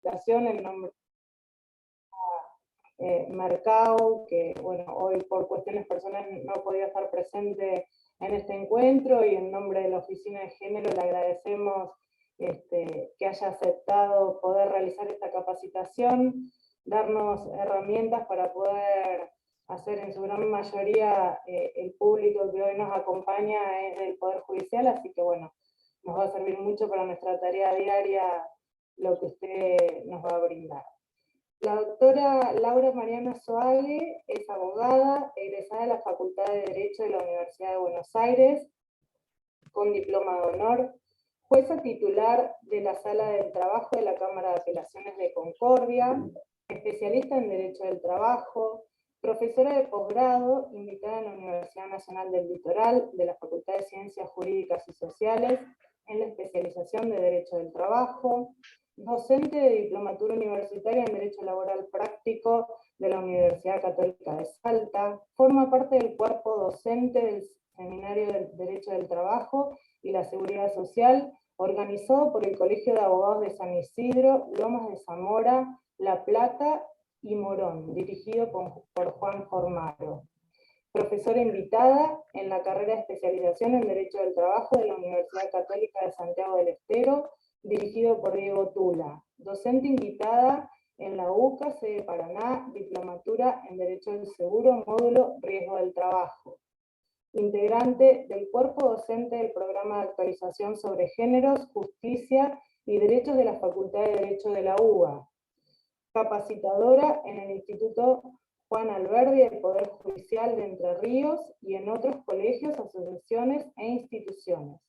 capacitación en nombre Mercado, que bueno, hoy por cuestiones personales no podía estar presente en este encuentro, y en nombre de la Oficina de Género le agradecemos que haya aceptado poder realizar esta capacitación, darnos herramientas para poder hacer en su gran mayoría el público que hoy nos acompaña es del Poder Judicial, así que bueno, nos va a servir mucho para nuestra tarea diaria lo que usted nos va a brindar. La doctora Laura Mariana Soague es abogada, egresada de la Facultad de Derecho de la Universidad de Buenos Aires, con diploma de honor, jueza titular de la Sala del Trabajo de la Cámara de Apelaciones de Concordia, especialista en Derecho del Trabajo, profesora de posgrado, invitada en la Universidad Nacional del Litoral, de la Facultad de Ciencias Jurídicas y Sociales, en la especialización de Derecho del Trabajo, docente de diplomatura universitaria en Derecho Laboral Práctico de la Universidad Católica de Salta, forma parte del cuerpo docente del Seminario del Derecho del Trabajo y la Seguridad Social, organizado por el Colegio de Abogados de San Isidro, Lomas de Zamora, La Plata y Morón, dirigido por Juan Formaro. Profesora invitada en la carrera de especialización en Derecho del Trabajo de la Universidad Católica de Santiago del Estero, dirigido por Diego Tula. Docente invitada en la UCA, sede Paraná, diplomatura en Derecho del Seguro, módulo Riesgo del Trabajo. Integrante del cuerpo docente del programa de actualización sobre géneros, justicia y derechos de la Facultad de Derecho de la UBA. Capacitadora en el Instituto Juan Alberdi del Poder Judicial de Entre Ríos y en otros colegios, asociaciones e instituciones.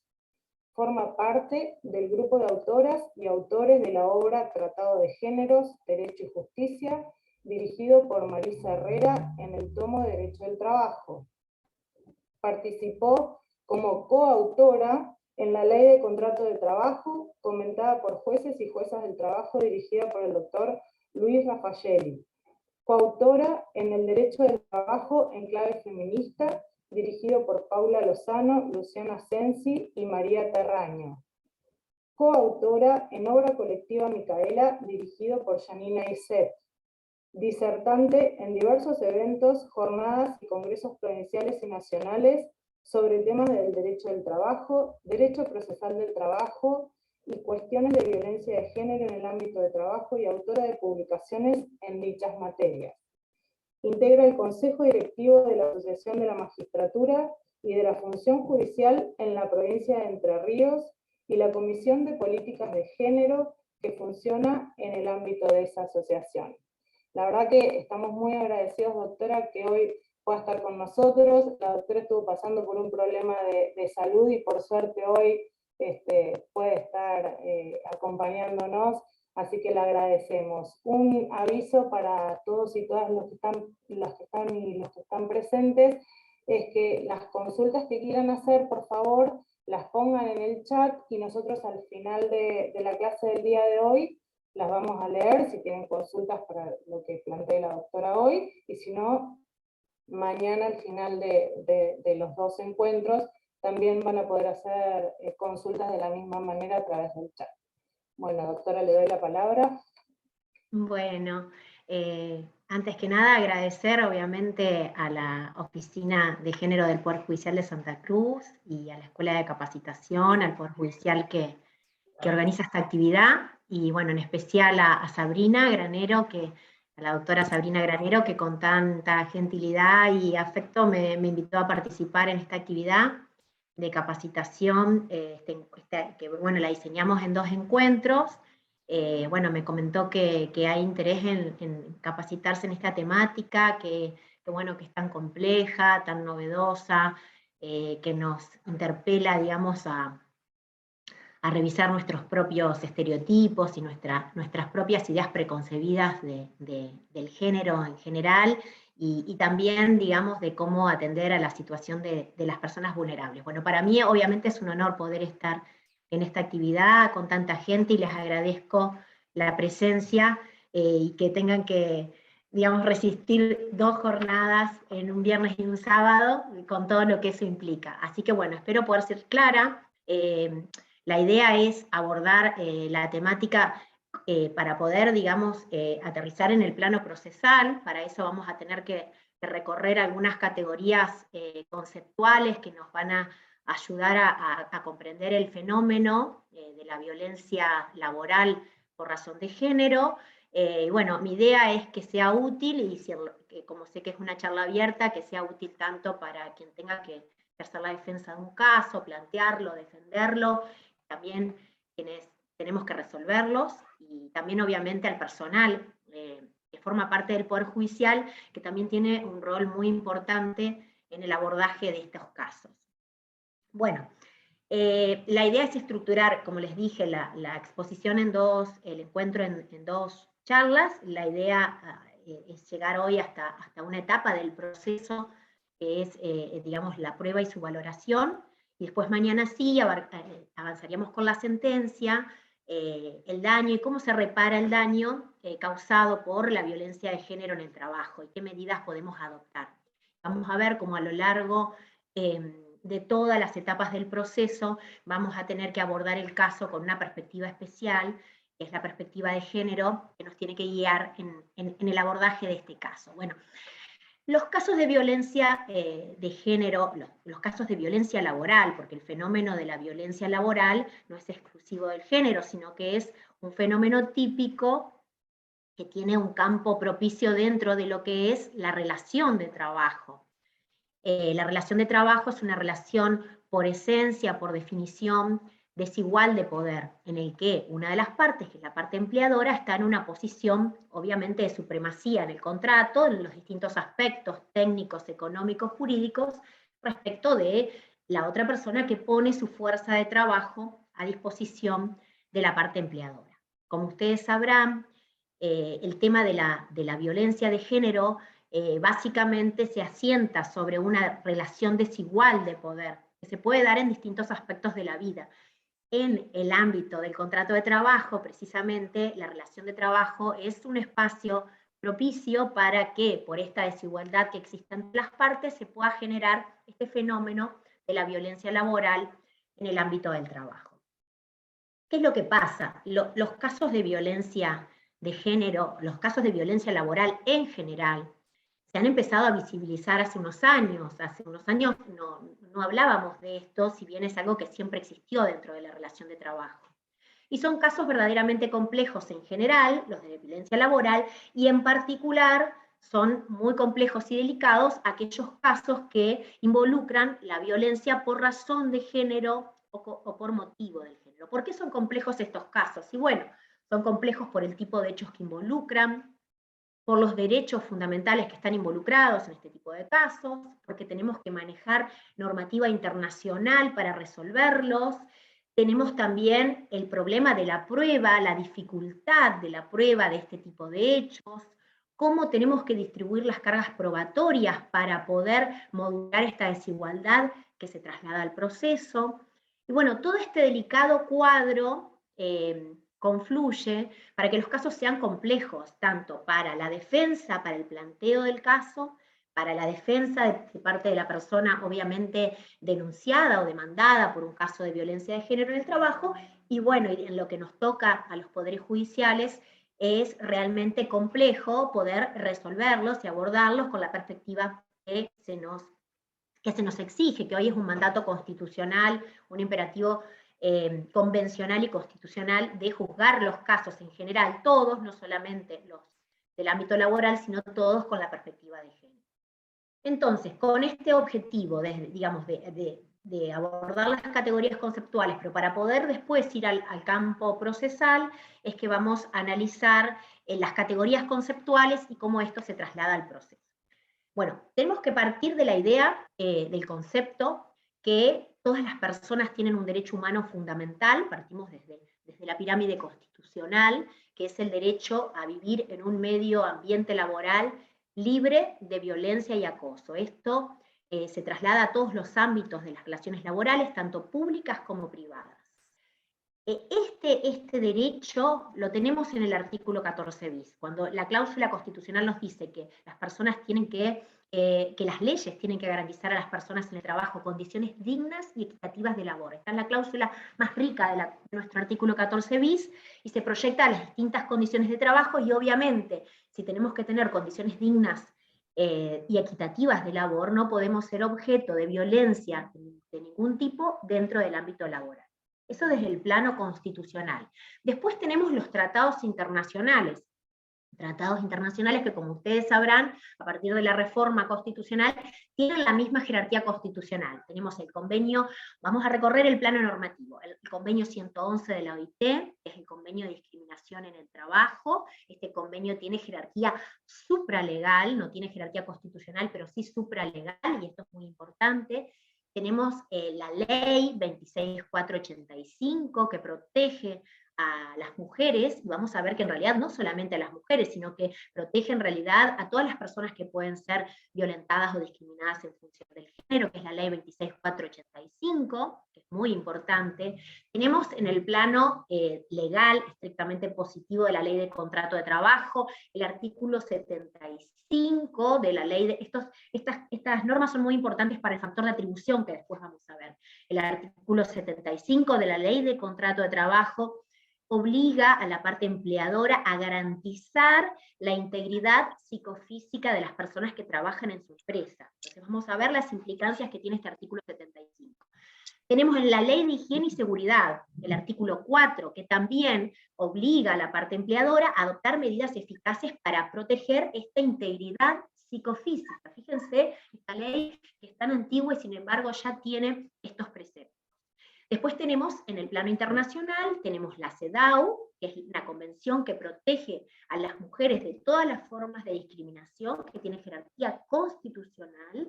Forma parte del grupo de autoras y autores de la obra Tratado de Géneros, Derecho y Justicia, dirigido por Marisa Herrera en el tomo de Derecho del Trabajo. Participó como coautora en la Ley de Contrato de Trabajo, comentada por jueces y juezas del trabajo, dirigida por el doctor Luis Raffaelli. Coautora en el Derecho del Trabajo en clave feminista, dirigido por Paula Lozano, Luciana Sensi y María Terraño. Coautora en Obra Colectiva Micaela, dirigido por Janina Iset. Disertante en diversos eventos, jornadas y congresos provinciales y nacionales sobre temas del derecho del trabajo, derecho procesal del trabajo y cuestiones de violencia de género en el ámbito de trabajo, y autora de publicaciones en dichas materias. Integra el Consejo Directivo de la Asociación de la Magistratura y de la Función Judicial en la provincia de Entre Ríos y la Comisión de Políticas de Género que funciona en el ámbito de esa asociación. La verdad que estamos muy agradecidos, doctora, que hoy pueda estar con nosotros. La doctora estuvo pasando por un problema de salud y por suerte hoy puede estar acompañándonos, así que le agradecemos. Un aviso para todos y todas los que están presentes, es que las consultas que quieran hacer, por favor, las pongan en el chat y nosotros al final de la clase del día de hoy las vamos a leer, si tienen consultas para lo que plantea la doctora hoy, y si no, mañana al final de los dos encuentros también van a poder hacer consultas de la misma manera a través del chat. Bueno, doctora, le doy la palabra. Bueno, antes que nada agradecer obviamente a la Oficina de Género del Poder Judicial de Santa Cruz y a la Escuela de Capacitación, al Poder Judicial que organiza esta actividad, y bueno, en especial a Sabrina Granero, a la doctora Sabrina Granero, que con tanta gentilidad y afecto me invitó a participar en esta actividad de capacitación, que bueno, la diseñamos en 2 encuentros. Bueno, me comentó que hay interés en capacitarse en esta temática, que bueno, que es tan compleja, tan novedosa, que nos interpela, digamos, a revisar nuestros propios estereotipos y nuestras propias ideas preconcebidas del género en general, y también, digamos, de cómo atender a la situación de las personas vulnerables. Bueno, para mí obviamente es un honor poder estar en esta actividad con tanta gente, y les agradezco la presencia y que tengan que, digamos, resistir 2 jornadas en un viernes y un sábado, con todo lo que eso implica. Así que bueno, espero poder ser clara. La idea es abordar la temática para poder, digamos, aterrizar en el plano procesal. Para eso vamos a tener que recorrer algunas categorías conceptuales que nos van a ayudar a comprender el fenómeno de la violencia laboral por razón de género. Y bueno, mi idea es que sea útil, y como sé que es una charla abierta, que sea útil tanto para quien tenga que hacer la defensa de un caso, plantearlo, defenderlo, también quienes tenemos que resolverlos, y también obviamente al personal que forma parte del Poder Judicial, que también tiene un rol muy importante en el abordaje de estos casos. Bueno, la idea es estructurar, como les dije, la exposición el encuentro en dos charlas. La idea es llegar hoy hasta una etapa del proceso, que es, digamos, la prueba y su valoración, y después mañana sí avanzaríamos con la sentencia, el daño y cómo se repara el daño causado por la violencia de género en el trabajo, y qué medidas podemos adoptar. Vamos a ver cómo a lo largo de todas las etapas del proceso vamos a tener que abordar el caso con una perspectiva especial, que es la perspectiva de género, que nos tiene que guiar en el abordaje de este caso. Bueno, los casos de violencia de género, los casos de violencia laboral, porque el fenómeno de la violencia laboral no es exclusivo del género, sino que es un fenómeno típico que tiene un campo propicio dentro de lo que es la relación de trabajo. La relación de trabajo es una relación por esencia, por definición, desigual de poder, en el que una de las partes, que es la parte empleadora, está en una posición, obviamente, de supremacía en el contrato, en los distintos aspectos técnicos, económicos, jurídicos, respecto de la otra persona que pone su fuerza de trabajo a disposición de la parte empleadora. Como ustedes sabrán, el tema de la violencia de género básicamente se asienta sobre una relación desigual de poder, que se puede dar en distintos aspectos de la vida. En el ámbito del contrato de trabajo, precisamente, la relación de trabajo es un espacio propicio para que, por esta desigualdad que existe entre las partes, se pueda generar este fenómeno de la violencia laboral en el ámbito del trabajo. ¿Qué es lo que pasa? Los casos de violencia de género, los casos de violencia laboral en general, se han empezado a visibilizar hace unos años. Hace unos años no hablábamos de esto, si bien es algo que siempre existió dentro de la relación de trabajo. Y son casos verdaderamente complejos en general, los de violencia laboral, y en particular son muy complejos y delicados aquellos casos que involucran la violencia por razón de género o por motivo del género. ¿Por qué son complejos estos casos? Y bueno, son complejos por el tipo de hechos que involucran, por los derechos fundamentales que están involucrados en este tipo de casos, porque tenemos que manejar normativa internacional para resolverlos. Tenemos también el problema de la prueba, la dificultad de la prueba de este tipo de hechos, cómo tenemos que distribuir las cargas probatorias para poder modular esta desigualdad que se traslada al proceso. Y bueno, todo este delicado cuadro confluye para que los casos sean complejos, tanto para la defensa, para el planteo del caso, para la defensa de parte de la persona obviamente denunciada o demandada por un caso de violencia de género en el trabajo, y bueno, en lo que nos toca a los poderes judiciales es realmente complejo poder resolverlos y abordarlos con la perspectiva que se nos exige, que hoy es un mandato constitucional, un imperativo convencional y constitucional de juzgar los casos en general, todos, no solamente los del ámbito laboral, sino todos con la perspectiva de género. Entonces, con este objetivo, digamos, de abordar las categorías conceptuales, pero para poder después ir al campo procesal, es que vamos a analizar las categorías conceptuales y cómo esto se traslada al proceso. Bueno, tenemos que partir de la idea, del concepto, que todas las personas tienen un derecho humano fundamental. Partimos desde la pirámide constitucional, que es el derecho a vivir en un medio ambiente laboral libre de violencia y acoso. Esto se traslada a todos los ámbitos de las relaciones laborales, tanto públicas como privadas. Este derecho lo tenemos en el artículo 14 bis, cuando la cláusula constitucional nos dice que las personas tienen que las leyes tienen que garantizar a las personas en el trabajo condiciones dignas y equitativas de labor. Esta es la cláusula más rica de nuestro artículo 14 bis, y se proyecta a las distintas condiciones de trabajo, y obviamente, si tenemos que tener condiciones dignas y equitativas de labor, no podemos ser objeto de violencia de ningún tipo dentro del ámbito laboral. Eso desde el plano constitucional. Después tenemos los tratados internacionales. Tratados internacionales que, como ustedes sabrán, a partir de la reforma constitucional, tienen la misma jerarquía constitucional. Tenemos el convenio, vamos a recorrer el plano normativo, el convenio 111 de la OIT, que es el convenio de discriminación en el trabajo. Este convenio tiene jerarquía supralegal, no tiene jerarquía constitucional, pero sí supralegal, y esto es muy importante. Tenemos la ley 26485, que protege a las mujeres, y vamos a ver que en realidad no solamente a las mujeres, sino que protege en realidad a todas las personas que pueden ser violentadas o discriminadas en función del género, que es la ley 26485, que es muy importante. Tenemos en el plano legal, estrictamente positivo, de la ley de contrato de trabajo, el artículo 75 de la ley de... Estas normas son muy importantes para el factor de atribución, que después vamos a ver. El artículo 75 de la ley de contrato de trabajo obliga a la parte empleadora a garantizar la integridad psicofísica de las personas que trabajan en su empresa. Entonces vamos a ver las implicancias que tiene este artículo 75. Tenemos en la Ley de Higiene y Seguridad, el artículo 4, que también obliga a la parte empleadora a adoptar medidas eficaces para proteger esta integridad psicofísica. Fíjense, esta ley que es tan antigua y sin embargo ya tiene estos preceptos. Después tenemos, en el plano internacional, tenemos la CEDAW, que es una convención que protege a las mujeres de todas las formas de discriminación, que tiene jerarquía constitucional,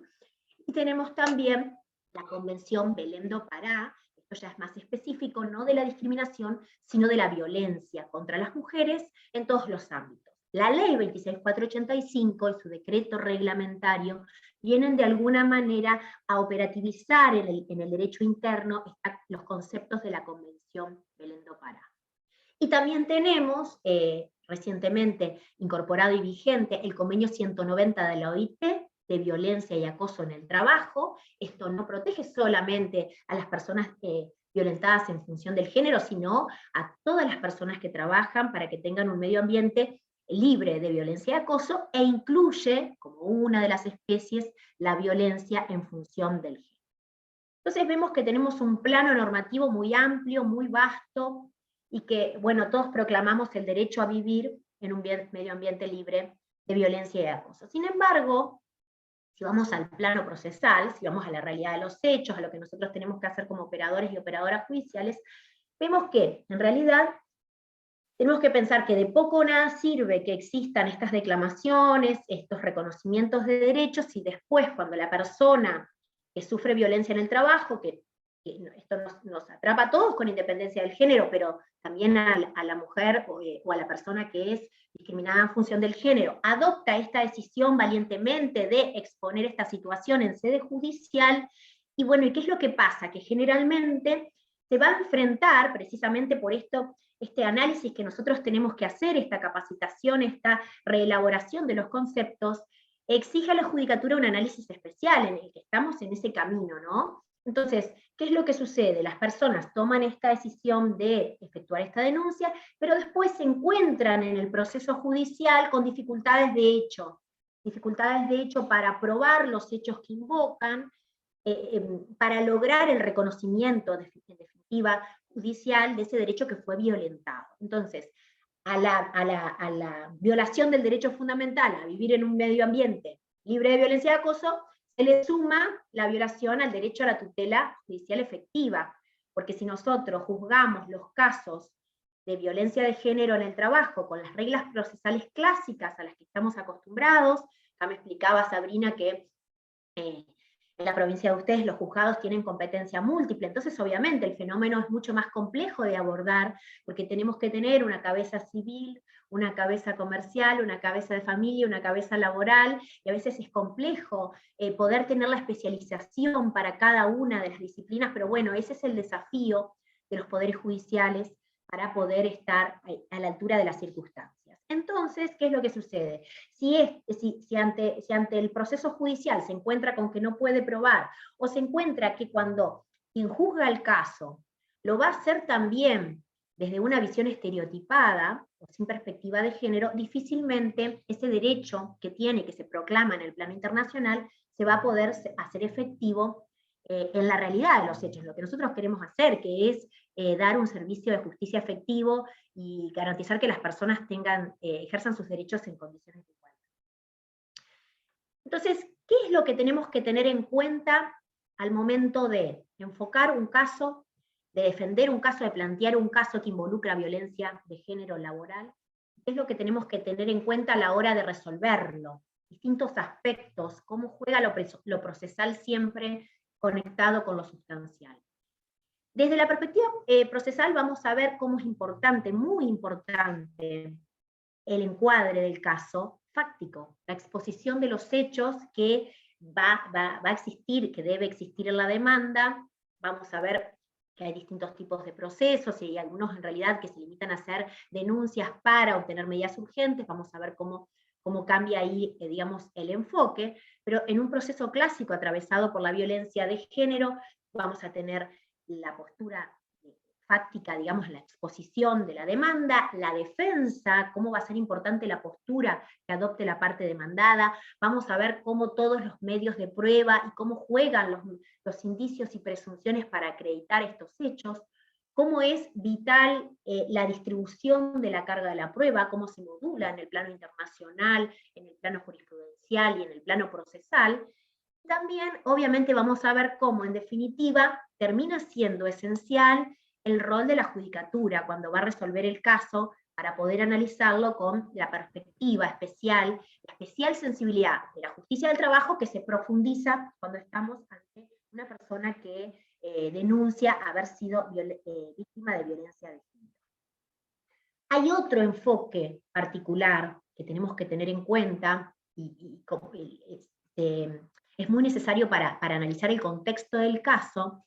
y tenemos también la Convención Belém do Pará, esto ya es más específico, no de la discriminación, sino de la violencia contra las mujeres en todos los ámbitos. La ley 26485 y su decreto reglamentario vienen de alguna manera a operativizar en el derecho interno los conceptos de la Convención Belém do Pará. Y también tenemos, recientemente incorporado y vigente, el convenio 190 de la OIT, de violencia y acoso en el trabajo. Esto no protege solamente a las personas violentadas en función del género, sino a todas las personas que trabajan para que tengan un medio ambiente libre de violencia y acoso, e incluye, como una de las especies, la violencia en función del género. Entonces vemos que tenemos un plano normativo muy amplio, muy vasto, y que, bueno, todos proclamamos el derecho a vivir en un medio ambiente libre de violencia y de acoso. Sin embargo, si vamos al plano procesal, si vamos a la realidad de los hechos, a lo que nosotros tenemos que hacer como operadores y operadoras judiciales, vemos que, en realidad, tenemos que pensar que de poco o nada sirve que existan estas declamaciones, estos reconocimientos de derechos, si después, cuando la persona que sufre violencia en el trabajo, que esto nos atrapa a todos con independencia del género, pero también a la mujer o a la persona que es discriminada en función del género, adopta esta decisión valientemente de exponer esta situación en sede judicial, y bueno, ¿y qué es lo que pasa? Que generalmente se va a enfrentar, precisamente por esto, este análisis que nosotros tenemos que hacer, esta capacitación, esta reelaboración de los conceptos, exige a la judicatura un análisis especial en el que estamos en ese camino, ¿no? Entonces, ¿qué es lo que sucede? Las personas toman esta decisión de efectuar esta denuncia, pero después se encuentran en el proceso judicial con dificultades de hecho para probar los hechos que invocan, para lograr el reconocimiento, en definitiva, judicial de ese derecho que fue violentado. Entonces, a la violación del derecho fundamental a vivir en un medio ambiente libre de violencia y acoso, se le suma la violación al derecho a la tutela judicial efectiva, porque si nosotros juzgamos los casos de violencia de género en el trabajo con las reglas procesales clásicas a las que estamos acostumbrados, ya me explicaba Sabrina que en la provincia de ustedes los juzgados tienen competencia múltiple, entonces obviamente el fenómeno es mucho más complejo de abordar, porque tenemos que tener una cabeza civil, una cabeza comercial, una cabeza de familia, una cabeza laboral, y a veces es complejo poder tener la especialización para cada una de las disciplinas, pero bueno, ese es el desafío de los poderes judiciales para poder estar a la altura de las circunstancias. Entonces, ¿qué es lo que sucede? Si ante el proceso judicial se encuentra con que no puede probar, o se encuentra que cuando quien juzga el caso lo va a hacer también desde una visión estereotipada o sin perspectiva de género, difícilmente ese derecho que tiene, que se proclama en el plano internacional, se va a poder hacer efectivo en la realidad de los hechos, lo que nosotros queremos hacer, que es dar un servicio de justicia efectivo y garantizar que las personas ejerzan sus derechos en condiciones de igualdad. Entonces, ¿qué es lo que tenemos que tener en cuenta al momento de enfocar un caso, de defender un caso, de plantear un caso que involucra violencia de género laboral? ¿Qué es lo que tenemos que tener en cuenta a la hora de resolverlo? Distintos aspectos, cómo juega lo procesal siempre conectado con lo sustancial. Desde la perspectiva procesal vamos a ver cómo es importante, muy importante, el encuadre del caso fáctico, la exposición de los hechos que va a existir, que debe existir en la demanda. Vamos a ver que hay distintos tipos de procesos y hay algunos en realidad que se limitan a hacer denuncias para obtener medidas urgentes. Vamos a ver cómo cambia ahí, digamos, el enfoque, pero en un proceso clásico atravesado por la violencia de género, vamos a tener la postura fáctica, digamos, la exposición de la demanda, la defensa, cómo va a ser importante la postura que adopte la parte demandada, vamos a ver cómo todos los medios de prueba y cómo juegan los indicios y presunciones para acreditar estos hechos, cómo es vital la distribución de la carga de la prueba, cómo se modula en el plano internacional, en el plano jurisprudencial y en el plano procesal. También, obviamente, vamos a ver cómo, en definitiva, termina siendo esencial el rol de la judicatura cuando va a resolver el caso para poder analizarlo con la perspectiva especial, la especial sensibilidad de la justicia del trabajo que se profundiza cuando estamos ante una persona que denuncia haber sido víctima de violencia de género. Hay otro enfoque particular que tenemos que tener en cuenta es muy necesario para analizar el contexto del caso.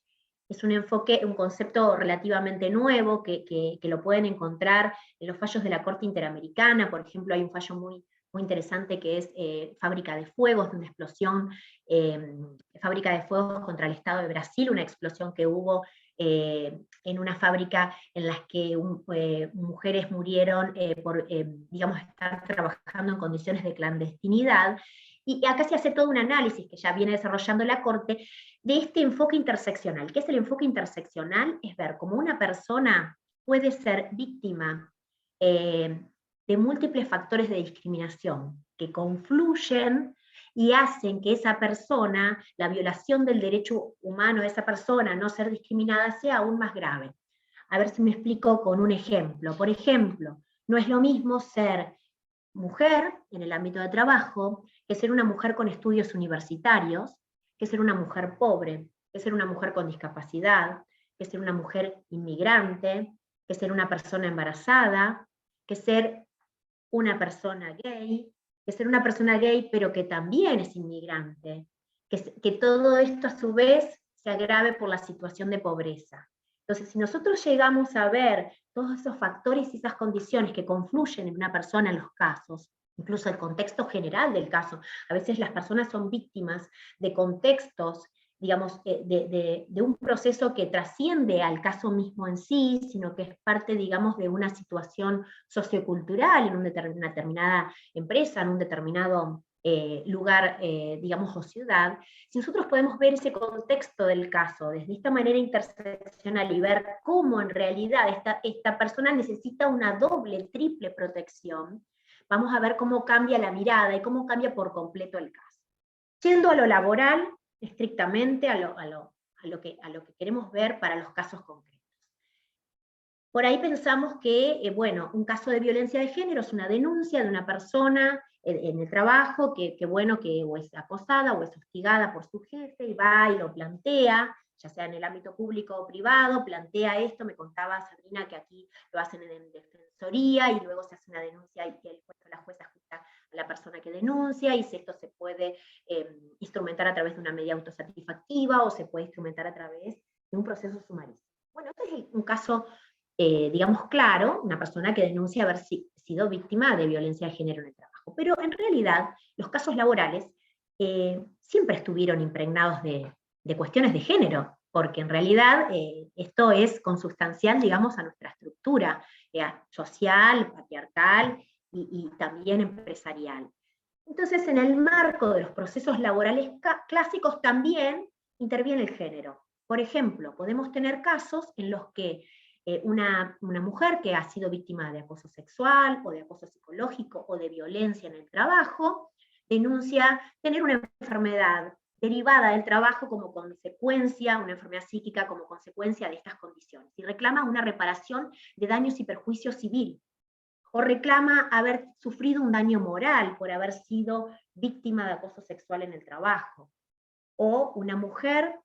Es un enfoque, un concepto relativamente nuevo que lo pueden encontrar en los fallos de la Corte Interamericana. Por ejemplo, hay un fallo muy interesante que es Fábrica de Fuegos, de una explosión, Fábrica de Fuegos contra el Estado de Brasil, una explosión que hubo en una fábrica en la que mujeres murieron por, digamos, estar trabajando en condiciones de clandestinidad. Y acá se hace todo un análisis que ya viene desarrollando la Corte de este enfoque interseccional. ¿Qué es el enfoque interseccional? Es ver cómo una persona puede ser víctima de múltiples factores de discriminación que confluyen y hacen que esa persona, la violación del derecho humano de esa persona a no ser discriminada, sea aún más grave. A ver si me explico con un ejemplo. Por ejemplo, no es lo mismo ser mujer en el ámbito de trabajo que ser una mujer con estudios universitarios, que ser una mujer pobre, que ser una mujer con discapacidad, que ser una mujer inmigrante, que ser una persona embarazada, que ser una persona gay, que ser una persona gay pero que también es inmigrante, que todo esto a su vez se agrave por la situación de pobreza. Entonces, si nosotros llegamos a ver todos esos factores y esas condiciones que confluyen en una persona en los casos, incluso el contexto general del caso, a veces las personas son víctimas de contextos, digamos, de un proceso que trasciende al caso mismo en sí, sino que es parte, digamos, de una situación sociocultural en una determinada empresa, en un determinado lugar, digamos, o ciudad. Si nosotros podemos ver ese contexto del caso desde esta manera interseccional y ver cómo en realidad esta persona necesita una doble, triple protección, vamos a ver cómo cambia la mirada y cómo cambia por completo el caso. Yendo a lo laboral, estrictamente a lo que queremos ver para los casos concretos. Por ahí pensamos que, bueno, un caso de violencia de género es una denuncia de una persona en el trabajo que bueno, que o es acosada o es hostigada por su jefe, y va y lo plantea, ya sea en el ámbito público o privado, plantea esto. Me contaba Sabrina que aquí lo hacen en defensoría, y luego se hace una denuncia y que la jueza juzga a la persona que denuncia, y si esto se puede instrumentar a través de una medida autosatisfactiva o se puede instrumentar a través de un proceso sumarístico. Bueno, esto es un caso, digamos, claro, una persona que denuncia haber sido víctima de violencia de género en el trabajo. Pero en realidad, los casos laborales siempre estuvieron impregnados de cuestiones de género, porque en realidad esto es consustancial, digamos, a nuestra estructura social, patriarcal y también empresarial. Entonces, en el marco de los procesos laborales clásicos también interviene el género. Por ejemplo, podemos tener casos en los que una mujer que ha sido víctima de acoso sexual o de acoso psicológico o de violencia en el trabajo denuncia tener una enfermedad derivada del trabajo como consecuencia, una enfermedad psíquica como consecuencia de estas condiciones, y reclama una reparación de daños y perjuicios civil, o reclama haber sufrido un daño moral por haber sido víctima de acoso sexual en el trabajo, o una mujer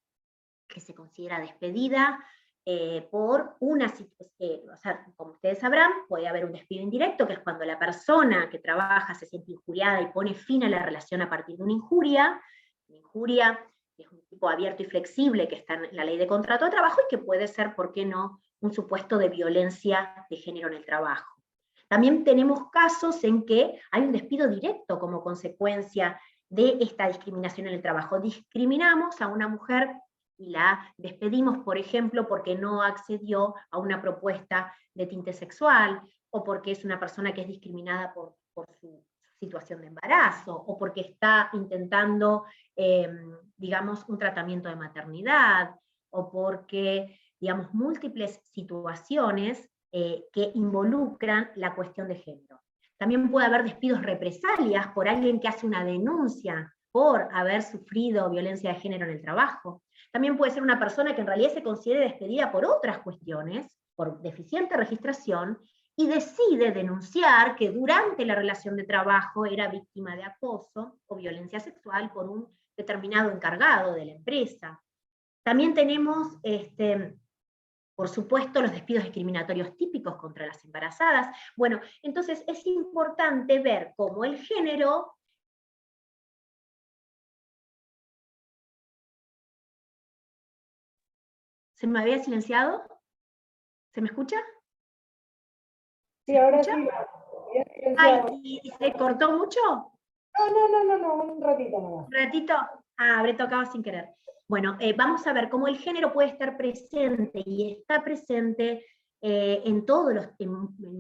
que se considera despedida por una situación, o sea, como ustedes sabrán, puede haber un despido indirecto, que es cuando la persona que trabaja se siente injuriada y pone fin a la relación a partir de una injuria. Una injuria es un tipo abierto y flexible que está en la ley de contrato de trabajo y que puede ser, ¿por qué no?, un supuesto de violencia de género en el trabajo. También tenemos casos en que hay un despido directo como consecuencia de esta discriminación en el trabajo. Discriminamos a una mujer y la despedimos, por ejemplo, porque no accedió a una propuesta de tinte sexual, o porque es una persona que es discriminada por su situación de embarazo, o porque está intentando, digamos, un tratamiento de maternidad, o porque, digamos, múltiples situaciones que involucran la cuestión de género. También puede haber despidos represalias por alguien que hace una denuncia por haber sufrido violencia de género en el trabajo. También puede ser una persona que en realidad se considere despedida por otras cuestiones, por deficiente registración, y decide denunciar que durante la relación de trabajo era víctima de acoso o violencia sexual por un determinado encargado de la empresa. También tenemos, por supuesto, los despidos discriminatorios típicos contra las embarazadas. Bueno, entonces es importante ver cómo el género ¿Se me había silenciado? ¿Se me escucha? Sí, ahora sí. Ay, ¿y se cortó mucho? No, un ratito nomás. ¿Un ratito? Ah, habré tocado sin querer. Bueno, vamos a ver cómo el género puede estar presente, y está presente en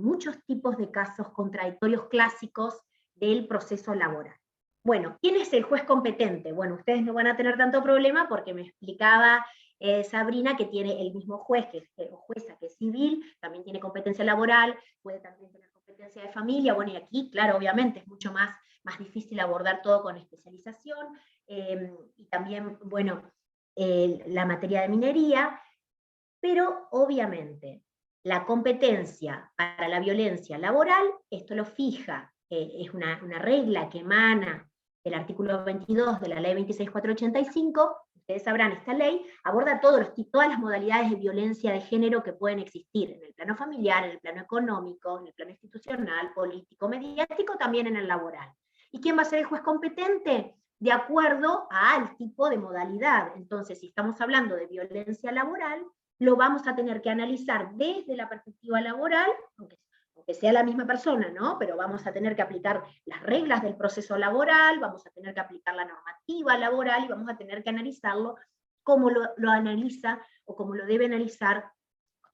muchos tipos de casos contradictorios clásicos del proceso laboral. Bueno, ¿quién es el juez competente? Bueno, ustedes no van a tener tanto problema porque me explicaba Sabrina que tiene el mismo juez, o jueza, que es civil, también tiene competencia laboral, puede también tener competencia de familia. Bueno, y aquí, claro, obviamente es mucho más difícil abordar todo con especialización, y también, bueno, la materia de minería, pero obviamente la competencia para la violencia laboral, esto lo fija, es una regla que emana del artículo 22 de la ley 26.485, ustedes sabrán, esta ley aborda todas las modalidades de violencia de género que pueden existir, en el plano familiar, en el plano económico, en el plano institucional, político, mediático, también en el laboral. ¿Y quién va a ser el juez competente? De acuerdo al tipo de modalidad. Entonces, si estamos hablando de violencia laboral, lo vamos a tener que analizar desde la perspectiva laboral, aunque sea la misma persona, ¿no? Pero vamos a tener que aplicar las reglas del proceso laboral, vamos a tener que aplicar la normativa laboral y vamos a tener que analizarlo como lo analiza o como lo debe analizar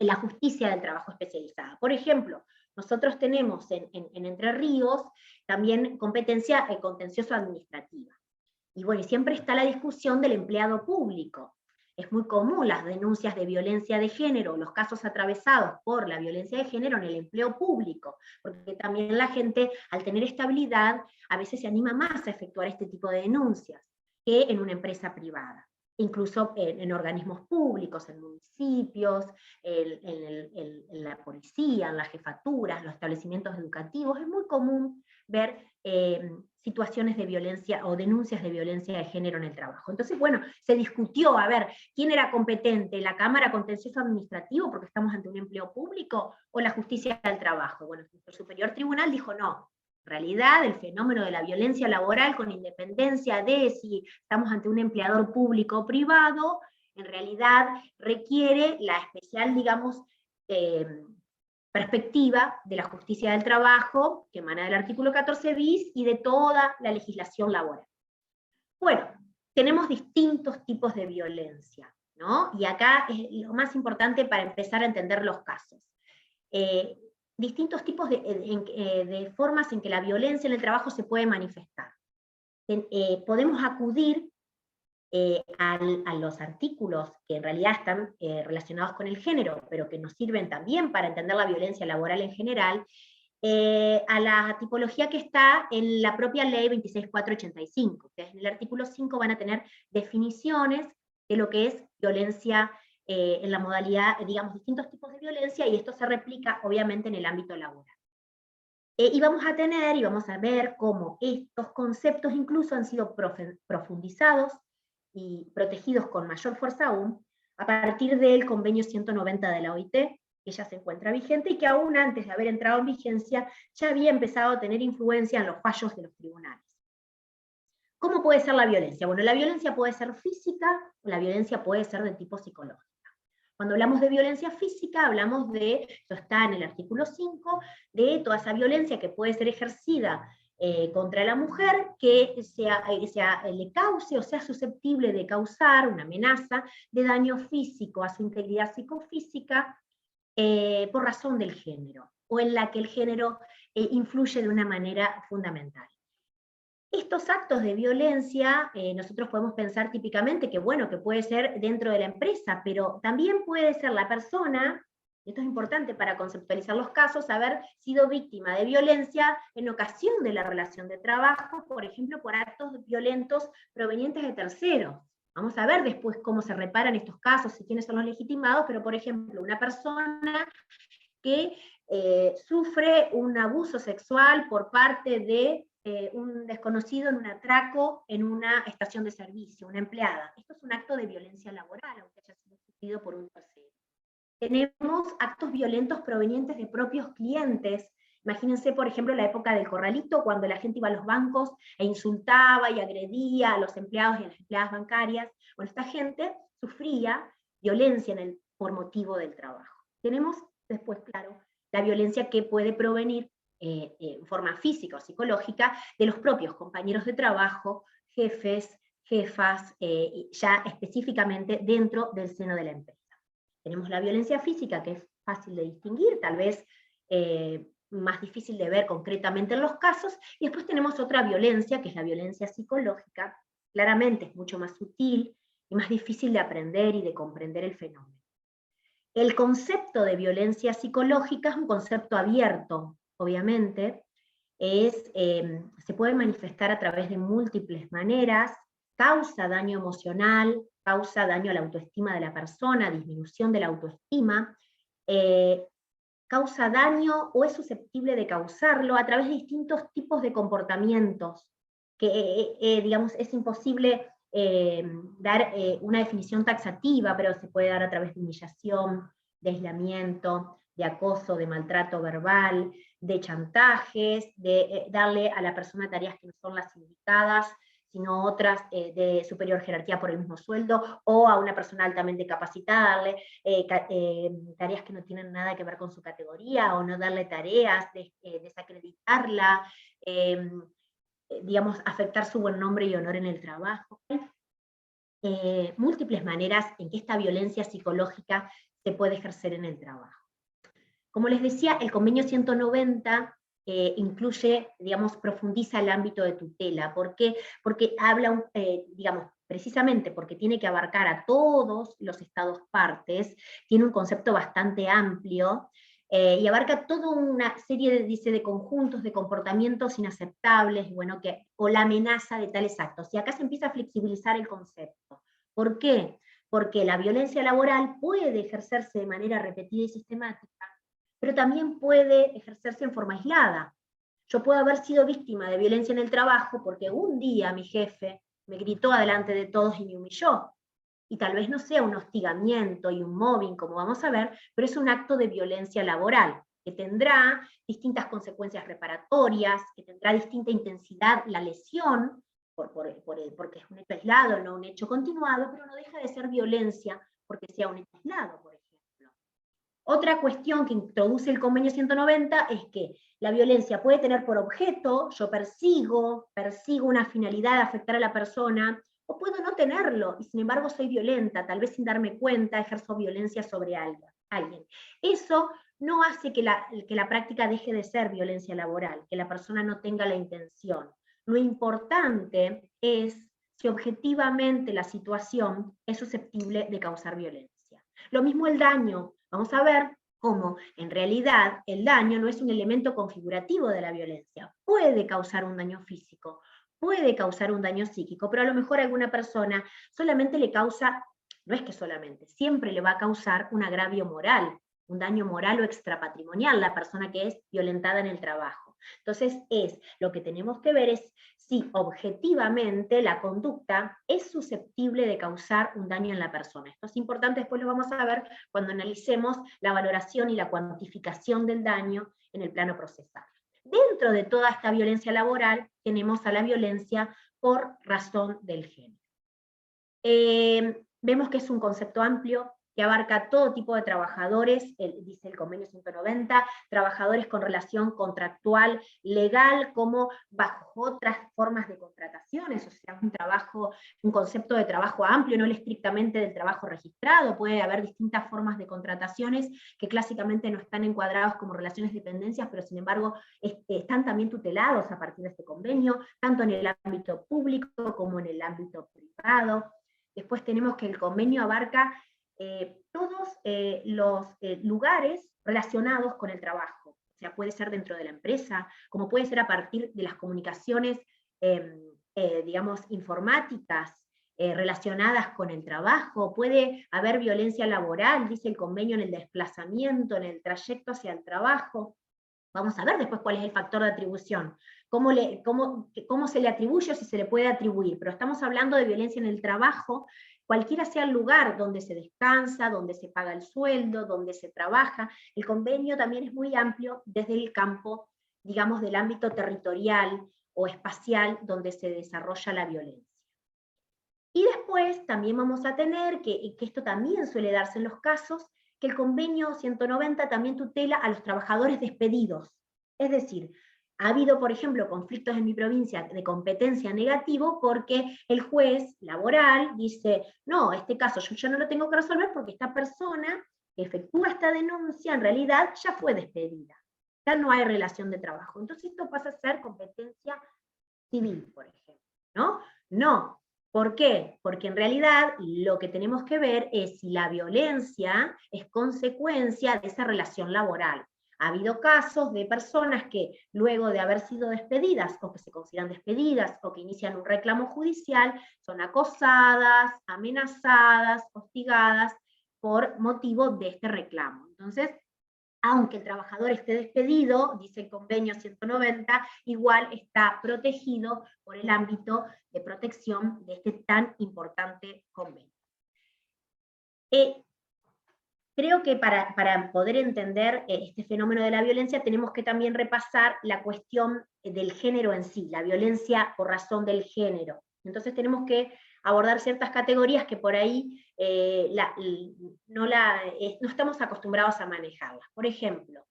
la justicia del trabajo especializada. Por ejemplo, nosotros tenemos en Entre Ríos también competencia contencioso-administrativa. Y bueno, y siempre está la discusión del empleado público. Es muy común las denuncias de violencia de género, los casos atravesados por la violencia de género en el empleo público, porque también la gente, al tener estabilidad, a veces se anima más a efectuar este tipo de denuncias que en una empresa privada. Incluso en organismos públicos, en municipios, en la policía, en las jefaturas, los establecimientos educativos, es muy común ver situaciones de violencia o denuncias de violencia de género en el trabajo. Entonces, bueno, se discutió, a ver, ¿quién era competente? ¿La Cámara Contencioso Administrativo, porque estamos ante un empleo público, o la Justicia del Trabajo? Bueno, el Superior Tribunal dijo no. En realidad, el fenómeno de la violencia laboral, con independencia de si estamos ante un empleador público o privado, en realidad requiere la especial, digamos, perspectiva de la justicia del trabajo, que emana del artículo 14 bis y de toda la legislación laboral. Bueno, tenemos distintos tipos de violencia, ¿no? Y acá es lo más importante para empezar a entender los casos. Distintos tipos de formas en que la violencia en el trabajo se puede manifestar. Podemos acudir a los artículos que en realidad están relacionados con el género, pero que nos sirven también para entender la violencia laboral en general, a la tipología que está en la propia ley 26485, que en el artículo 5 van a tener definiciones de lo que es violencia en la modalidad, digamos, distintos tipos de violencia, y esto se replica obviamente en el ámbito laboral. Y vamos a ver cómo estos conceptos incluso han sido profundizados y protegidos con mayor fuerza aún a partir del convenio 190 de la OIT, que ya se encuentra vigente y que aún antes de haber entrado en vigencia ya había empezado a tener influencia en los fallos de los tribunales. ¿Cómo puede ser la violencia? Bueno, la violencia puede ser física o la violencia puede ser de tipo psicológico. Cuando hablamos de violencia física, hablamos de, esto está en el artículo 5, de toda esa violencia que puede ser ejercida contra la mujer, que le cause o sea susceptible de causar una amenaza de daño físico a su integridad psicofísica por razón del género, o en la que el género influye de una manera fundamental. Estos actos de violencia, nosotros podemos pensar típicamente que, bueno, que puede ser dentro de la empresa, pero también puede ser la persona, esto es importante para conceptualizar los casos, haber sido víctima de violencia en ocasión de la relación de trabajo, por ejemplo, por actos violentos provenientes de terceros. Vamos a ver después cómo se reparan estos casos y quiénes son los legitimados, pero por ejemplo, una persona que sufre un abuso sexual por parte de un desconocido en un atraco en una estación de servicio, una empleada. Esto es un acto de violencia laboral, aunque haya sido sufrido por un tercero. Tenemos actos violentos provenientes de propios clientes. Imagínense, por ejemplo, la época del corralito, cuando la gente iba a los bancos e insultaba y agredía a los empleados y a las empleadas bancarias. Bueno, esta gente sufría violencia por motivo del trabajo. Tenemos después, claro, la violencia que puede provenir en forma física o psicológica de los propios compañeros de trabajo, jefes, jefas, ya específicamente dentro del seno de la empresa. Tenemos la violencia física, que es fácil de distinguir, tal vez más difícil de ver concretamente en los casos, y después tenemos otra violencia, que es la violencia psicológica, claramente es mucho más sutil y más difícil de aprender y de comprender el fenómeno. El concepto de violencia psicológica es un concepto abierto, obviamente, se puede manifestar a través de múltiples maneras, causa daño emocional, causa daño a la autoestima de la persona, disminución de la autoestima, causa daño o es susceptible de causarlo a través de distintos tipos de comportamientos, que digamos es imposible dar una definición taxativa, pero se puede dar a través de humillación, de aislamiento, de acoso, de maltrato verbal, de chantajes, de darle a la persona tareas que no son las indicadas, sino otras de superior jerarquía por el mismo sueldo, o a una persona altamente capacitada, darle tareas que no tienen nada que ver con su categoría, o no darle tareas, desacreditarla, digamos, afectar su buen nombre y honor en el trabajo. Múltiples maneras en que esta violencia psicológica se puede ejercer en el trabajo. Como les decía, el convenio 190 incluye, digamos, profundiza el ámbito de tutela. ¿Por qué? Porque habla, digamos, precisamente porque tiene que abarcar a todos los estados partes, tiene un concepto bastante amplio, y abarca toda una serie de conjuntos de comportamientos inaceptables, bueno, o la amenaza de tales actos. Y acá se empieza a flexibilizar el concepto. ¿Por qué? Porque la violencia laboral puede ejercerse de manera repetida y sistemática, pero también puede ejercerse en forma aislada. Yo puedo haber sido víctima de violencia en el trabajo porque un día mi jefe me gritó adelante de todos y me humilló. Y tal vez no sea un hostigamiento y un mobbing, como vamos a ver, pero es un acto de violencia laboral, que tendrá distintas consecuencias reparatorias, que tendrá distinta intensidad la lesión, porque es un hecho aislado, no un hecho continuado, pero no deja de ser violencia porque sea un hecho aislado, por ejemplo. Otra cuestión que introduce el convenio 190 es que la violencia puede tener por objeto, yo persigo una finalidad de afectar a la persona, o puedo no tenerlo, y sin embargo soy violenta, tal vez sin darme cuenta ejerzo violencia sobre alguien. Eso no hace que la práctica deje de ser violencia laboral, que la persona no tenga la intención. Lo importante es si objetivamente la situación es susceptible de causar violencia. Lo mismo el daño. Vamos a ver cómo en realidad el daño no es un elemento configurativo de la violencia. Puede causar un daño físico, puede causar un daño psíquico, pero a lo mejor a alguna persona solamente le causa, no es que solamente, siempre le va a causar un agravio moral, un daño moral o extrapatrimonial, la persona que es violentada en el trabajo. Entonces, lo que tenemos que ver es si objetivamente la conducta es susceptible de causar un daño en la persona. Esto es importante, después lo vamos a ver cuando analicemos la valoración y la cuantificación del daño en el plano procesal. Dentro de toda esta violencia laboral tenemos a la violencia por razón del género. Vemos que es un concepto amplio, que abarca todo tipo de trabajadores, dice el convenio 190, trabajadores con relación contractual legal, como bajo otras formas de contrataciones, o sea, un concepto de trabajo amplio, no estrictamente del trabajo registrado, puede haber distintas formas de contrataciones que clásicamente no están encuadrados como relaciones de dependencias, pero sin embargo están también tutelados a partir de este convenio, tanto en el ámbito público como en el ámbito privado. Después tenemos que el convenio abarca todos los lugares relacionados con el trabajo. O sea, puede ser dentro de la empresa, como puede ser a partir de las comunicaciones, digamos, informáticas relacionadas con el trabajo. Puede haber violencia laboral, dice el convenio, en el desplazamiento, en el trayecto hacia el trabajo. Vamos a ver después cuál es el factor de atribución, cómo se le atribuye o si se le puede atribuir, pero estamos hablando de violencia en el trabajo, cualquiera sea el lugar donde se descansa, donde se paga el sueldo, donde se trabaja. El convenio también es muy amplio desde el campo, digamos, del ámbito territorial o espacial donde se desarrolla la violencia. Y después también vamos a tener, que esto también suele darse en los casos, que el convenio 190 también tutela a los trabajadores despedidos. Es decir, ha habido, por ejemplo, conflictos en mi provincia de competencia negativo porque el juez laboral dice, no, este caso yo ya no lo tengo que resolver porque esta persona que efectúa esta denuncia en realidad ya fue despedida. Ya no hay relación de trabajo. Entonces esto pasa a ser competencia civil, por ejemplo, ¿no? No. ¿Por qué? Porque en realidad lo que tenemos que ver es si la violencia es consecuencia de esa relación laboral. Ha habido casos de personas que luego de haber sido despedidas, o que se consideran despedidas, o que inician un reclamo judicial, son acosadas, amenazadas, hostigadas por motivo de este reclamo. Entonces, aunque el trabajador esté despedido, dice el convenio 190, igual está protegido por el ámbito de protección de este tan importante convenio. Creo que para poder entender este fenómeno de la violencia tenemos que también repasar la cuestión del género en sí, la violencia por razón del género. Entonces tenemos que abordar ciertas categorías que por ahí no estamos acostumbrados a manejarlas. Por ejemplo,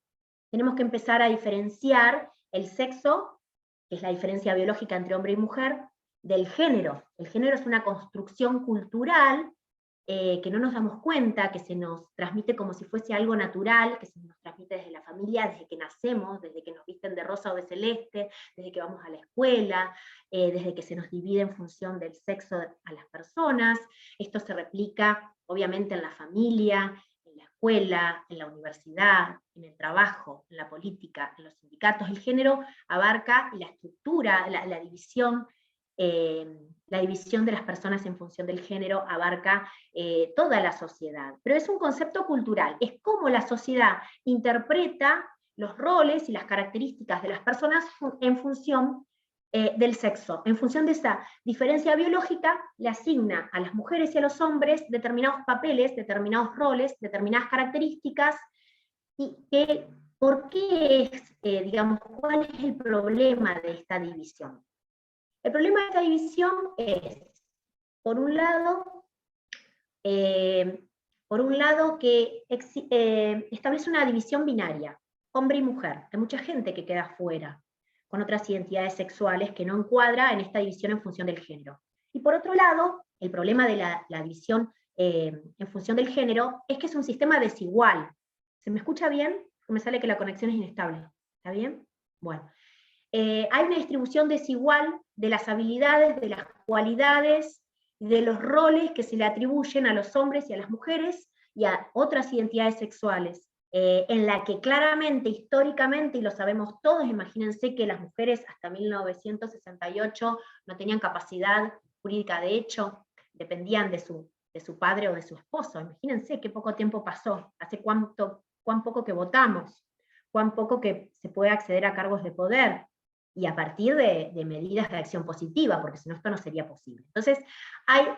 tenemos que empezar a diferenciar el sexo, que es la diferencia biológica entre hombre y mujer, del género. El género es una construcción cultural que no nos damos cuenta, que se nos transmite como si fuese algo natural, que se nos transmite desde la familia, desde que nacemos, desde que nos visten de rosa o de celeste, desde que vamos a la escuela, desde que se nos divide en función del sexo a las personas. Esto se replica obviamente en la familia, en la escuela, en la universidad, en el trabajo, en la política, en los sindicatos. El género abarca la estructura, la división de las personas en función del género abarca toda la sociedad, pero es un concepto cultural, es cómo la sociedad interpreta los roles y las características de las personas en función del sexo. En función de esa diferencia biológica, le asigna a las mujeres y a los hombres determinados papeles, determinados roles, determinadas características, y ¿por qué es, digamos, cuál es el problema de esta división? El problema de esta división es, por un lado, que establece una división binaria, hombre y mujer. Hay mucha gente que queda fuera, con otras identidades sexuales que no encuadra en esta división en función del género. Y por otro lado, el problema de la división en función del género es que es un sistema desigual. ¿Se me escucha bien? Me sale que la conexión es inestable. ¿Está bien? Bueno. Hay una distribución desigual de las habilidades, de las cualidades, de los roles que se le atribuyen a los hombres y a las mujeres y a otras identidades sexuales, en la que claramente, históricamente, y lo sabemos todos, imagínense que las mujeres hasta 1968 no tenían capacidad jurídica de hecho, dependían de su padre o de su esposo. Imagínense qué poco tiempo pasó, hace cuán poco que votamos, cuán poco que se puede acceder a cargos de poder, y a partir de medidas de acción positiva, porque si no esto no sería posible. Entonces,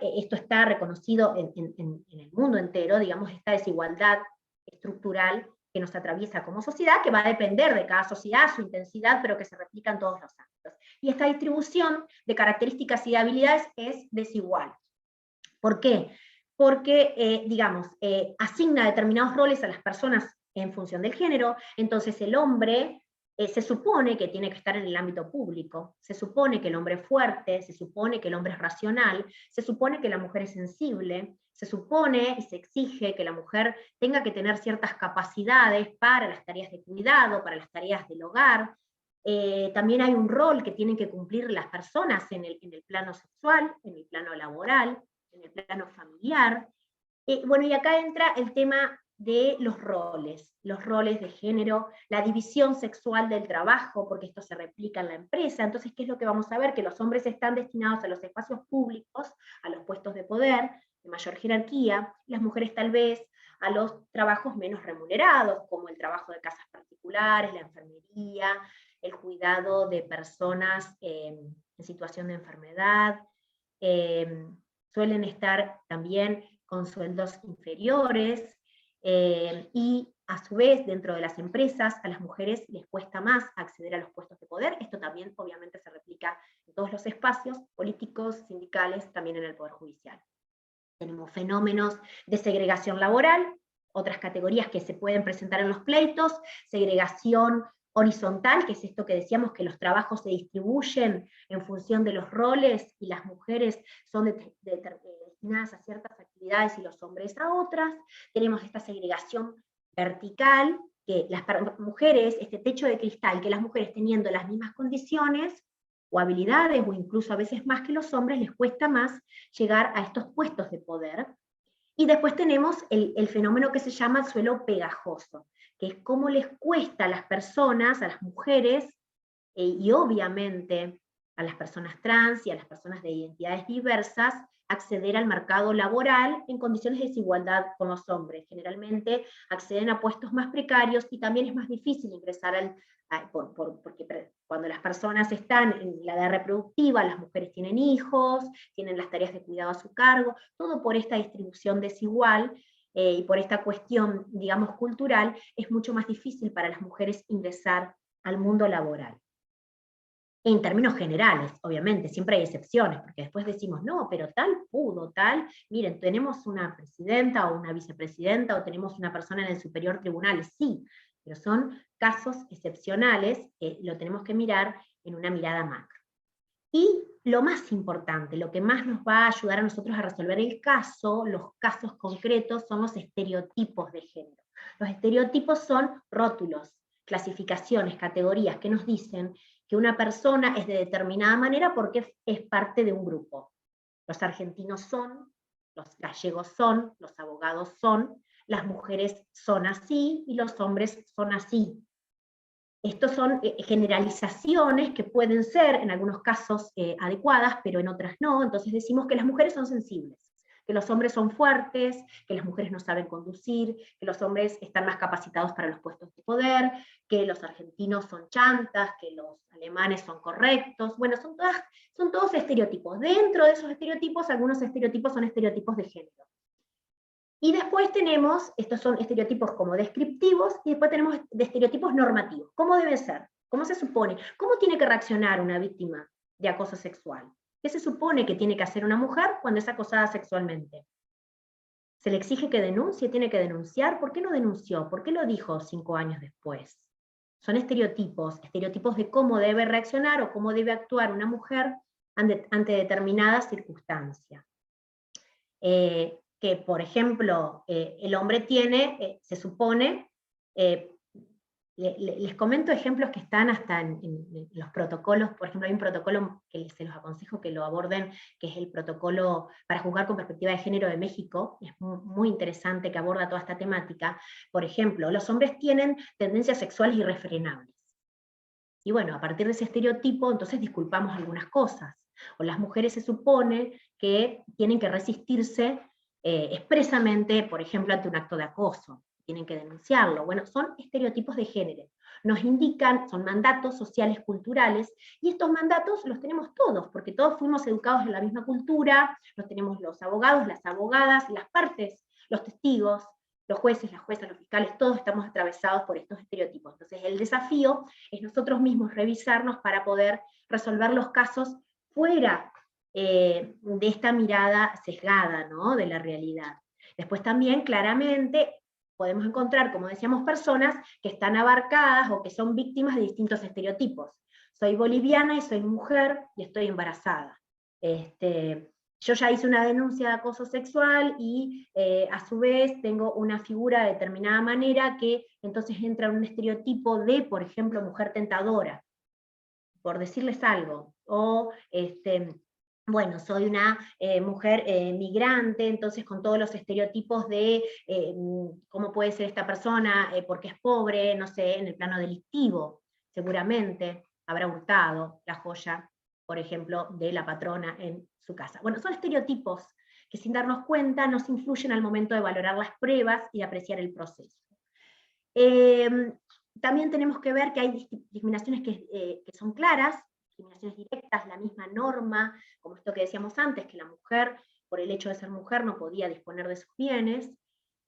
esto está reconocido en el mundo entero, digamos, esta desigualdad estructural que nos atraviesa como sociedad, que va a depender de cada sociedad, su intensidad, pero que se replica en todos los ámbitos. Y esta distribución de características y de habilidades es desigual. ¿Por qué? Porque, asigna determinados roles a las personas en función del género. Entonces el hombre se supone que tiene que estar en el ámbito público, se supone que el hombre es fuerte, se supone que el hombre es racional, se supone que la mujer es sensible, se supone y se exige que la mujer tenga que tener ciertas capacidades para las tareas de cuidado, para las tareas del hogar. También hay un rol que tienen que cumplir las personas en el plano sexual, en el plano laboral, en el plano familiar. Bueno, y acá entra el tema de los roles de género, la división sexual del trabajo, porque esto se replica en la empresa. Entonces, ¿qué es lo que vamos a ver? Que los hombres están destinados a los espacios públicos, a los puestos de poder, de mayor jerarquía, las mujeres tal vez a los trabajos menos remunerados, como el trabajo de casas particulares, la enfermería, el cuidado de personas en situación de enfermedad. Suelen estar también con sueldos inferiores, y a su vez dentro de las empresas a las mujeres les cuesta más acceder a los puestos de poder. Esto también obviamente se replica en todos los espacios políticos, sindicales, también en el Poder Judicial. Tenemos fenómenos de segregación laboral, otras categorías que se pueden presentar en los pleitos, segregación horizontal, que es esto que decíamos, que los trabajos se distribuyen en función de los roles y las mujeres son destinadas a ciertas actividades y los hombres a otras. Tenemos esta segregación vertical, que las mujeres, este techo de cristal, que las mujeres teniendo las mismas condiciones o habilidades, o incluso a veces más que los hombres, les cuesta más llegar a estos puestos de poder. Y después tenemos el fenómeno que se llama el suelo pegajoso, que es cómo les cuesta a las personas, a las mujeres, y obviamente a las personas trans y a las personas de identidades diversas, acceder al mercado laboral en condiciones de desigualdad con los hombres. Generalmente acceden a puestos más precarios y también es más difícil ingresar porque cuando las personas están en la edad reproductiva, las mujeres tienen hijos, tienen las tareas de cuidado a su cargo, todo por esta distribución desigual, y por esta cuestión, digamos, cultural, es mucho más difícil para las mujeres ingresar al mundo laboral. En términos generales, obviamente, siempre hay excepciones, porque después decimos, no, pero tal pudo, tal, miren, tenemos una presidenta o una vicepresidenta, o tenemos una persona en el superior tribunal, sí, pero son casos excepcionales, lo tenemos que mirar en una mirada macro. Y lo más importante, lo que más nos va a ayudar a nosotros a resolver el caso, los casos concretos, son los estereotipos de género. Los estereotipos son rótulos, clasificaciones, categorías que nos dicen que una persona es de determinada manera porque es parte de un grupo. Los argentinos son, los gallegos son, los abogados son, las mujeres son así y los hombres son así. Estos son generalizaciones que pueden ser en algunos casos adecuadas, pero en otras no. Entonces decimos que las mujeres son sensibles, que los hombres son fuertes, que las mujeres no saben conducir, que los hombres están más capacitados para los puestos de poder, que los argentinos son chantas, que los alemanes son correctos. Bueno, son todos estereotipos. Dentro de esos estereotipos, algunos estereotipos son estereotipos de género. Y después tenemos, estos son estereotipos como descriptivos, y después tenemos de estereotipos normativos. ¿Cómo debe ser? ¿Cómo se supone? ¿Cómo tiene que reaccionar una víctima de acoso sexual. ¿Qué se supone que tiene que hacer una mujer cuando es acosada sexualmente? ¿Se le exige que denuncie? ¿Tiene que denunciar? ¿Por qué no denunció? ¿Por qué lo dijo 5 años después? Son estereotipos de cómo debe reaccionar o cómo debe actuar una mujer ante determinadas circunstancias. Que, por ejemplo, el hombre tiene, se supone, les comento ejemplos que están hasta en los protocolos. Por ejemplo, hay un protocolo que se los aconsejo que lo aborden, que es el protocolo para juzgar con perspectiva de género de México. Es muy interesante, que aborda toda esta temática. Por ejemplo, los hombres tienen tendencias sexuales irrefrenables. Y bueno, a partir de ese estereotipo, entonces disculpamos algunas cosas. O las mujeres se supone que tienen que resistirse expresamente, por ejemplo, ante un acto de acoso. Tienen que denunciarlo. Bueno, son estereotipos de género. Nos indican, son mandatos sociales, culturales, y estos mandatos los tenemos todos, porque todos fuimos educados en la misma cultura, los tenemos los abogados, las abogadas, las partes, los testigos, los jueces, las juezas, los fiscales, todos estamos atravesados por estos estereotipos. Entonces el desafío es nosotros mismos revisarnos para poder resolver los casos fuera de esta mirada sesgada, ¿no?, de la realidad. Después también, claramente, podemos encontrar, como decíamos, personas que están abarcadas o que son víctimas de distintos estereotipos. Soy boliviana y soy mujer y estoy embarazada. Yo ya hice una denuncia de acoso sexual y a su vez tengo una figura de determinada manera que entonces entra en un estereotipo de, por ejemplo, mujer tentadora, por decirles algo. O bueno, soy una mujer migrante, entonces con todos los estereotipos de cómo puede ser esta persona porque es pobre, no sé, en el plano delictivo, seguramente habrá hurtado la joya, por ejemplo, de la patrona en su casa. Bueno, son estereotipos que sin darnos cuenta nos influyen al momento de valorar las pruebas y de apreciar el proceso. También tenemos que ver que hay discriminaciones que son claras, discriminaciones directas, la misma norma, como esto que decíamos antes, que la mujer, por el hecho de ser mujer, no podía disponer de sus bienes,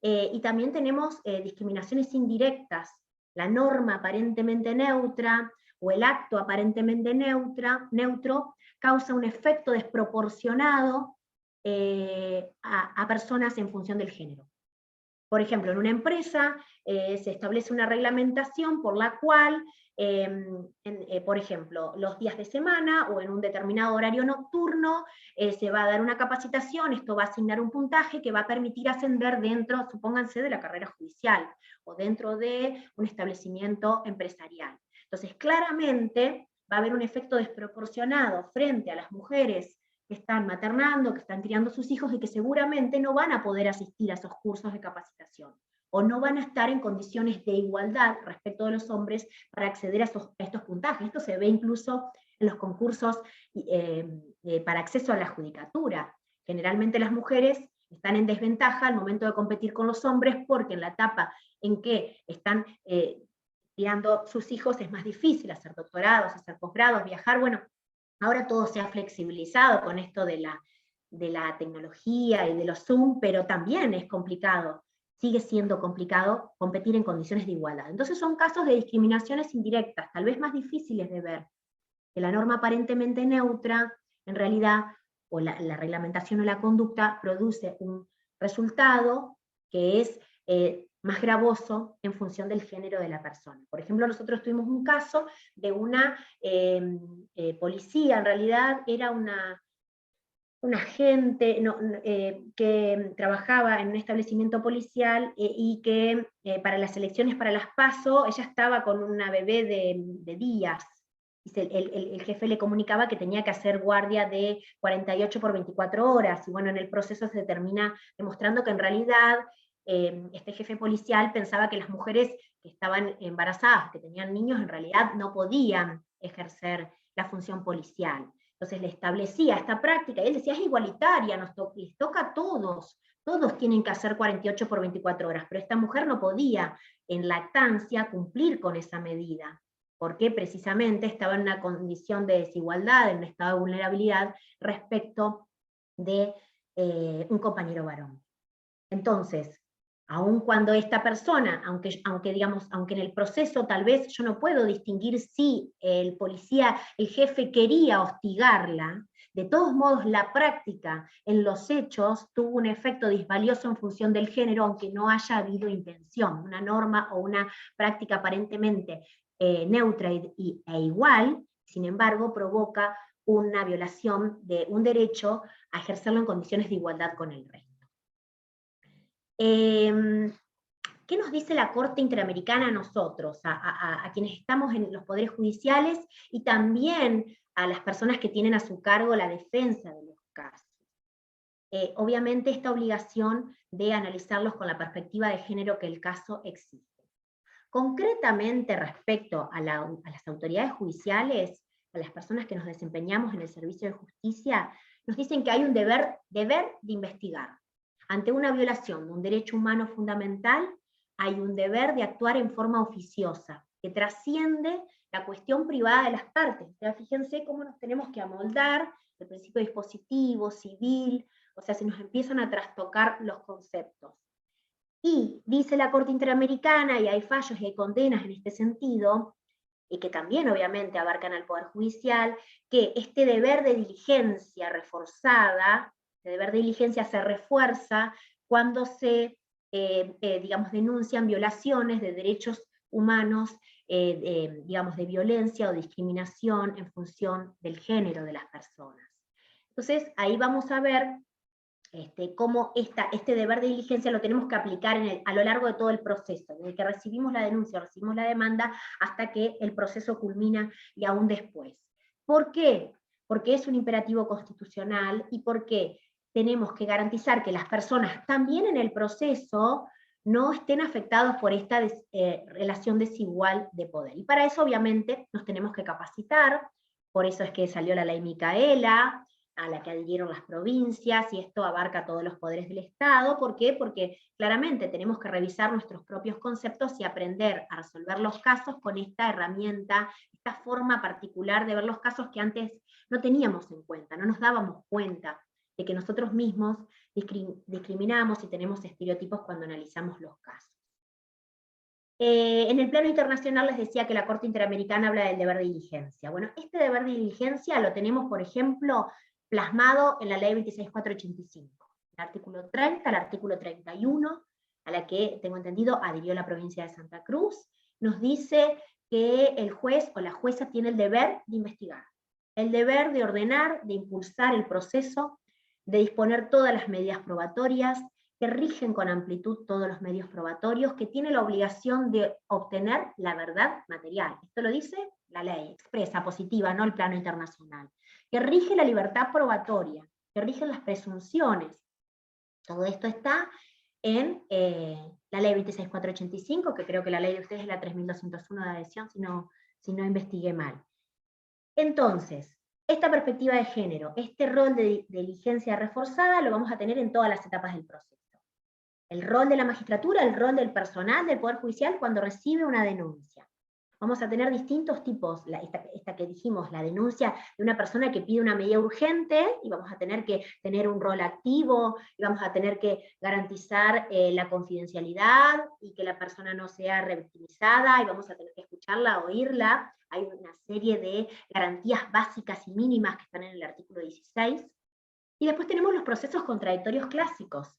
y también tenemos discriminaciones indirectas, la norma aparentemente neutra, o el acto aparentemente neutro, causa un efecto desproporcionado a personas en función del género. Por ejemplo, en una empresa se establece una reglamentación por la cual, por ejemplo, los días de semana o en un determinado horario nocturno se va a dar una capacitación, esto va a asignar un puntaje que va a permitir ascender dentro, supónganse, de la carrera judicial o dentro de un establecimiento empresarial. Entonces, claramente va a haber un efecto desproporcionado frente a las mujeres que están maternando, que están criando sus hijos y que seguramente no van a poder asistir a esos cursos de capacitación, o no van a estar en condiciones de igualdad respecto de los hombres para acceder a estos puntajes. Esto se ve incluso en los concursos para acceso a la judicatura. Generalmente las mujeres están en desventaja al momento de competir con los hombres porque en la etapa en que están criando sus hijos es más difícil hacer doctorados, hacer posgrados, viajar. Bueno, ahora todo se ha flexibilizado con esto de la tecnología y de los Zoom, pero también es complicado, sigue siendo complicado competir en condiciones de igualdad. Entonces son casos de discriminaciones indirectas, tal vez más difíciles de ver, que la norma aparentemente neutra, en realidad, o la reglamentación o la conducta, produce un resultado que es más gravoso en función del género de la persona. Por ejemplo, nosotros tuvimos un caso de una policía, en realidad era una agente que trabajaba en un establecimiento policial y que para las elecciones para las PASO, ella estaba con una bebé de días, y el jefe le comunicaba que tenía que hacer guardia de 48 por 24 horas, y bueno, en el proceso se termina demostrando que en realidad este jefe policial pensaba que las mujeres que estaban embarazadas, que tenían niños, en realidad no podían ejercer la función policial. Entonces le establecía esta práctica, y él decía, es igualitaria, les toca a todos tienen que hacer 48 por 24 horas, pero esta mujer no podía en lactancia cumplir con esa medida, porque precisamente estaba en una condición de desigualdad, en un estado de vulnerabilidad respecto de un compañero varón. Entonces, Aun cuando esta persona, aunque en el proceso tal vez yo no puedo distinguir si el policía, el jefe quería hostigarla, de todos modos la práctica en los hechos tuvo un efecto disvalioso en función del género, aunque no haya habido intención. Una norma o una práctica aparentemente neutra e igual, sin embargo, provoca una violación de un derecho a ejercerlo en condiciones de igualdad con el resto. ¿Qué nos dice la Corte Interamericana a nosotros, a quienes estamos en los poderes judiciales y también a las personas que tienen a su cargo la defensa de los casos? Obviamente esta obligación de analizarlos con la perspectiva de género que el caso exige. Concretamente respecto a las autoridades judiciales, a las personas que nos desempeñamos en el servicio de justicia, nos dicen que hay un deber de investigar. Ante una violación de un derecho humano fundamental, hay un deber de actuar en forma oficiosa, que trasciende la cuestión privada de las partes. Ya fíjense cómo nos tenemos que amoldar el principio dispositivo, civil, o sea, se nos empiezan a trastocar los conceptos. Y dice la Corte Interamericana, y hay fallos y hay condenas en este sentido, y que también obviamente abarcan al Poder Judicial, que este deber de diligencia reforzada, el deber de diligencia se refuerza cuando se, digamos, denuncian violaciones de derechos humanos, digamos, de violencia o discriminación en función del género de las personas. Entonces, ahí vamos a ver cómo este deber de diligencia lo tenemos que aplicar a lo largo de todo el proceso, desde que recibimos la denuncia, recibimos la demanda, hasta que el proceso culmina y aún después. ¿Por qué? Porque es un imperativo constitucional y porque tenemos que garantizar que las personas también en el proceso no estén afectados por esta relación desigual de poder. Y para eso obviamente nos tenemos que capacitar, por eso es que salió la ley Micaela, a la que adhirieron las provincias, y esto abarca todos los poderes del Estado. ¿Por qué? Porque claramente tenemos que revisar nuestros propios conceptos y aprender a resolver los casos con esta herramienta, esta forma particular de ver los casos que antes no teníamos en cuenta, no nos dábamos cuenta de que nosotros mismos discriminamos y tenemos estereotipos cuando analizamos los casos. En el plano internacional les decía que la Corte Interamericana habla del deber de diligencia. Bueno, este deber de diligencia lo tenemos, por ejemplo, plasmado en la ley 26.485, el artículo 30, el artículo 31, a la que, tengo entendido, adhirió la provincia de Santa Cruz, nos dice que el juez o la jueza tiene el deber de investigar, el deber de ordenar, de impulsar el proceso, de disponer todas las medidas probatorias, que rigen con amplitud todos los medios probatorios, que tiene la obligación de obtener la verdad material. Esto lo dice la ley, expresa, positiva, no el plano internacional. Que rige la libertad probatoria, que rigen las presunciones. Todo esto está en la ley 26.485, que creo que la ley de ustedes es la 3.201 de adhesión, si no investigué mal. Entonces, esta perspectiva de género, este rol de diligencia reforzada, lo vamos a tener en todas las etapas del proceso. El rol de la magistratura, el rol del personal del Poder Judicial cuando recibe una denuncia. Vamos a tener distintos tipos, esta que dijimos, la denuncia de una persona que pide una medida urgente, y vamos a tener que tener un rol activo, y vamos a tener que garantizar la confidencialidad, y que la persona no sea revictimizada, y vamos a tener que escucharla, oírla. Hay una serie de garantías básicas y mínimas que están en el artículo 16. Y después tenemos los procesos contradictorios clásicos.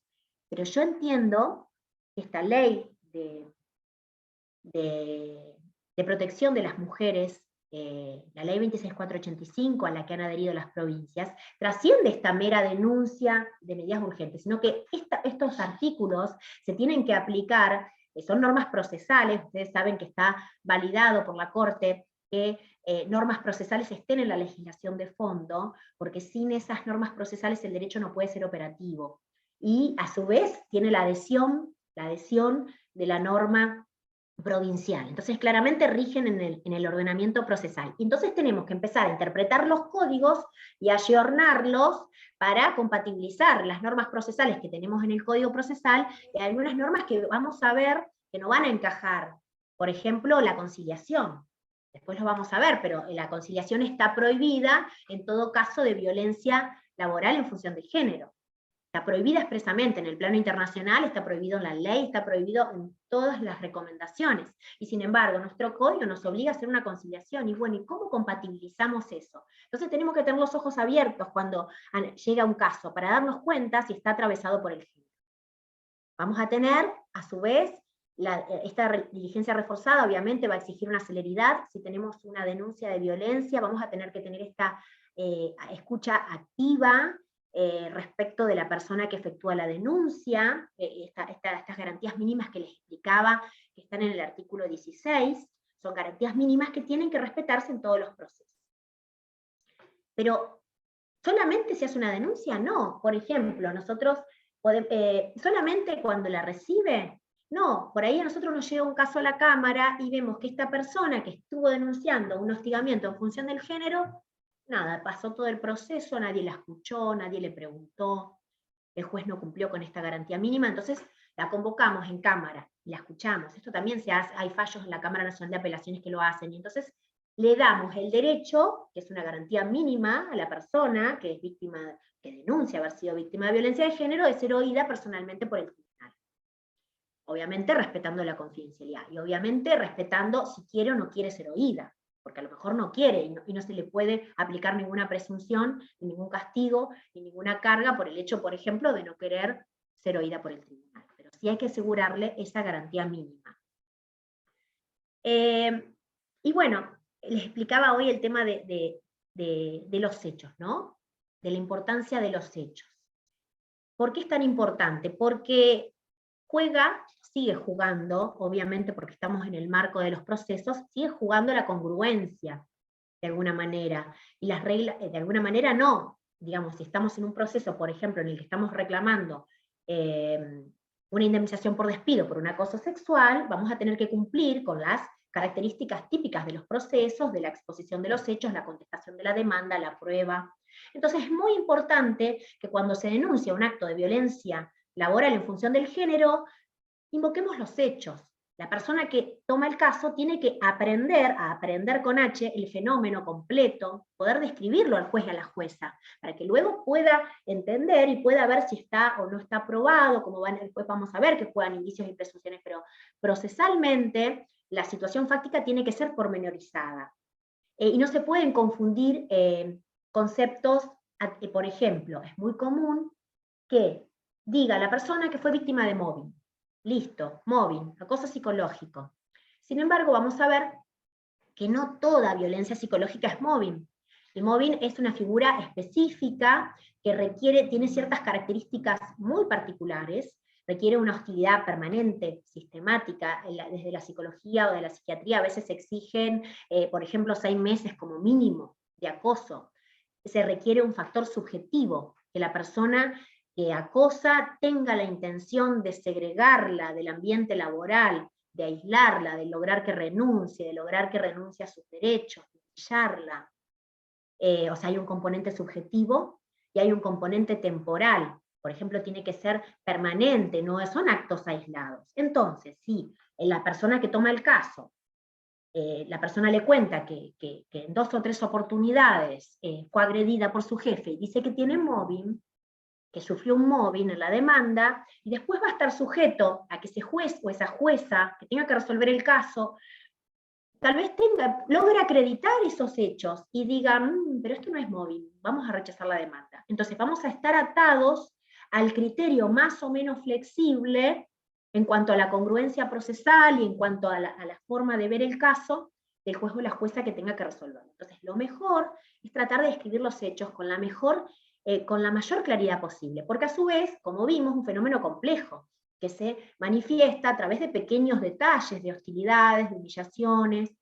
Pero yo entiendo que esta ley de protección de las mujeres, la ley 26.485, a la que han adherido las provincias, trasciende esta mera denuncia de medidas urgentes, sino que estos artículos se tienen que aplicar, son normas procesales. Ustedes saben que está validado por la Corte que normas procesales estén en la legislación de fondo, porque sin esas normas procesales el derecho no puede ser operativo. Y a su vez tiene la adhesión de la norma provincial. Entonces claramente rigen en el ordenamiento procesal. Y entonces tenemos que empezar a interpretar los códigos y ayornarlos para compatibilizar las normas procesales que tenemos en el Código Procesal y algunas normas que vamos a ver que no van a encajar. Por ejemplo, la conciliación. Después lo vamos a ver, pero la conciliación está prohibida en todo caso de violencia laboral en función del género. Está prohibida expresamente en el plano internacional, está prohibido en la ley, está prohibido en todas las recomendaciones. Y sin embargo, nuestro código nos obliga a hacer una conciliación. Y bueno, ¿y cómo compatibilizamos eso? Entonces tenemos que tener los ojos abiertos cuando llega un caso, para darnos cuenta si está atravesado por el género. Vamos a tener, a su vez, esta diligencia reforzada obviamente va a exigir una celeridad. Si tenemos una denuncia de violencia, vamos a tener que tener esta escucha activa, respecto de la persona que efectúa la denuncia, estas garantías mínimas que les explicaba, que están en el artículo 16, son garantías mínimas que tienen que respetarse en todos los procesos. Pero, ¿solamente se hace una denuncia? No. Por ejemplo, nosotros solamente cuando la recibe, no. Por ahí a nosotros nos llega un caso a la Cámara y vemos que esta persona que estuvo denunciando un hostigamiento en función del género, nada, pasó todo el proceso, nadie la escuchó, nadie le preguntó, el juez no cumplió con esta garantía mínima, entonces la convocamos en Cámara y la escuchamos. Esto también se hace, hay fallos en la Cámara Nacional de Apelaciones que lo hacen, y entonces le damos el derecho, que es una garantía mínima, a la persona que es víctima, que denuncia haber sido víctima de violencia de género, de ser oída personalmente por el tribunal. Obviamente respetando la confidencialidad, y obviamente respetando si quiere o no quiere ser oída, porque a lo mejor no quiere, y no se le puede aplicar ninguna presunción, ni ningún castigo, ni ninguna carga por el hecho, por ejemplo, de no querer ser oída por el tribunal. Pero sí hay que asegurarle esa garantía mínima. Y bueno, les explicaba hoy el tema de los hechos, ¿no? De la importancia de los hechos. ¿Por qué es tan importante? Porque sigue jugando, obviamente porque estamos en el marco de los procesos, sigue jugando la congruencia, de alguna manera. Y las reglas, de alguna manera no. Digamos, si estamos en un proceso, por ejemplo, en el que estamos reclamando una indemnización por despido por un acoso sexual, vamos a tener que cumplir con las características típicas de los procesos, de la exposición de los hechos, la contestación de la demanda, la prueba. Entonces es muy importante que cuando se denuncia un acto de violencia laboral en función del género, invoquemos los hechos. La persona que toma el caso tiene que aprender, a aprender con H, el fenómeno completo, poder describirlo al juez y a la jueza, para que luego pueda entender y pueda ver si está o no está probado, como después vamos a ver que juegan indicios y presunciones, pero procesalmente la situación fáctica tiene que ser pormenorizada. Y no se pueden confundir conceptos, por ejemplo, es muy común que diga la persona que fue víctima de mobbing. Listo, mobbing, acoso psicológico. Sin embargo, vamos a ver que no toda violencia psicológica es mobbing. El mobbing es una figura específica que tiene ciertas características muy particulares, requiere una hostilidad permanente, sistemática, desde la psicología o de la psiquiatría a veces se exigen, por ejemplo, 6 meses como mínimo de acoso. Se requiere un factor subjetivo, que la persona que acosa tenga la intención de segregarla del ambiente laboral, de aislarla, de lograr que renuncie, a sus derechos, de humillarla. O sea, hay un componente subjetivo y hay un componente temporal. Por ejemplo, tiene que ser permanente, no son actos aislados. Entonces, si la persona que toma el caso, la persona le cuenta que en 2 o 3 oportunidades fue agredida por su jefe y dice que tiene mobbing, que sufrió un mobbing en la demanda, y después va a estar sujeto a que ese juez o esa jueza que tenga que resolver el caso, tal vez logre acreditar esos hechos y diga, pero esto no es mobbing, vamos a rechazar la demanda. Entonces vamos a estar atados al criterio más o menos flexible en cuanto a la congruencia procesal y en cuanto a la forma de ver el caso del juez o la jueza que tenga que resolverlo. Entonces lo mejor es tratar de describir los hechos con la mayor claridad posible, porque a su vez, como vimos, es un fenómeno complejo, que se manifiesta a través de pequeños detalles, de hostilidades, de humillaciones,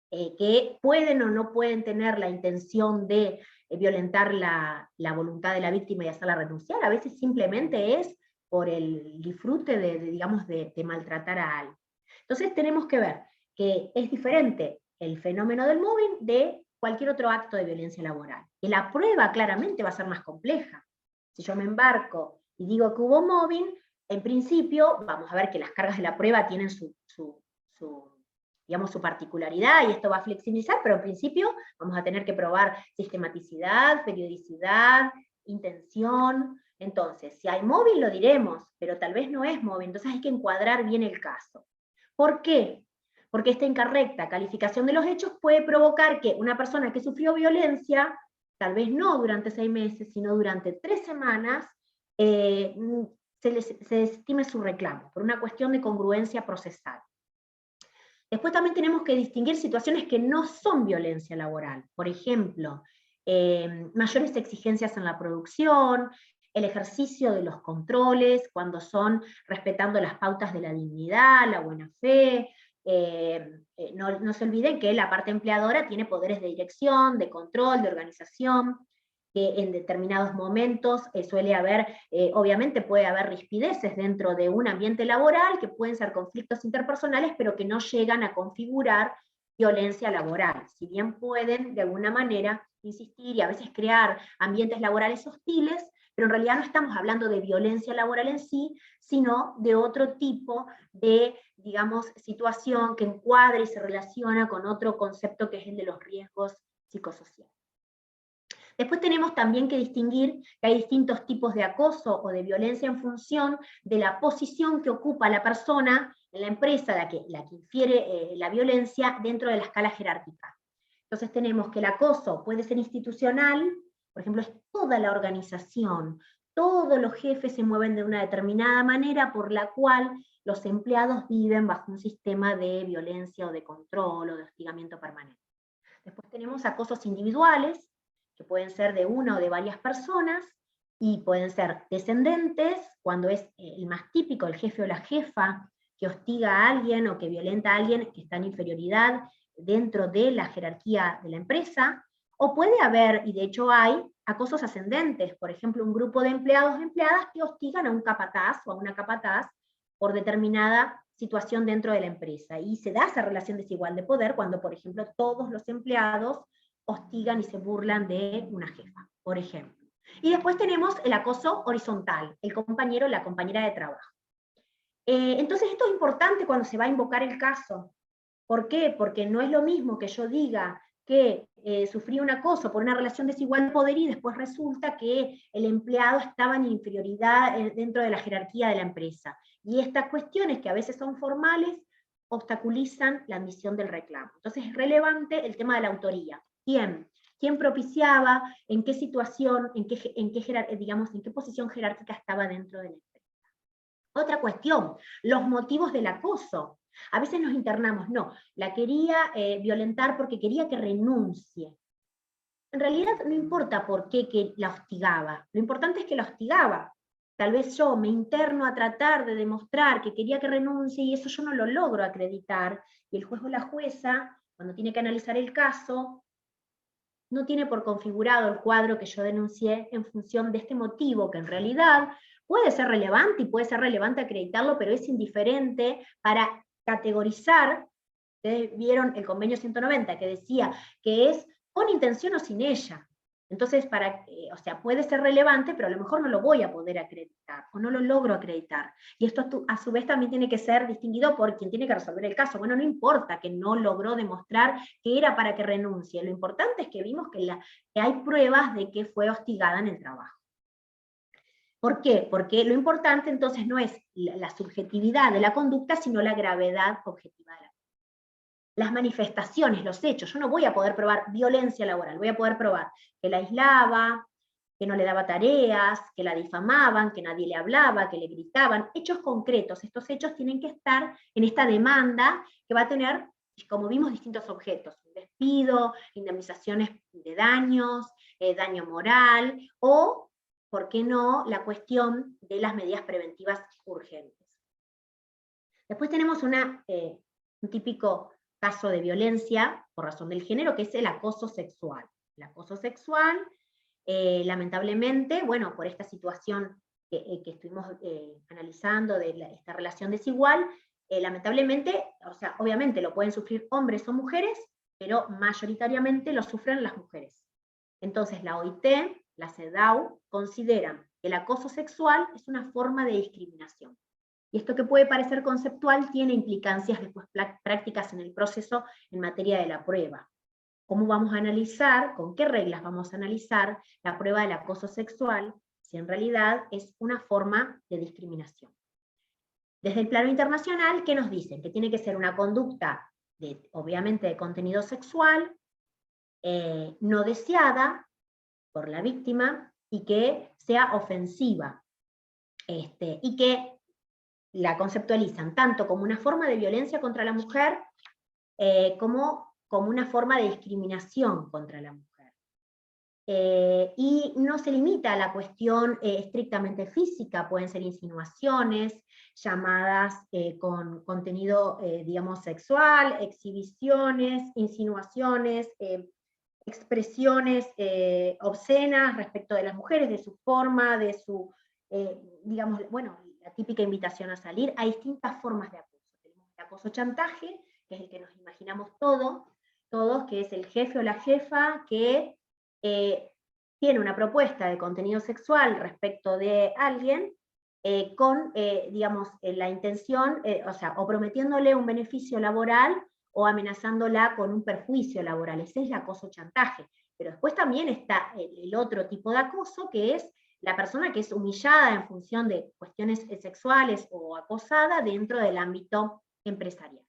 que pueden o no pueden tener la intención de violentar la voluntad de la víctima y hacerla renunciar, a veces simplemente es por el disfrute de maltratar a alguien. Entonces tenemos que ver que es diferente el fenómeno del mobbing de cualquier otro acto de violencia laboral. Que la prueba claramente va a ser más compleja. Si yo me embarco y digo que hubo mobbing, en principio vamos a ver que las cargas de la prueba tienen su particularidad, y esto va a flexibilizar, pero en principio vamos a tener que probar sistematicidad, periodicidad, intención, Entonces, si hay móvil lo diremos, pero tal vez no es móvil, entonces hay que encuadrar bien el caso. ¿Por qué? Porque esta incorrecta calificación de los hechos puede provocar que una persona que sufrió violencia, tal vez no durante 6 meses, sino durante 3 semanas, se desestime su reclamo, por una cuestión de congruencia procesal. Después también tenemos que distinguir situaciones que no son violencia laboral. Por ejemplo, mayores exigencias en la producción, el ejercicio de los controles, cuando son respetando las pautas de la dignidad, la buena fe. No se olviden que la parte empleadora tiene poderes de dirección, de control, de organización, que en determinados momentos suele haber, obviamente puede haber rispideces dentro de un ambiente laboral, que pueden ser conflictos interpersonales, pero que no llegan a configurar violencia laboral. Si bien pueden, de alguna manera, insistir y a veces crear ambientes laborales hostiles, pero en realidad no estamos hablando de violencia laboral en sí, sino de otro tipo de, digamos, situación que encuadra y se relaciona con otro concepto que es el de los riesgos psicosociales. Después tenemos también que distinguir que hay distintos tipos de acoso o de violencia en función de la posición que ocupa la persona en la empresa, la que infiere la violencia dentro de la escala jerárquica. Entonces tenemos que el acoso puede ser institucional, por ejemplo, es toda la organización, todos los jefes se mueven de una determinada manera por la cual los empleados viven bajo un sistema de violencia o de control o de hostigamiento permanente. Después tenemos acosos individuales, que pueden ser de una o de varias personas, y pueden ser descendentes, cuando es el más típico, el jefe o la jefa, que hostiga a alguien o que violenta a alguien que está en inferioridad dentro de la jerarquía de la empresa, o puede haber, y de hecho hay, acosos ascendentes, por ejemplo, un grupo de empleados o empleadas que hostigan a un capataz o a una capataz por determinada situación dentro de la empresa, y se da esa relación desigual de poder cuando, por ejemplo, todos los empleados hostigan y se burlan de una jefa, por ejemplo. Y después tenemos el acoso horizontal, el compañero o la compañera de trabajo. Entonces esto es importante cuando se va a invocar el caso. ¿Por qué? Porque no es lo mismo que yo diga que sufrí un acoso por una relación desigual de poder y después resulta que el empleado estaba en inferioridad dentro de la jerarquía de la empresa. Y estas cuestiones, que a veces son formales, obstaculizan la admisión del reclamo. Entonces es relevante el tema de la autoría. ¿Quién propiciaba? ¿En qué situación? ¿En qué posición jerárquica estaba dentro de la empresa? Otra cuestión, los motivos del acoso. A veces nos internamos, no, la quería violentar porque quería que renuncie. En realidad no importa por qué que la hostigaba, lo importante es que la hostigaba. Tal vez yo me interno a tratar de demostrar que quería que renuncie y eso yo no lo logro acreditar, y el juez o la jueza, cuando tiene que analizar el caso, no tiene por configurado el cuadro que yo denuncié en función de este motivo, que en realidad puede ser relevante y puede ser relevante acreditarlo, pero es indiferente para categorizar. Ustedes vieron el convenio 190 que decía que es con intención o sin ella. Entonces, o sea, puede ser relevante, pero a lo mejor no lo voy a poder acreditar, o no lo logro acreditar. Y esto a su vez también tiene que ser distinguido por quien tiene que resolver el caso. Bueno, no importa que no logró demostrar que era para que renuncie, lo importante es que vimos que hay pruebas de que fue hostigada en el trabajo. ¿Por qué? Porque lo importante entonces no es la subjetividad de la conducta, sino la gravedad objetiva de la conducta. Las manifestaciones, los hechos, yo no voy a poder probar violencia laboral, voy a poder probar que la aislaba, que no le daba tareas, que la difamaban, que nadie le hablaba, que le gritaban, hechos concretos. Estos hechos tienen que estar en esta demanda que va a tener, como vimos, distintos objetos: despido, indemnizaciones de daños, daño moral, o, ¿por qué no?, la cuestión de las medidas preventivas urgentes. Después tenemos un típico caso de violencia por razón del género, que es el acoso sexual. El acoso sexual, lamentablemente, bueno, por esta situación que estuvimos analizando de esta relación desigual, lamentablemente, o sea, obviamente lo pueden sufrir hombres o mujeres, pero mayoritariamente lo sufren las mujeres. Entonces la OIT, la CEDAW, consideran que el acoso sexual es una forma de discriminación. Y esto, que puede parecer conceptual, tiene implicancias después prácticas en el proceso en materia de la prueba. ¿Cómo vamos a analizar, con qué reglas vamos a analizar la prueba del acoso sexual si en realidad es una forma de discriminación. Desde el plano internacional, ¿qué nos dicen? Que tiene que ser una conducta, obviamente, de contenido sexual, no deseada por la víctima, y que sea ofensiva, y que la conceptualizan tanto como una forma de violencia contra la mujer, como una forma de discriminación contra la mujer. Y no se limita a la cuestión estrictamente física, pueden ser insinuaciones, llamadas con contenido, digamos, sexual, exhibiciones, insinuaciones, expresiones obscenas respecto de las mujeres, de su forma, de su, digamos, bueno, la típica invitación a salir. Hay distintas formas de acoso. Tenemos el acoso chantaje, que es el que nos imaginamos todos, que es el jefe o la jefa que tiene una propuesta de contenido sexual respecto de alguien, con, digamos, la intención, o sea, o prometiéndole un beneficio laboral o amenazándola con un perjuicio laboral. Ese es el acoso chantaje. Pero después también está el otro tipo de acoso, que es la persona que es humillada en función de cuestiones sexuales o acosada dentro del ámbito empresarial.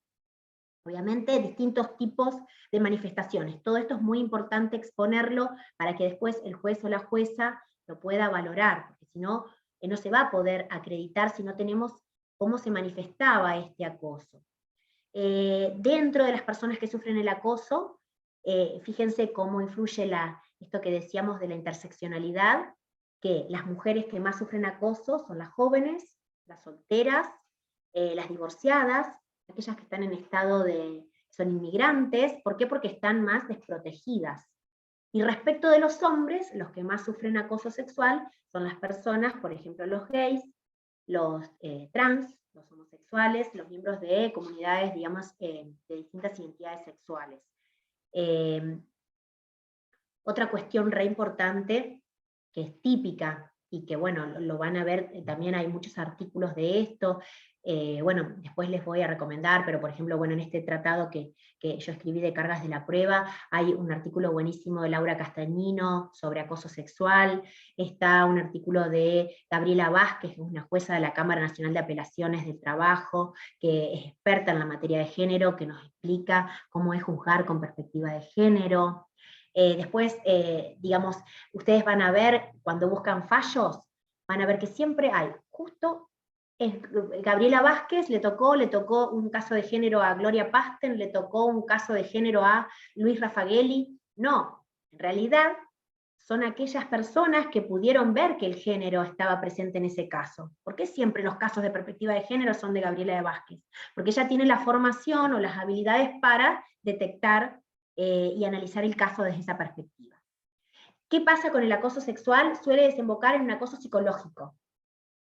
Obviamente, distintos tipos de manifestaciones. Todo esto es muy importante exponerlo para que después el juez o la jueza lo pueda valorar, porque si no, no se va a poder acreditar si no tenemos cómo se manifestaba este acoso. Dentro de las personas que sufren el acoso, fíjense cómo influye esto que decíamos de la interseccionalidad, que las mujeres que más sufren acoso son las jóvenes, las solteras, las divorciadas, aquellas que están en estado son inmigrantes. ¿Por qué? Porque están más desprotegidas. Y respecto de los hombres, los que más sufren acoso sexual son las personas, por ejemplo, los gays, los trans, los homosexuales, los miembros de comunidades, digamos, de distintas identidades sexuales. Otra cuestión re importante, que es típica, y que, bueno, lo van a ver, también hay muchos artículos de esto, bueno, después les voy a recomendar, pero por ejemplo, bueno, en este tratado que yo escribí de cargas de la prueba, hay un artículo buenísimo de Laura Castagnino sobre acoso sexual, está un artículo de Gabriela Vázquez, que es una jueza de la Cámara Nacional de Apelaciones del Trabajo, que es experta en la materia de género, que nos explica cómo es juzgar con perspectiva de género. Después, digamos, ustedes van a ver, cuando buscan fallos, van a ver que siempre hay, justo, Gabriela Vázquez le tocó un caso de género a Gloria Pasten, le tocó un caso de género a Luis Raffagelli. No, en realidad son aquellas personas que pudieron ver que el género estaba presente en ese caso. ¿Por qué siempre los casos de perspectiva de género son de Gabriela Vázquez? Porque ella tiene la formación o las habilidades para detectar y analizar el caso desde esa perspectiva. ¿Qué pasa con el acoso sexual? Suele desembocar en un acoso psicológico.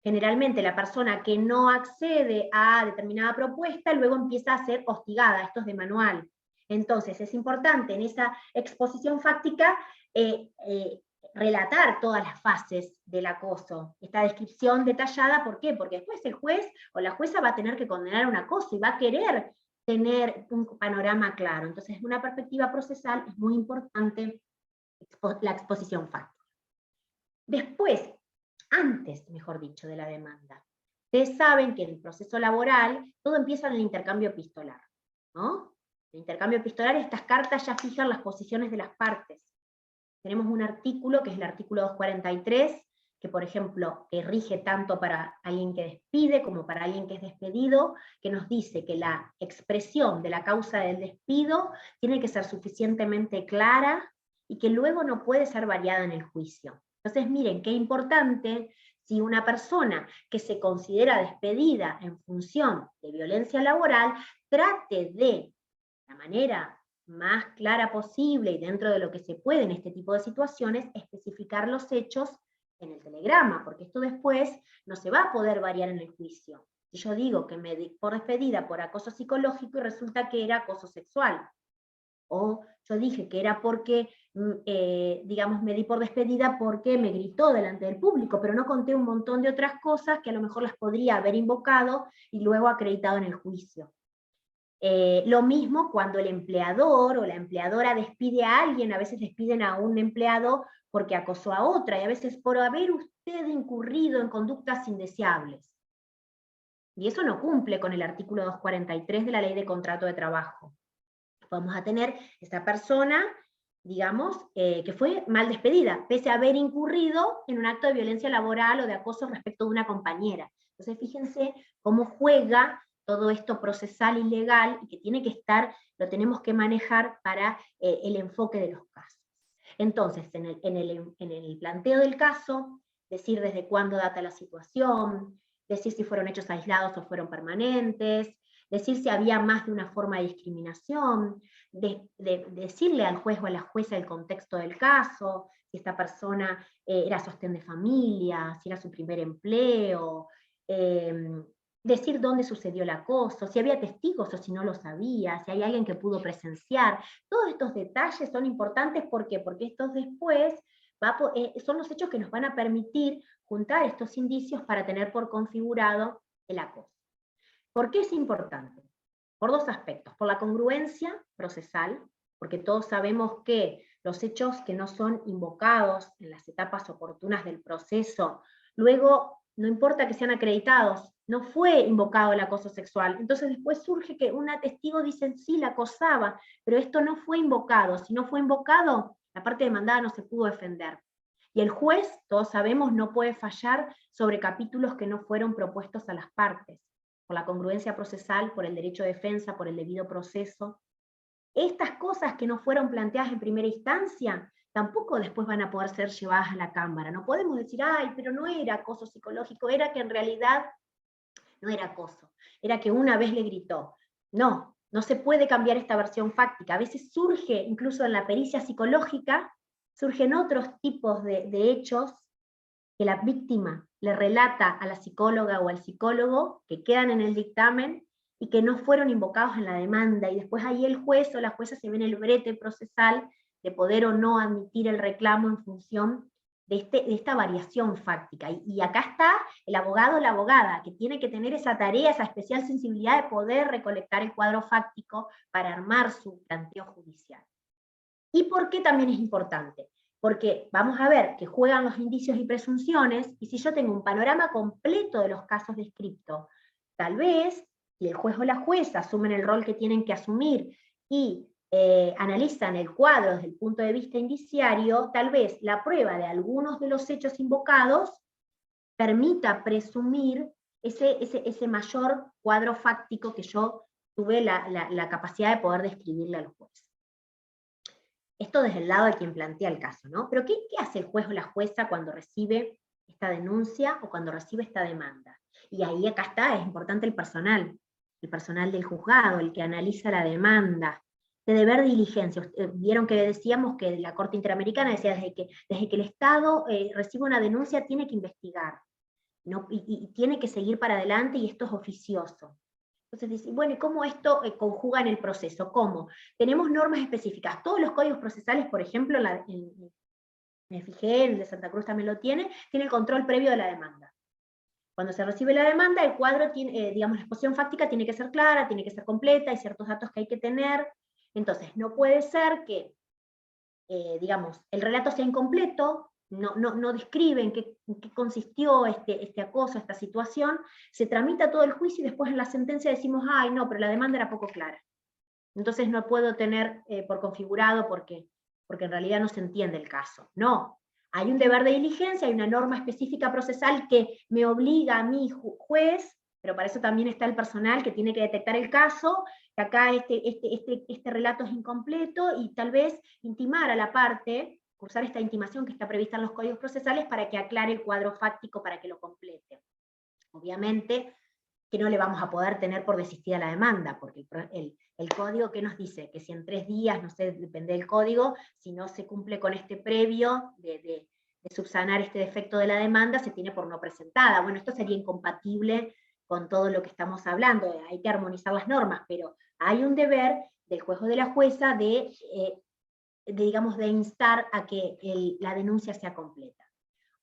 Generalmente la persona que no accede a determinada propuesta luego empieza a ser hostigada, esto es de manual. Entonces es importante en esa exposición fáctica relatar todas las fases del acoso, esta descripción detallada. ¿Por qué? Porque después el juez o la jueza va a tener que condenar un acoso y va a querer tener un panorama claro. Entonces, desde una perspectiva procesal es muy importante la exposición fáctica. Después, antes, mejor dicho, de la demanda, ustedes saben que en el proceso laboral todo empieza en el intercambio epistolar, ¿no? El intercambio epistolar, estas cartas ya fijan las posiciones de las partes. Tenemos un artículo, que es el artículo 243, que por ejemplo rige tanto para alguien que despide como para alguien que es despedido, que nos dice que la expresión de la causa del despido tiene que ser suficientemente clara y que luego no puede ser variada en el juicio. Entonces miren, qué importante si una persona que se considera despedida en función de violencia laboral trate de la manera más clara posible y dentro de lo que se puede en este tipo de situaciones, especificar los hechos en el telegrama, porque esto después no se va a poder variar en el juicio. Si yo digo que me di por despedida por acoso psicológico y resulta que era acoso sexual, o yo dije que era porque, digamos, me di por despedida porque me gritó delante del público, pero no conté un montón de otras cosas que a lo mejor las podría haber invocado y luego acreditado en el juicio. Lo mismo cuando el empleador o la empleadora despide a alguien, a veces despiden a un empleado porque acosó a otra, y a veces por haber usted incurrido en conductas indeseables. Y eso no cumple con el artículo 243 de la Ley de Contrato de Trabajo. Vamos a tener esa persona, digamos, que fue mal despedida, pese a haber incurrido en un acto de violencia laboral o de acoso respecto de una compañera. Entonces fíjense cómo juega todo esto procesal y legal, y que tiene que estar, lo tenemos que manejar para el enfoque de los casos. Entonces, en el planteo del caso, decir desde cuándo data la situación, decir si fueron hechos aislados o fueron permanentes, decir si había más de una forma de discriminación, decirle al juez o a la jueza el contexto del caso, si esta persona era sostén de familia, si era su primer empleo, decir dónde sucedió el acoso, si había testigos o si no lo sabía, si hay alguien que pudo presenciar. Todos estos detalles son importantes, ¿por qué? Porque estos después son los hechos que nos van a permitir juntar estos indicios para tener por configurado el acoso. ¿Por qué es importante? Por dos aspectos. Por la congruencia procesal, porque todos sabemos que los hechos que no son invocados en las etapas oportunas del proceso, luego, no importa que sean acreditados, no fue invocado el acoso sexual. Entonces después surge que un testigo dice, sí, la acosaba, pero esto no fue invocado. Si no fue invocado, la parte demandada no se pudo defender. Y el juez, todos sabemos, no puede fallar sobre capítulos que no fueron propuestos a las partes, por la congruencia procesal, por el derecho de defensa, por el debido proceso. Estas cosas que no fueron planteadas en primera instancia, tampoco después van a poder ser llevadas a la Cámara. No podemos decir, ay, pero no era acoso psicológico, era que en realidad no era acoso, era que una vez le gritó. No, no se puede cambiar esta versión fáctica. A veces surge, incluso en la pericia psicológica, surgen otros tipos de hechos que la víctima le relata a la psicóloga o al psicólogo, que quedan en el dictamen y que no fueron invocados en la demanda, y después ahí el juez o la jueza se ve en el brete procesal de poder o no admitir el reclamo en función de esta variación fáctica. Y acá está el abogado o la abogada, que tiene que tener esa tarea, esa especial sensibilidad de poder recolectar el cuadro fáctico para armar su planteo judicial. ¿Y por qué también es importante? Porque vamos a ver que juegan los indicios y presunciones, y si yo tengo un panorama completo de los casos descriptos, tal vez, si el juez o la jueza asumen el rol que tienen que asumir y analizan el cuadro desde el punto de vista indiciario, tal vez la prueba de algunos de los hechos invocados permita presumir ese mayor cuadro fáctico que yo tuve la capacidad de poder describirle al juez. Esto desde el lado de quien plantea el caso, ¿no? Pero ¿qué hace el juez o la jueza cuando recibe esta denuncia o cuando recibe esta demanda? Y ahí acá está, es importante el personal del juzgado, el que analiza la demanda, de deber diligencia. Vieron que decíamos que la Corte Interamericana decía desde que el Estado recibe una denuncia tiene que investigar, ¿no? y tiene que seguir para adelante, y esto es oficioso. Entonces, bueno, ¿y cómo esto conjuga en el proceso? ¿Cómo? Tenemos normas específicas. Todos los códigos procesales, por ejemplo, me fijé, el de Santa Cruz también lo tiene el control previo de la demanda. Cuando se recibe la demanda, el cuadro tiene, digamos, la exposición fáctica tiene que ser clara, tiene que ser completa, hay ciertos datos que hay que tener. Entonces, no puede ser que, digamos, el relato sea incompleto, no describe en qué consistió este acoso, esta situación, se tramita todo el juicio y después en la sentencia decimos, ay no, pero la demanda era poco clara. Entonces no puedo tener por configurado porque en realidad no se entiende el caso. No, hay un deber de diligencia, hay una norma específica procesal que me obliga a mí, juez, pero para eso también está el personal que tiene que detectar el caso, que acá este relato es incompleto, y tal vez intimar a la parte, cursar esta intimación que está prevista en los códigos procesales para que aclare el cuadro fáctico, para que lo complete. Obviamente que no le vamos a poder tener por desistida la demanda, porque el código que nos dice que si en 3 días, no sé, depende del código, si no se cumple con este previo de subsanar este defecto de la demanda, se tiene por no presentada. Bueno, esto sería incompatible con todo lo que estamos hablando, hay que armonizar las normas, pero hay un deber del juez o de la jueza digamos, de instar a que la denuncia sea completa.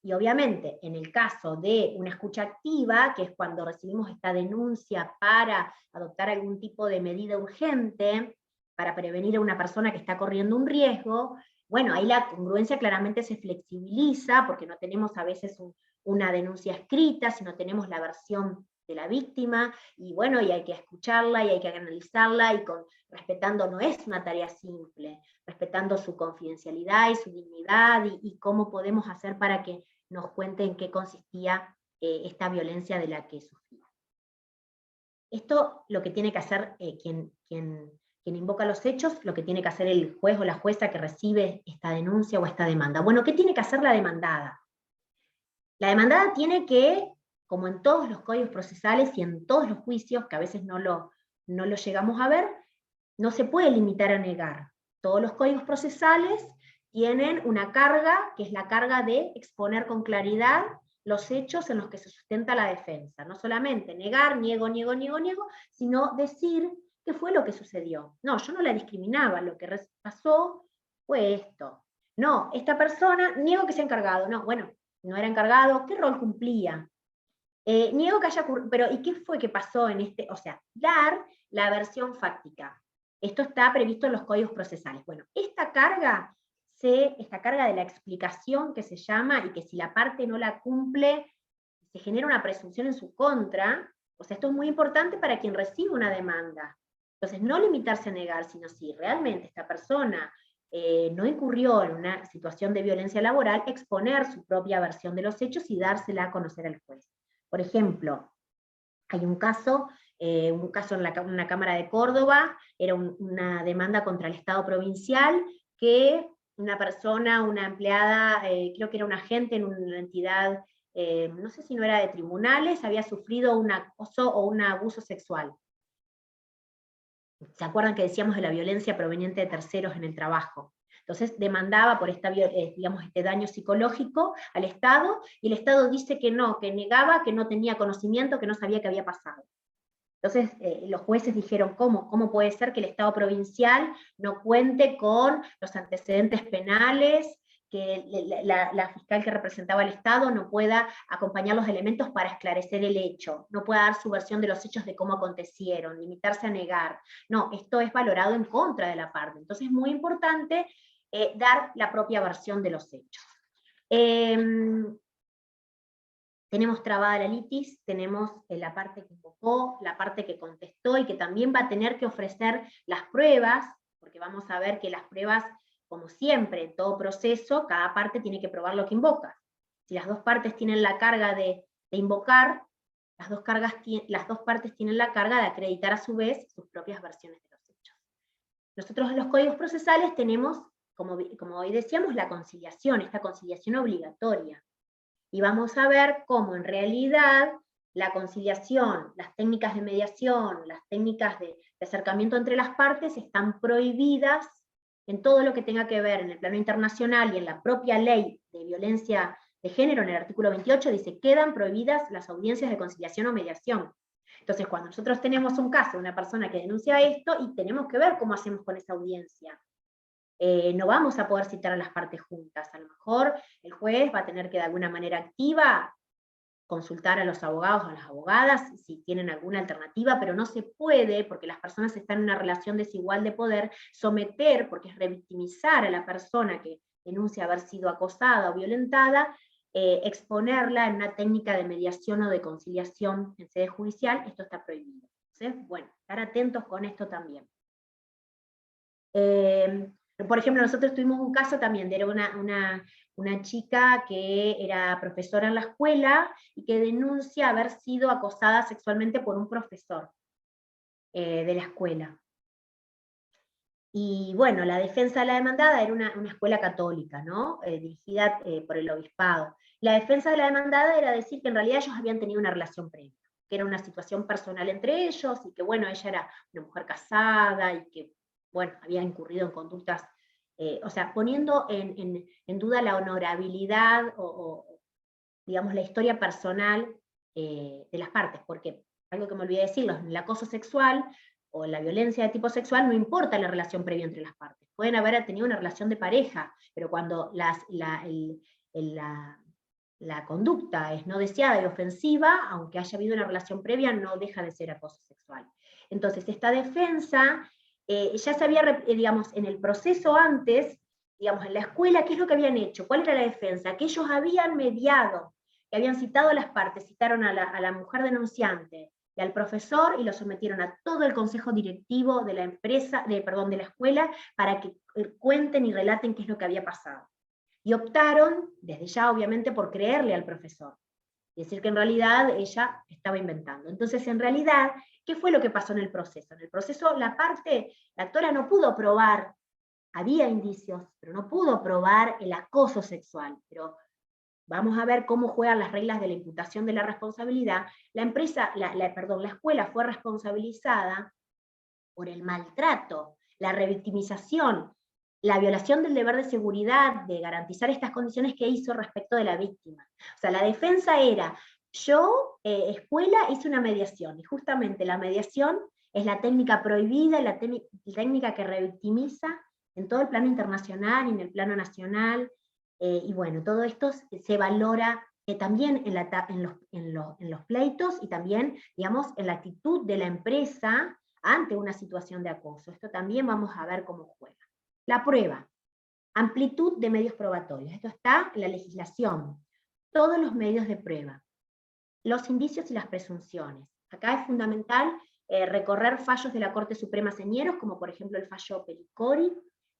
Y obviamente, en el caso de una escucha activa, que es cuando recibimos esta denuncia para adoptar algún tipo de medida urgente, para prevenir a una persona que está corriendo un riesgo, bueno, ahí la congruencia claramente se flexibiliza, porque no tenemos a veces una denuncia escrita, sino tenemos la versión de la víctima, y bueno, y hay que escucharla, y hay que analizarla, y respetando, no es una tarea simple, respetando su confidencialidad y su dignidad, y cómo podemos hacer para que nos cuente en qué consistía esta violencia de la que sufría. Esto lo que tiene que hacer quien invoca los hechos, lo que tiene que hacer el juez o la jueza que recibe esta denuncia o esta demanda. Bueno, ¿qué tiene que hacer la demandada? La demandada tiene que, como en todos los códigos procesales y en todos los juicios, que a veces no lo llegamos a ver, no se puede limitar a negar. Todos los códigos procesales tienen una carga, que es la carga de exponer con claridad los hechos en los que se sustenta la defensa. No solamente negar, niego, sino decir qué fue lo que sucedió. No, yo no la discriminaba, lo que pasó fue esto. No, esta persona, niego que sea encargado. No, bueno, no era encargado, ¿qué rol cumplía? Niego que haya ocurrido, pero ¿y qué fue que pasó en este? O sea, dar la versión fáctica. Esto está previsto en los códigos procesales. Bueno, esta carga de la explicación que se llama, y que si la parte no la cumple, se genera una presunción en su contra. O sea, esto es muy importante para quien recibe una demanda. Entonces, no limitarse a negar, sino si realmente esta persona no incurrió en una situación de violencia laboral, exponer su propia versión de los hechos y dársela a conocer al juez. Por ejemplo, hay un caso en una Cámara de Córdoba, era una demanda contra el Estado provincial, que una persona, una empleada, creo que era un agente en una entidad, no sé si no era de tribunales, había sufrido un acoso o un abuso sexual. ¿Se acuerdan que decíamos de la violencia proveniente de terceros en el trabajo? Entonces demandaba por digamos, este daño psicológico al Estado, y el Estado dice que no, que negaba, que no tenía conocimiento, que no sabía qué había pasado. Entonces los jueces dijeron, ¿cómo puede ser que el Estado provincial no cuente con los antecedentes penales, que la fiscal que representaba al Estado no pueda acompañar los elementos para esclarecer el hecho, no pueda dar su versión de los hechos de cómo acontecieron, limitarse a negar? No, esto es valorado en contra de la parte. Entonces es muy importante dar la propia versión de los hechos. Tenemos trabada la litis, tenemos la parte que invocó, la parte que contestó, y que también va a tener que ofrecer las pruebas, porque vamos a ver que las pruebas, como siempre, en todo proceso, cada parte tiene que probar lo que invoca. Si las dos partes tienen la carga de invocar, las dos partes tienen la carga de acreditar a su vez sus propias versiones de los hechos. Nosotros en los códigos procesales tenemos, como hoy decíamos, la conciliación, esta conciliación obligatoria. Y vamos a ver cómo en realidad la conciliación, las técnicas de mediación, las técnicas de acercamiento entre las partes están prohibidas en todo lo que tenga que ver en el plano internacional, y en la propia ley de violencia de género, en el artículo 28, dice, quedan prohibidas las audiencias de conciliación o mediación. Entonces, cuando nosotros tenemos un caso de una persona que denuncia esto, y tenemos que ver cómo hacemos con esa audiencia, no vamos a poder citar a las partes juntas. A lo mejor el juez va a tener que de alguna manera activa consultar a los abogados o a las abogadas si tienen alguna alternativa, pero no se puede, porque las personas están en una relación desigual de poder, someter, porque es revictimizar a la persona que denuncia haber sido acosada o violentada, exponerla en una técnica de mediación o de conciliación en sede judicial. Esto está prohibido. Entonces, bueno, estar atentos con esto también. Por ejemplo, nosotros tuvimos un caso también de una chica que era profesora en la escuela y que denuncia haber sido acosada sexualmente por un profesor de la escuela. Y bueno, la defensa de la demandada era una escuela católica, ¿no? Dirigida por el obispado. La defensa de la demandada era decir que en realidad ellos habían tenido una relación previa, que era una situación personal entre ellos, y que bueno, ella era una mujer casada, y que bueno, había incurrido en conductas, o sea, poniendo en duda la honorabilidad o digamos, la historia personal de las partes, porque algo que me olvidé decirlo, en el acoso sexual o la violencia de tipo sexual no importa la relación previa entre las partes. Pueden haber tenido una relación de pareja, pero cuando la conducta es no deseada y ofensiva, aunque haya habido una relación previa, no deja de ser acoso sexual. Entonces, esta defensa ya se había, digamos, en el proceso antes, digamos, en la escuela, ¿qué es lo que habían hecho? ¿Cuál era la defensa? Que ellos habían mediado, que habían citado a las partes, citaron a la mujer denunciante y al profesor y lo sometieron a todo el consejo directivo de la empresa, de la escuela, para que cuenten y relaten qué es lo que había pasado. Y optaron, desde ya obviamente, por creerle al profesor. Es decir, que en realidad ella estaba inventando. Entonces, en realidad, ¿qué fue lo que pasó en el proceso? En el proceso, la actora no pudo probar, había indicios, pero no pudo probar el acoso sexual. Pero vamos a ver cómo juegan las reglas de la imputación de la responsabilidad. La escuela fue responsabilizada por el maltrato, la revictimización, la violación del deber de seguridad, de garantizar estas condiciones que hizo respecto de la víctima. O sea, la defensa era, yo, escuela, hice una mediación, y justamente la mediación es la técnica prohibida, la técnica que revictimiza en todo el plano internacional y en el plano nacional, y bueno, todo esto se valora también en los pleitos y también, digamos, en la actitud de la empresa ante una situación de acoso. Esto también vamos a ver cómo juega. La prueba, amplitud de medios probatorios. Esto está en la legislación. Todos los medios de prueba. Los indicios y las presunciones. Acá es fundamental recorrer fallos de la Corte Suprema Señeros, como por ejemplo el fallo Pericori,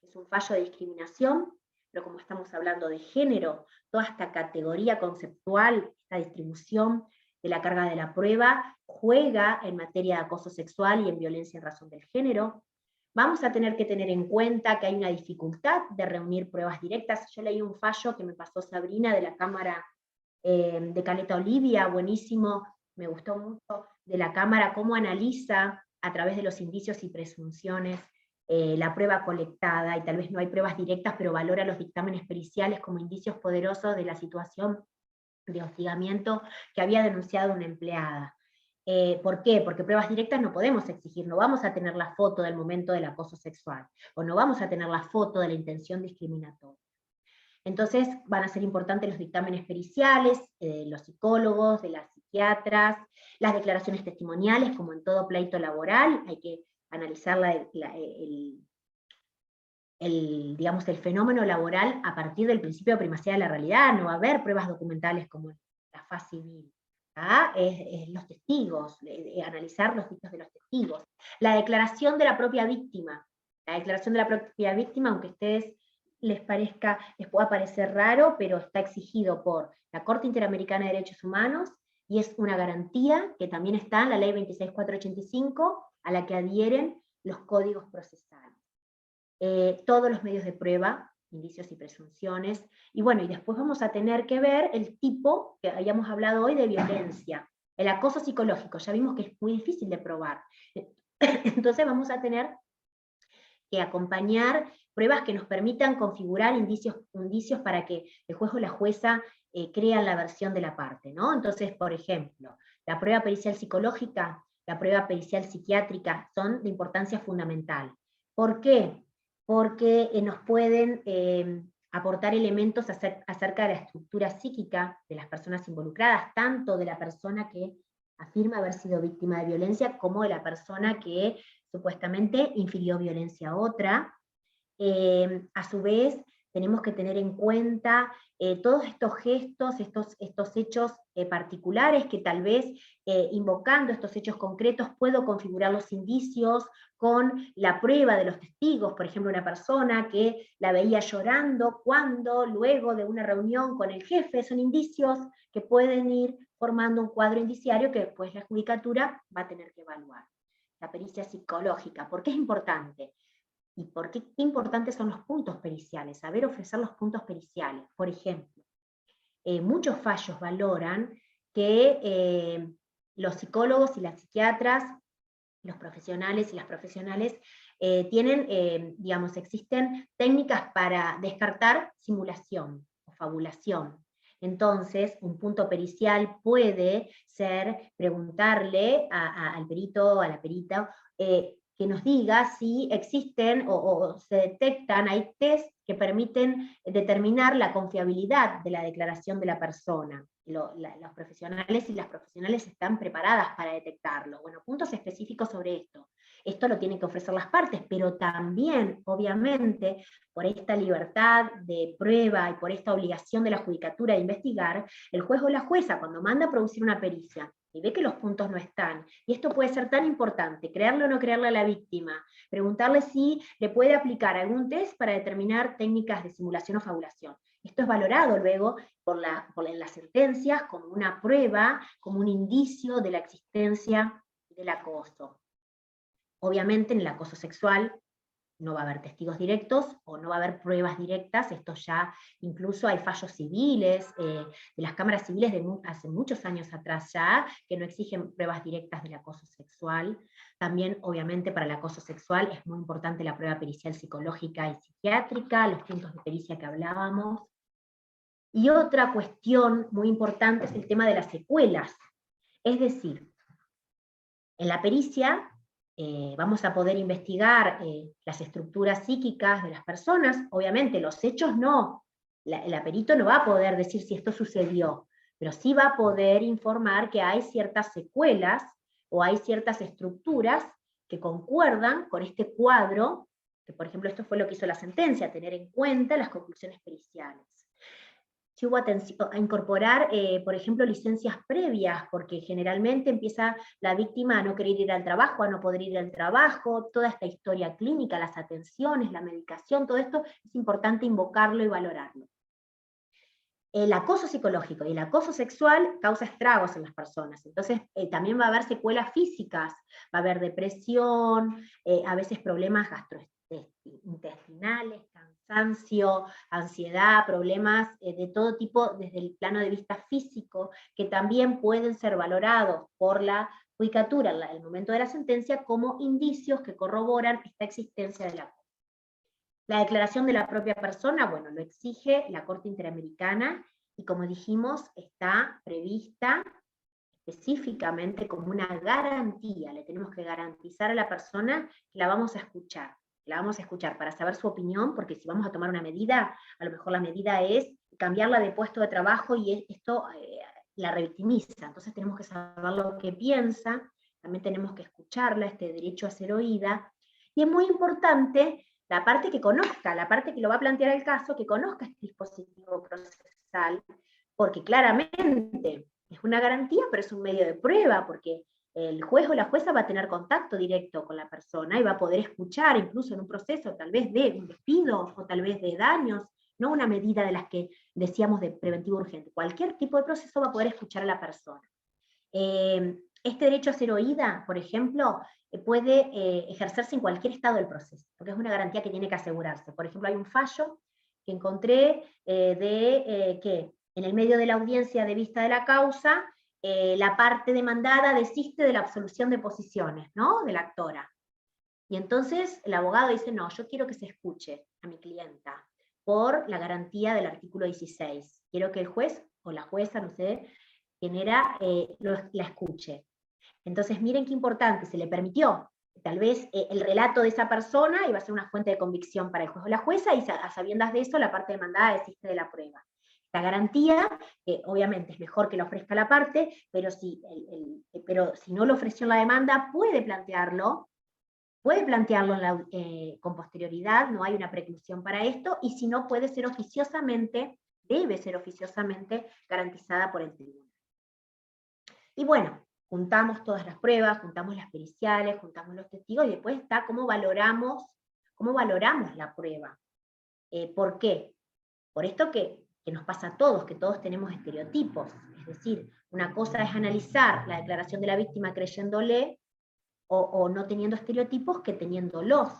que es un fallo de discriminación, pero como estamos hablando de género, toda esta categoría conceptual, esta distribución de la carga de la prueba, juega en materia de acoso sexual y en violencia en razón del género. Vamos a tener que tener en cuenta que hay una dificultad de reunir pruebas directas. Yo leí un fallo que me pasó Sabrina de la Cámara de Caleta Olivia, buenísimo, me gustó mucho, de la Cámara, cómo analiza a través de los indicios y presunciones la prueba colectada, y tal vez no hay pruebas directas, pero valora los dictámenes periciales como indicios poderosos de la situación de hostigamiento que había denunciado una empleada. ¿Por qué? Porque pruebas directas no podemos exigir, no vamos a tener la foto del momento del acoso sexual, o no vamos a tener la foto de la intención discriminatoria. Entonces van a ser importantes los dictámenes periciales, los psicólogos, de las psiquiatras, las declaraciones testimoniales, como en todo pleito laboral, hay que analizar digamos, el fenómeno laboral a partir del principio de primacía de la realidad. No va a haber pruebas documentales como la faz civil. Es los testigos, analizar los dichos de los testigos. La declaración de la propia víctima. La declaración de la propia víctima, aunque ustedes les pueda parecer raro, pero está exigido por la Corte Interamericana de Derechos Humanos, y es una garantía que también está en la Ley 26485, a la que adhieren los códigos procesales. Todos los medios de prueba, indicios y presunciones, y bueno, y después vamos a tener que ver el tipo, que habíamos hablado hoy, de violencia. El acoso psicológico, ya vimos que es muy difícil de probar. Entonces vamos a tener que acompañar pruebas que nos permitan configurar indicios para que el juez o la jueza crean la versión de la parte, ¿no? Entonces, por ejemplo, la prueba pericial psicológica, la prueba pericial psiquiátrica son de importancia fundamental. ¿Por qué? Porque nos pueden aportar elementos acerca de la estructura psíquica de las personas involucradas, tanto de la persona que afirma haber sido víctima de violencia, como de la persona que supuestamente infirió violencia a otra. A su vez, tenemos que tener en cuenta todos estos gestos, estos hechos particulares, que tal vez invocando estos hechos concretos puedo configurar los indicios con la prueba de los testigos. Por ejemplo, una persona que la veía llorando luego de una reunión con el jefe. Son indicios que pueden ir formando un cuadro indiciario que después la judicatura va a tener que evaluar. La pericia psicológica, ¿por qué es importante? ¿Y por qué importantes son los puntos periciales? Saber ofrecer los puntos periciales. Por ejemplo, muchos fallos valoran que los psicólogos y las psiquiatras, los profesionales y las profesionales, existen técnicas para descartar simulación o fabulación. Entonces, un punto pericial puede ser preguntarle al perito o a la perita que nos diga si existen o se detectan, hay test que permiten determinar la confiabilidad de la declaración de la persona. Los profesionales y las profesionales están preparadas para detectarlo. Bueno, puntos específicos sobre esto. Esto lo tienen que ofrecer las partes, pero también, obviamente, por esta libertad de prueba y por esta obligación de la judicatura de investigar, el juez o la jueza, cuando manda a producir una pericia y ve que los puntos no están, y esto puede ser tan importante, creerle o no creerle a la víctima, preguntarle si le puede aplicar algún test para determinar técnicas de simulación o fabulación. Esto es valorado luego en las sentencias como una prueba, como un indicio de la existencia del acoso. Obviamente en el acoso sexual no va a haber testigos directos o no va a haber pruebas directas, esto ya incluso hay fallos civiles, de las cámaras civiles de hace muchos años atrás ya, que no exigen pruebas directas del acoso sexual. También obviamente para el acoso sexual es muy importante la prueba pericial psicológica y psiquiátrica, los puntos de pericia que hablábamos. Y otra cuestión muy importante es el tema de las secuelas, es decir, en la pericia vamos a poder investigar las estructuras psíquicas de las personas, obviamente los hechos no, el perito no va a poder decir si esto sucedió, pero sí va a poder informar que hay ciertas secuelas o hay ciertas estructuras que concuerdan con este cuadro, que por ejemplo esto fue lo que hizo la sentencia, tener en cuenta las conclusiones periciales. Si hubo a incorporar, por ejemplo, licencias previas, porque generalmente empieza la víctima a no querer ir al trabajo, a no poder ir al trabajo, toda esta historia clínica, las atenciones, la medicación, todo esto es importante invocarlo y valorarlo. El acoso psicológico y el acoso sexual causa estragos en las personas, entonces también va a haber secuelas físicas, va a haber depresión, a veces problemas gastrointestinales, cansancio, ansiedad, problemas de todo tipo desde el plano de vista físico, que también pueden ser valorados por la judicatura en el momento de la sentencia como indicios que corroboran esta existencia del acoso. La declaración de la propia persona, bueno, lo exige la Corte Interamericana, y como dijimos, está prevista específicamente como una garantía, le tenemos que garantizar a la persona que la vamos a escuchar para saber su opinión, porque si vamos a tomar una medida, a lo mejor la medida es cambiarla de puesto de trabajo y esto la revictimiza, entonces tenemos que saber lo que piensa, también tenemos que escucharla, este derecho a ser oída, y es muy importante la parte que conozca, la parte que lo va a plantear el caso, que conozca este dispositivo procesal, porque claramente es una garantía, pero es un medio de prueba, porque el juez o la jueza va a tener contacto directo con la persona y va a poder escuchar, incluso en un proceso tal vez de un despido o tal vez de daños, no una medida de las que decíamos de preventivo urgente. Cualquier tipo de proceso va a poder escuchar a la persona. Este derecho a ser oída, por ejemplo, puede ejercerse en cualquier estado del proceso, porque es una garantía que tiene que asegurarse. Por ejemplo, hay un fallo que encontré que en el medio de la audiencia de vista de la causa, la parte demandada desiste de la absolución de posiciones, ¿no?, de la actora. Y entonces el abogado dice, no, yo quiero que se escuche a mi clienta, por la garantía del artículo 16. Quiero que el juez o la jueza, no sé quién era, la escuche. Entonces miren qué importante, se le permitió. Tal vez el relato de esa persona iba a ser una fuente de convicción para el juez o la jueza, y a sabiendas de eso la parte demandada desiste de la prueba. La garantía, obviamente es mejor que la ofrezca la parte, pero si no lo ofreció en la demanda, puede plantearlo con posterioridad, no hay una preclusión para esto, y si no, debe ser oficiosamente garantizada por el tribunal. Y bueno, juntamos todas las pruebas, juntamos las periciales, juntamos los testigos, y después está cómo valoramos la prueba. ¿Por qué? Por esto que nos pasa a todos, que todos tenemos estereotipos. Es decir, una cosa es analizar la declaración de la víctima creyéndole o no teniendo estereotipos que teniéndolos,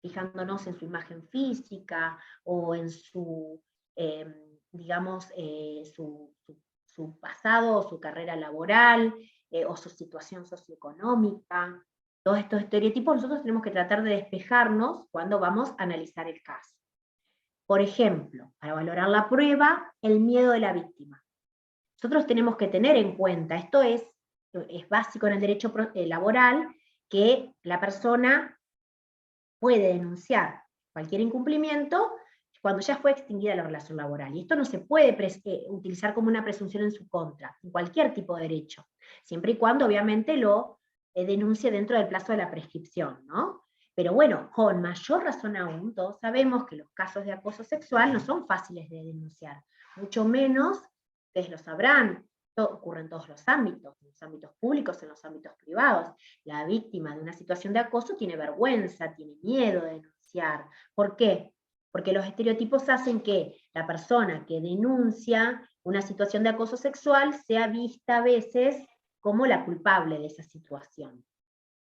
fijándonos en su imagen física o en su, su pasado o su carrera laboral, o su situación socioeconómica. Todos estos estereotipos nosotros tenemos que tratar de despejarnos cuando vamos a analizar el caso. Por ejemplo, para valorar la prueba, el miedo de la víctima. Nosotros tenemos que tener en cuenta, esto es básico en el derecho laboral, que la persona puede denunciar cualquier incumplimiento cuando ya fue extinguida la relación laboral. Y esto no se puede utilizar como una presunción en su contra, en cualquier tipo de derecho, siempre y cuando obviamente lo denuncie dentro del plazo de la prescripción, ¿no? Pero bueno, con mayor razón aún, todos sabemos que los casos de acoso sexual no son fáciles de denunciar, mucho menos, ustedes lo sabrán, ocurre en todos los ámbitos públicos, en los ámbitos privados. La víctima de una situación de acoso tiene vergüenza, tiene miedo de denunciar. ¿Por qué? Porque los estereotipos hacen que la persona que denuncia una situación de acoso sexual sea vista a veces como la culpable de esa situación.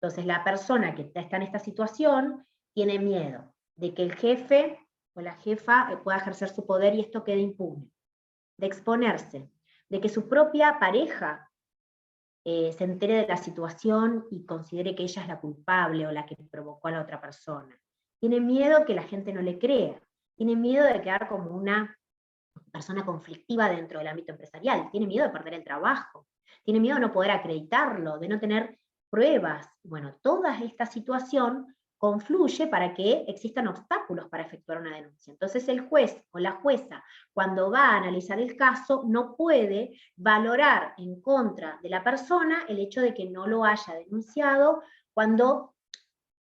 Entonces la persona que está en esta situación tiene miedo de que el jefe o la jefa pueda ejercer su poder y esto quede impune, de exponerse, de que su propia pareja se entere de la situación y considere que ella es la culpable o la que provocó a la otra persona. Tiene miedo que la gente no le crea, tiene miedo de quedar como una persona conflictiva dentro del ámbito empresarial, tiene miedo de perder el trabajo, tiene miedo de no poder acreditarlo, de no tener pruebas. Bueno, toda esta situación confluye para que existan obstáculos para efectuar una denuncia. Entonces el juez o la jueza, cuando va a analizar el caso, no puede valorar en contra de la persona el hecho de que no lo haya denunciado cuando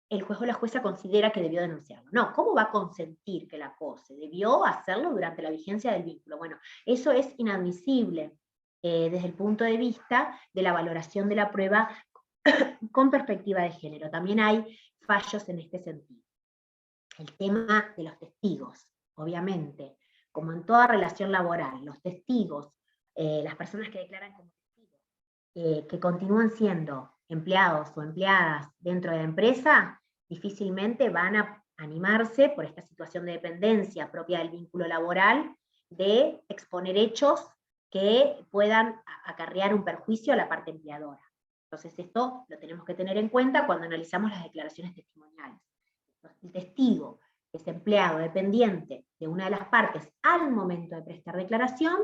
el juez o la jueza considera que debió denunciarlo. No, ¿cómo va a consentir que la acose? Debió hacerlo durante la vigencia del vínculo. Bueno, eso es inadmisible desde el punto de vista de la valoración de la prueba con perspectiva de género. También hay fallos en este sentido. El tema de los testigos, obviamente, como en toda relación laboral, los testigos, las personas que declaran como testigos, que continúan siendo empleados o empleadas dentro de la empresa, difícilmente van a animarse por esta situación de dependencia propia del vínculo laboral, de exponer hechos que puedan acarrear un perjuicio a la parte empleadora. Entonces esto lo tenemos que tener en cuenta cuando analizamos las declaraciones testimoniales. El testigo que es empleado dependiente de una de las partes al momento de prestar declaración,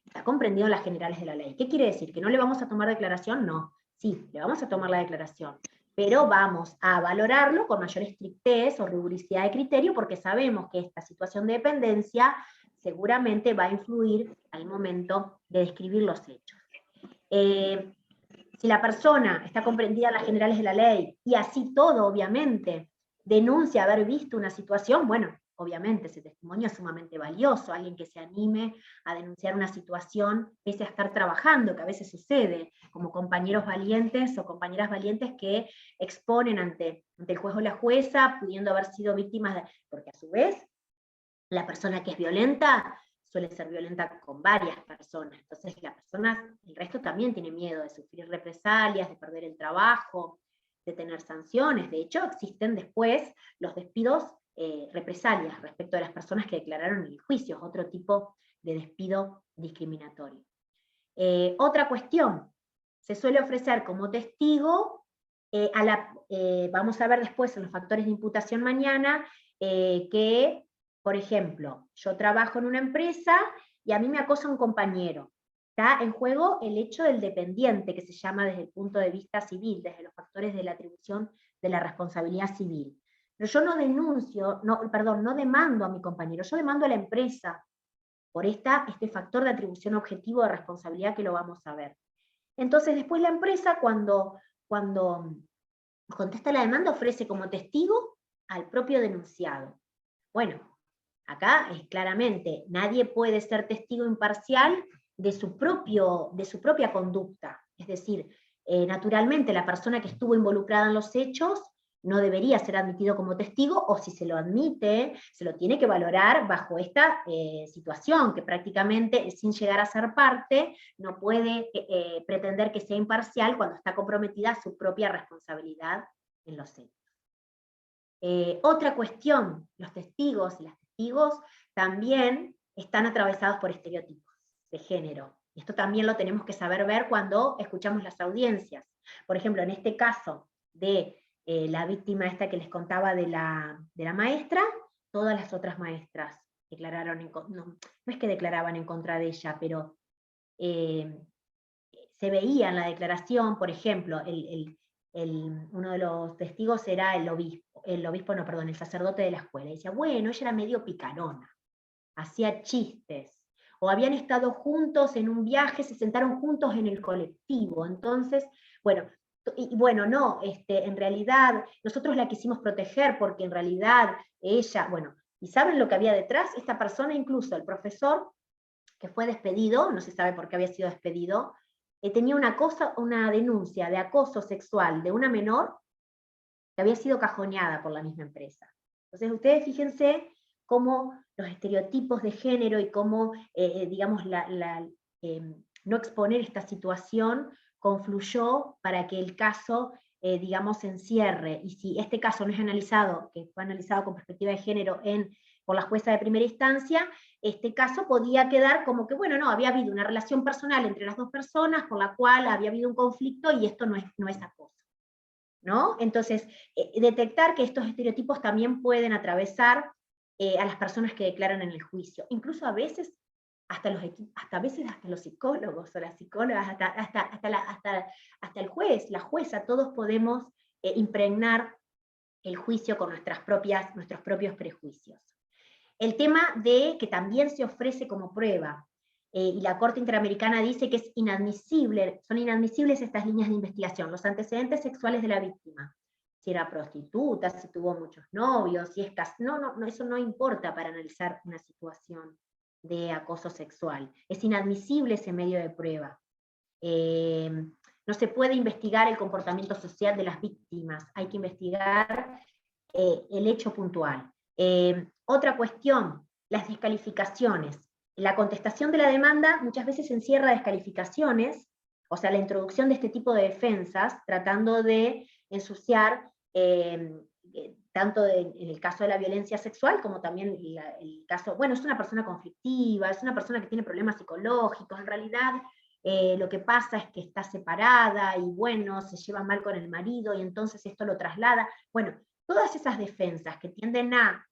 está comprendido en las generales de la ley. ¿Qué quiere decir? ¿Que no le vamos a tomar declaración? No. Sí, le vamos a tomar la declaración, pero vamos a valorarlo con mayor estrictez o rigurosidad de criterio, porque sabemos que esta situación de dependencia seguramente va a influir al momento de describir los hechos. Si la persona está comprendida en las generales de la ley, y así todo, obviamente, denuncia haber visto una situación, bueno, obviamente ese testimonio es sumamente valioso, alguien que se anime a denunciar una situación pese a estar trabajando, que a veces sucede, como compañeros valientes o compañeras valientes que exponen ante el juez o la jueza, pudiendo haber sido víctimas de, porque a su vez, la persona que es violenta suele ser violenta con varias personas, entonces el resto también tiene miedo de sufrir represalias, de perder el trabajo, de tener sanciones. De hecho, existen después los despidos, represalias respecto de las personas que declararon en el juicio, otro tipo de despido discriminatorio. Otra cuestión, se suele ofrecer como testigo, vamos a ver después en los factores de imputación mañana, que, por ejemplo, yo trabajo en una empresa y a mí me acosa un compañero. Está en juego el hecho del dependiente, que se llama desde el punto de vista civil, desde los factores de la atribución de la responsabilidad civil. Pero yo no no demando a mi compañero, yo demando a la empresa por este factor de atribución objetivo de responsabilidad que lo vamos a ver. Entonces después la empresa cuando contesta la demanda ofrece como testigo al propio denunciado. Bueno, acá es claramente, nadie puede ser testigo imparcial de su propia conducta. Es decir, naturalmente la persona que estuvo involucrada en los hechos no debería ser admitido como testigo, o si se lo admite, se lo tiene que valorar bajo esta situación, que prácticamente, sin llegar a ser parte, no puede pretender que sea imparcial cuando está comprometida su propia responsabilidad en los hechos. Otra cuestión, los testigos y las testigos también están atravesados por estereotipos de género. Esto también lo tenemos que saber ver cuando escuchamos las audiencias. Por ejemplo, en este caso de la víctima esta que les contaba de la maestra, todas las otras maestras declararon, no es que declaraban en contra de ella, pero se veía en la declaración, por ejemplo, uno de los testigos era el sacerdote de la escuela, y decía, bueno, ella era medio picarona, hacía chistes, o habían estado juntos en un viaje, se sentaron juntos en el colectivo, entonces, bueno, y bueno, no, en realidad nosotros la quisimos proteger porque en realidad ella, bueno, ¿y saben lo que había detrás? Esta persona, incluso el profesor que fue despedido, no se sabe por qué había sido despedido, tenía una denuncia de acoso sexual de una menor que había sido cajoneada por la misma empresa. Entonces ustedes fíjense cómo los estereotipos de género y cómo, digamos, no exponer esta situación confluyó para que el caso, digamos, se encierre. Y si este caso no es analizado, que fue analizado con perspectiva de género por la jueza de primera instancia, este caso podía quedar como que, bueno, no, había habido una relación personal entre las dos personas por la cual había habido un conflicto y esto no es acoso, ¿no? Entonces, detectar que estos estereotipos también pueden atravesar a las personas que declaran en el juicio. Incluso a veces hasta los psicólogos o las psicólogas, hasta el juez, la jueza, todos podemos impregnar el juicio con nuestros propios prejuicios. El tema de que también se ofrece como prueba, y la Corte Interamericana dice que es inadmisible, son inadmisibles estas líneas de investigación, los antecedentes sexuales de la víctima, si era prostituta, si tuvo muchos novios, si es no, eso no importa para analizar una situación de acoso sexual, es inadmisible ese medio de prueba. No se puede investigar el comportamiento social de las víctimas, hay que investigar el hecho puntual. Otra cuestión, las descalificaciones. La contestación de la demanda muchas veces encierra descalificaciones, o sea, la introducción de este tipo de defensas, tratando de ensuciar, tanto en el caso de la violencia sexual, como también el caso, bueno, es una persona conflictiva, es una persona que tiene problemas psicológicos, en realidad lo que pasa es que está separada y bueno, se lleva mal con el marido y entonces esto lo traslada. Bueno, todas esas defensas que tienden a,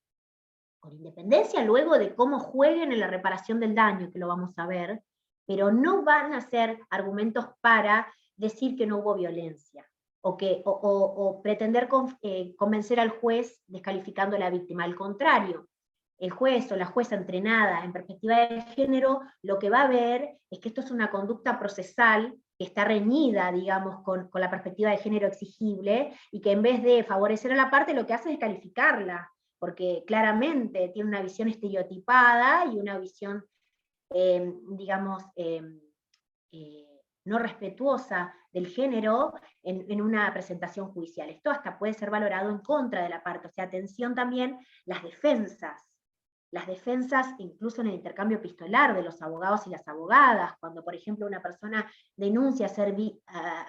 con independencia luego de cómo jueguen en la reparación del daño, que lo vamos a ver, pero no van a ser argumentos para decir que no hubo violencia, o pretender convencer al juez descalificando a la víctima. Al contrario, el juez o la jueza entrenada en perspectiva de género, lo que va a ver es que esto es una conducta procesal que está reñida, digamos, con la perspectiva de género exigible, y que en vez de favorecer a la parte, lo que hace es calificarla, porque claramente tiene una visión estereotipada y una visión, digamos, no respetuosa del género en una presentación judicial. Esto hasta puede ser valorado en contra de la parte, o sea, atención también las defensas incluso en el intercambio epistolar de los abogados y las abogadas, cuando por ejemplo una persona denuncia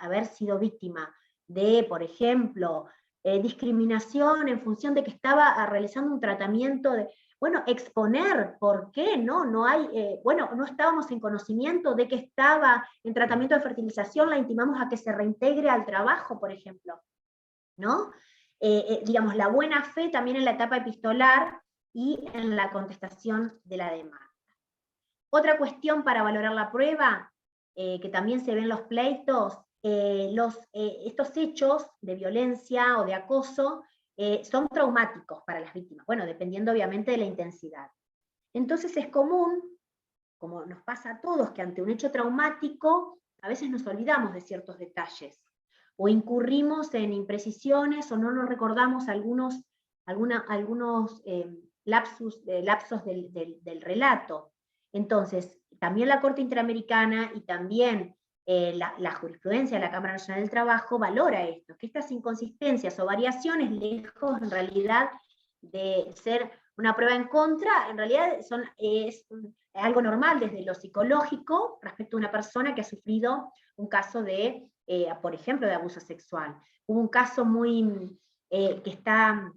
haber sido víctima de, por ejemplo, discriminación en función de que estaba realizando un tratamiento de, bueno, exponer por qué no hay, bueno, no estábamos en conocimiento de que estaba en tratamiento de fertilización, la intimamos a que se reintegre al trabajo, por ejemplo, ¿no? Digamos, la buena fe también en la etapa epistolar y en la contestación de la demanda. Otra cuestión para valorar la prueba, que también se ve en los pleitos, estos hechos de violencia o de acoso son traumáticos para las víctimas, bueno, dependiendo obviamente de la intensidad. Entonces es común, como nos pasa a todos, que ante un hecho traumático a veces nos olvidamos de ciertos detalles, o incurrimos en imprecisiones, o no nos recordamos algunos lapsos del relato. Entonces, también la Corte Interamericana y también la jurisprudencia de la Cámara Nacional del Trabajo valora esto, que estas inconsistencias o variaciones, lejos en realidad de ser una prueba en contra, en realidad es algo normal desde lo psicológico respecto a una persona que ha sufrido un caso de, por ejemplo, de abuso sexual. Hubo un caso que está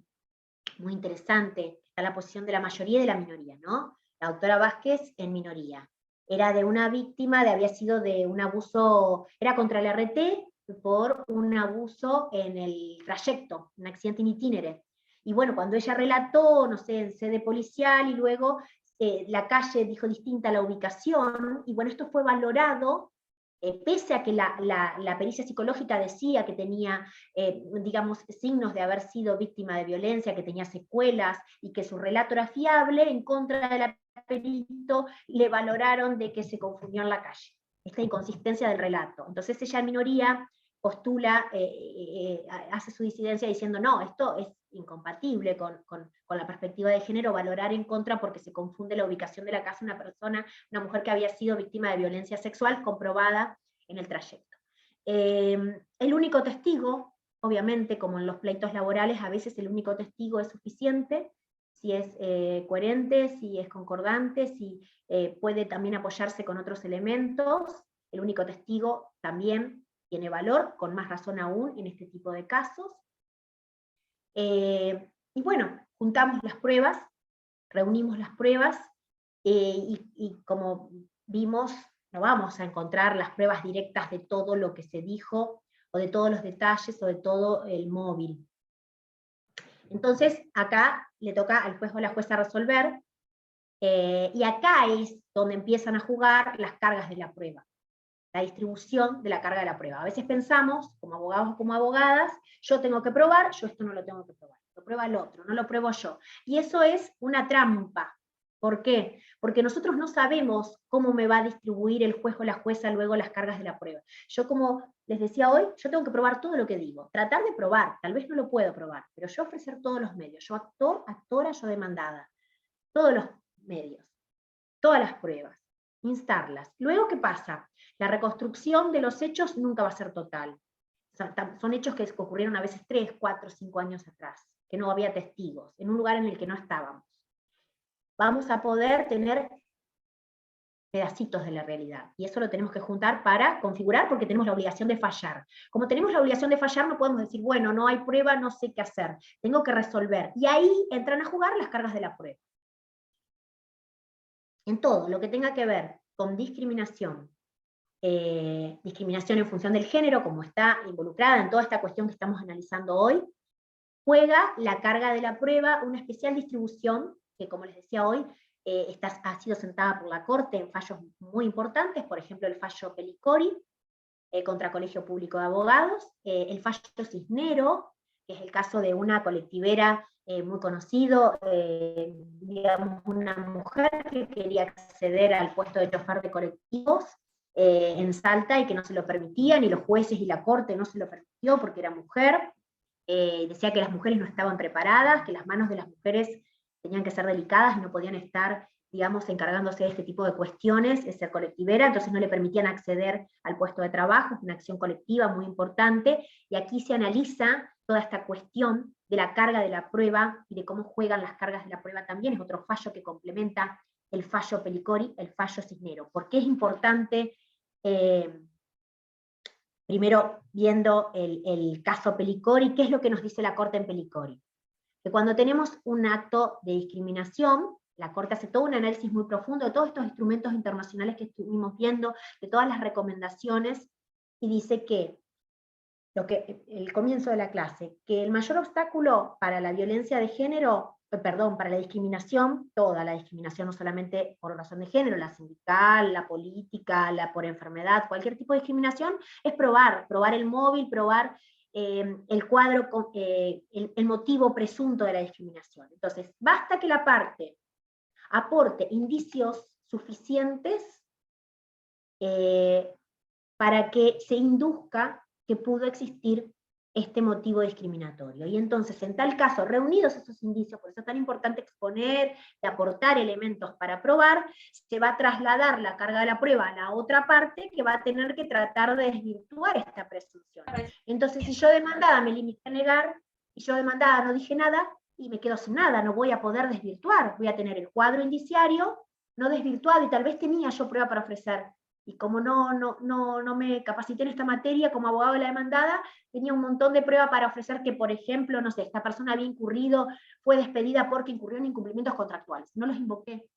muy interesante, está la posición de la mayoría y de la minoría, ¿no? La doctora Vázquez en minoría. Era de una víctima, había sido de un abuso, era contra el RT por un abuso en el trayecto, un accidente in itinere. Y bueno, cuando ella relató, no sé, en sede policial, y luego la calle dijo distinta la ubicación, y bueno, esto fue valorado, pese a que la pericia psicológica decía que tenía, digamos, signos de haber sido víctima de violencia, que tenía secuelas, y que su relato era fiable, en contra del perito le valoraron de que se confundió en la calle, esta inconsistencia del relato. Entonces ella en minoría postula, hace su disidencia diciendo, no, esto es incompatible con la perspectiva de género, valorar en contra porque se confunde la ubicación de la casa de una persona, una mujer que había sido víctima de violencia sexual comprobada en el trayecto. El único testigo, obviamente, como en los pleitos laborales, a veces el único testigo es suficiente, si es coherente, si es concordante, si puede también apoyarse con otros elementos. El único testigo también tiene valor, con más razón aún en este tipo de casos. Y bueno, juntamos las pruebas, reunimos las pruebas, y como vimos, no vamos a encontrar las pruebas directas de todo lo que se dijo, o de todos los detalles, o de todo el móvil. Entonces, acá le toca al juez o la jueza resolver, y acá es donde empiezan a jugar las cargas de la prueba, la distribución de la carga de la prueba. A veces pensamos, como abogados o como abogadas, yo tengo que probar, yo esto no lo tengo que probar, lo prueba el otro, no lo pruebo yo. Y eso es una trampa. ¿Por qué? Porque nosotros no sabemos cómo me va a distribuir el juez o la jueza luego las cargas de la prueba. Yo, como les decía hoy, yo tengo que probar todo lo que digo, tratar de probar, tal vez no lo puedo probar, pero yo ofrecer todos los medios, yo actor, actora, yo demandada, todos los medios, todas las pruebas, instarlas. Luego, ¿qué pasa? La reconstrucción de los hechos nunca va a ser total. O sea, son hechos que ocurrieron a veces 3, 4, 5 años atrás, que no había testigos, en un lugar en el que no estábamos. Vamos a poder tener pedacitos de la realidad, y eso lo tenemos que juntar para configurar, porque tenemos la obligación de fallar. Como tenemos la obligación de fallar, no podemos decir, bueno, no hay prueba, no sé qué hacer, tengo que resolver. Y ahí entran a jugar las cargas de la prueba. En todo lo que tenga que ver con discriminación, discriminación en función del género, como está involucrada en toda esta cuestión que estamos analizando hoy, juega la carga de la prueba una especial distribución, que como les decía hoy, ha sido sentada por la Corte en fallos muy importantes, por ejemplo el fallo Pelicori, contra Colegio Público de Abogados, el fallo Cisnero, que es el caso de una colectivera muy conocido, digamos una mujer que quería acceder al puesto de chofer de colectivos en Salta, y que no se lo permitían, y los jueces y la Corte no se lo permitió porque era mujer. Decía que las mujeres no estaban preparadas, que las manos de las mujeres tenían que ser delicadas y no podían estar, digamos, encargándose de este tipo de cuestiones, es ser colectivera, entonces no le permitían acceder al puesto de trabajo, es una acción colectiva muy importante, y aquí se analiza toda esta cuestión de la carga de la prueba y de cómo juegan las cargas de la prueba también. Es otro fallo que complementa el fallo Pelicori, el fallo Cisnero. ¿Por qué es importante? Primero, viendo el caso Pelicori, ¿qué es lo que nos dice la Corte en Pelicori? Que cuando tenemos un acto de discriminación, la Corte hace todo un análisis muy profundo de todos estos instrumentos internacionales que estuvimos viendo, de todas las recomendaciones, y dice que, el comienzo de la clase, que el mayor obstáculo para la violencia de género, para la discriminación, toda la discriminación, no solamente por razón de género, la sindical, la política, la por enfermedad, cualquier tipo de discriminación, es probar el móvil, probar el cuadro, el motivo presunto de la discriminación. Entonces, basta que la parte aporte indicios suficientes para que se induzca que pudo existir este motivo discriminatorio. Y entonces, en tal caso, reunidos esos indicios, por eso es tan importante exponer y aportar elementos para probar, se va a trasladar la carga de la prueba a la otra parte, que va a tener que tratar de desvirtuar esta presunción. Entonces, si yo demandada me limité a negar, y yo demandada no dije nada, y me quedo sin nada, no voy a poder desvirtuar, voy a tener el cuadro indiciario no desvirtuado, y tal vez tenía yo prueba para ofrecer, y como no me capacité en esta materia como abogado de la demandada, tenía un montón de pruebas para ofrecer que, por ejemplo, no sé, esta persona había incurrido, fue despedida porque incurrió en incumplimientos contractuales. No los invoqué.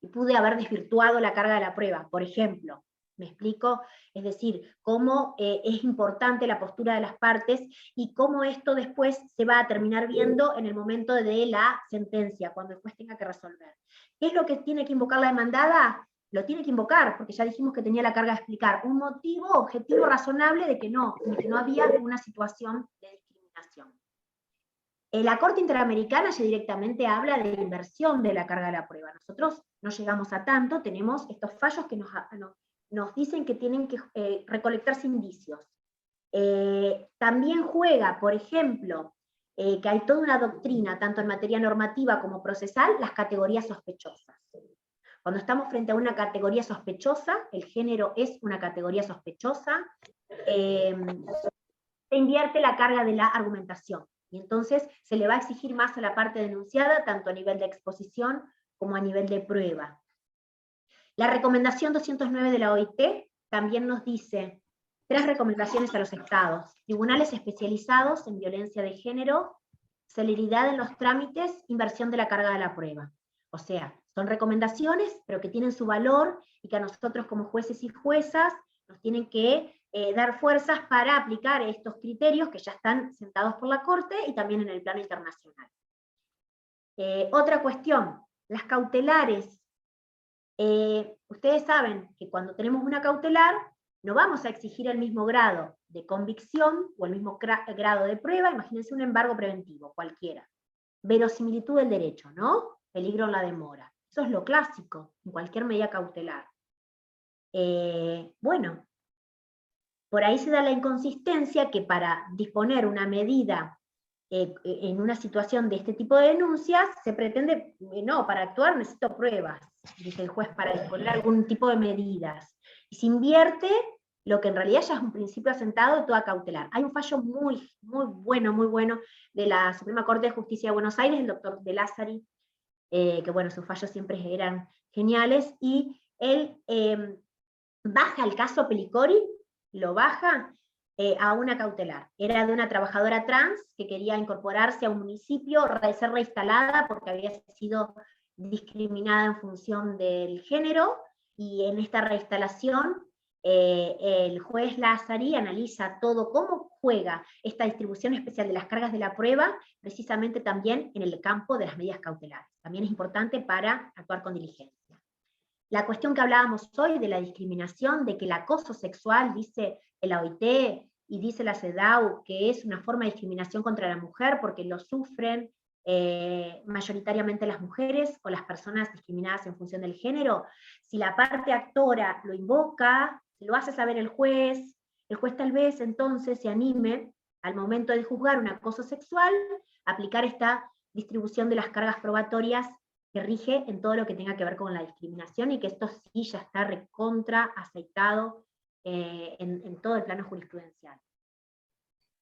Y pude haber desvirtuado la carga de la prueba, por ejemplo. ¿Me explico? Es decir, cómo es importante la postura de las partes, y cómo esto después se va a terminar viendo en el momento de la sentencia, cuando el juez tenga que resolver. ¿Qué es lo que tiene que invocar la demandada? Lo tiene que invocar, porque ya dijimos que tenía la carga de explicar un motivo objetivo razonable de que no había una situación de discriminación. La Corte Interamericana ya directamente habla de inversión de la carga de la prueba. Nosotros no llegamos a tanto, tenemos estos fallos que nos dicen que tienen que recolectarse indicios. También juega, por ejemplo, que hay toda una doctrina, tanto en materia normativa como procesal, las categorías sospechosas. Cuando estamos frente a una categoría sospechosa, el género es una categoría sospechosa, se invierte la carga de la argumentación. Y entonces se le va a exigir más a la parte denunciada, tanto a nivel de exposición como a nivel de prueba. La recomendación 209 de la OIT también nos dice 3 recomendaciones a los estados: tribunales especializados en violencia de género, celeridad en los trámites, inversión de la carga de la prueba. O sea, son recomendaciones, pero que tienen su valor y que a nosotros como jueces y juezas nos tienen que dar fuerzas para aplicar estos criterios que ya están sentados por la Corte y también en el plano internacional. Otra cuestión, las cautelares. Ustedes saben que cuando tenemos una cautelar, no vamos a exigir el mismo grado de convicción o el mismo grado de prueba. Imagínense un embargo preventivo, cualquiera. Verosimilitud del derecho, ¿no? Peligro en la demora. Eso es lo clásico en cualquier medida cautelar. Bueno, por ahí se da la inconsistencia que para disponer una medida en una situación de este tipo de denuncias, se pretende, no, para actuar necesito pruebas, dice el juez, para disponer algún tipo de medidas. Y se invierte lo que en realidad ya es un principio asentado de toda cautelar. Hay un fallo muy bueno, de la Suprema Corte de Justicia de Buenos Aires, el doctor De Lázari, que bueno, sus fallos siempre eran geniales, y él baja el caso Pelicori, lo baja a una cautelar. Era de una trabajadora trans que quería incorporarse a un municipio, ser reinstalada porque había sido discriminada en función del género, y en esta reinstalación el juez Lázari analiza todo, cómo juega esta distribución especial de las cargas de la prueba, precisamente también en el campo de las medidas cautelares. También es importante para actuar con diligencia. La cuestión que hablábamos hoy de la discriminación, de que el acoso sexual, dice el OIT y dice la CEDAW, que es una forma de discriminación contra la mujer porque lo sufren mayoritariamente las mujeres o las personas discriminadas en función del género. Si la parte actora lo invoca, lo hace saber el juez tal vez entonces se anime al momento de juzgar un acoso sexual, a aplicar esta distribución de las cargas probatorias que rige en todo lo que tenga que ver con la discriminación, y que esto sí ya está recontra aceitado en todo el plano jurisprudencial.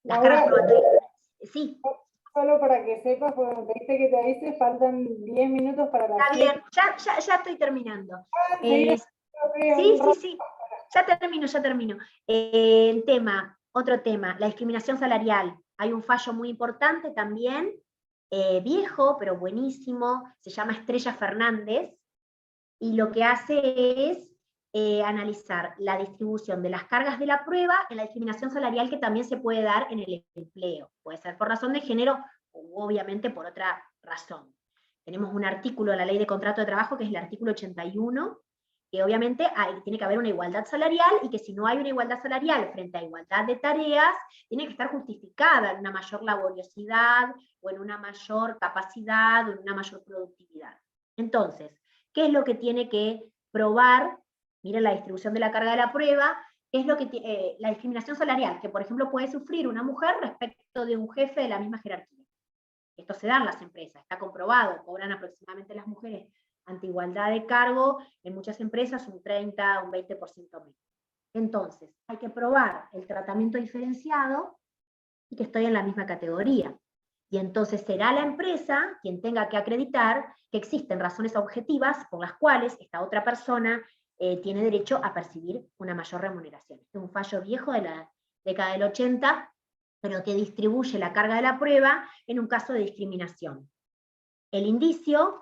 Las cargas probatorias, sí. Solo para que sepas, porque me pediste que te avise, faltan 10 minutos para las 7. Está bien, ya estoy terminando. Sí, ya termino. Otro tema, la discriminación salarial. Hay un fallo muy importante también, viejo, pero buenísimo, se llama Estrella Fernández, y lo que hace es analizar la distribución de las cargas de la prueba en la discriminación salarial que también se puede dar en el empleo. Puede ser por razón de género o obviamente por otra razón. Tenemos un artículo en la Ley de Contrato de Trabajo, que es el artículo 81, que obviamente tiene que haber una igualdad salarial, y que si no hay una igualdad salarial frente a igualdad de tareas, tiene que estar justificada en una mayor laboriosidad, o en una mayor capacidad, o en una mayor productividad. Entonces, ¿qué es lo que tiene que probar? Miren la distribución de la carga de la prueba, ¿qué es lo que la discriminación salarial, que por ejemplo puede sufrir una mujer respecto de un jefe de la misma jerarquía. Esto se da en las empresas, está comprobado, cobran aproximadamente las mujeres ante igualdad de cargo, en muchas empresas un 30, un 20% menos. Entonces, hay que probar el tratamiento diferenciado y que estoy en la misma categoría. Y entonces será la empresa quien tenga que acreditar que existen razones objetivas por las cuales esta otra persona tiene derecho a percibir una mayor remuneración. Este es un fallo viejo de la década del 80, pero que distribuye la carga de la prueba en un caso de discriminación. El indicio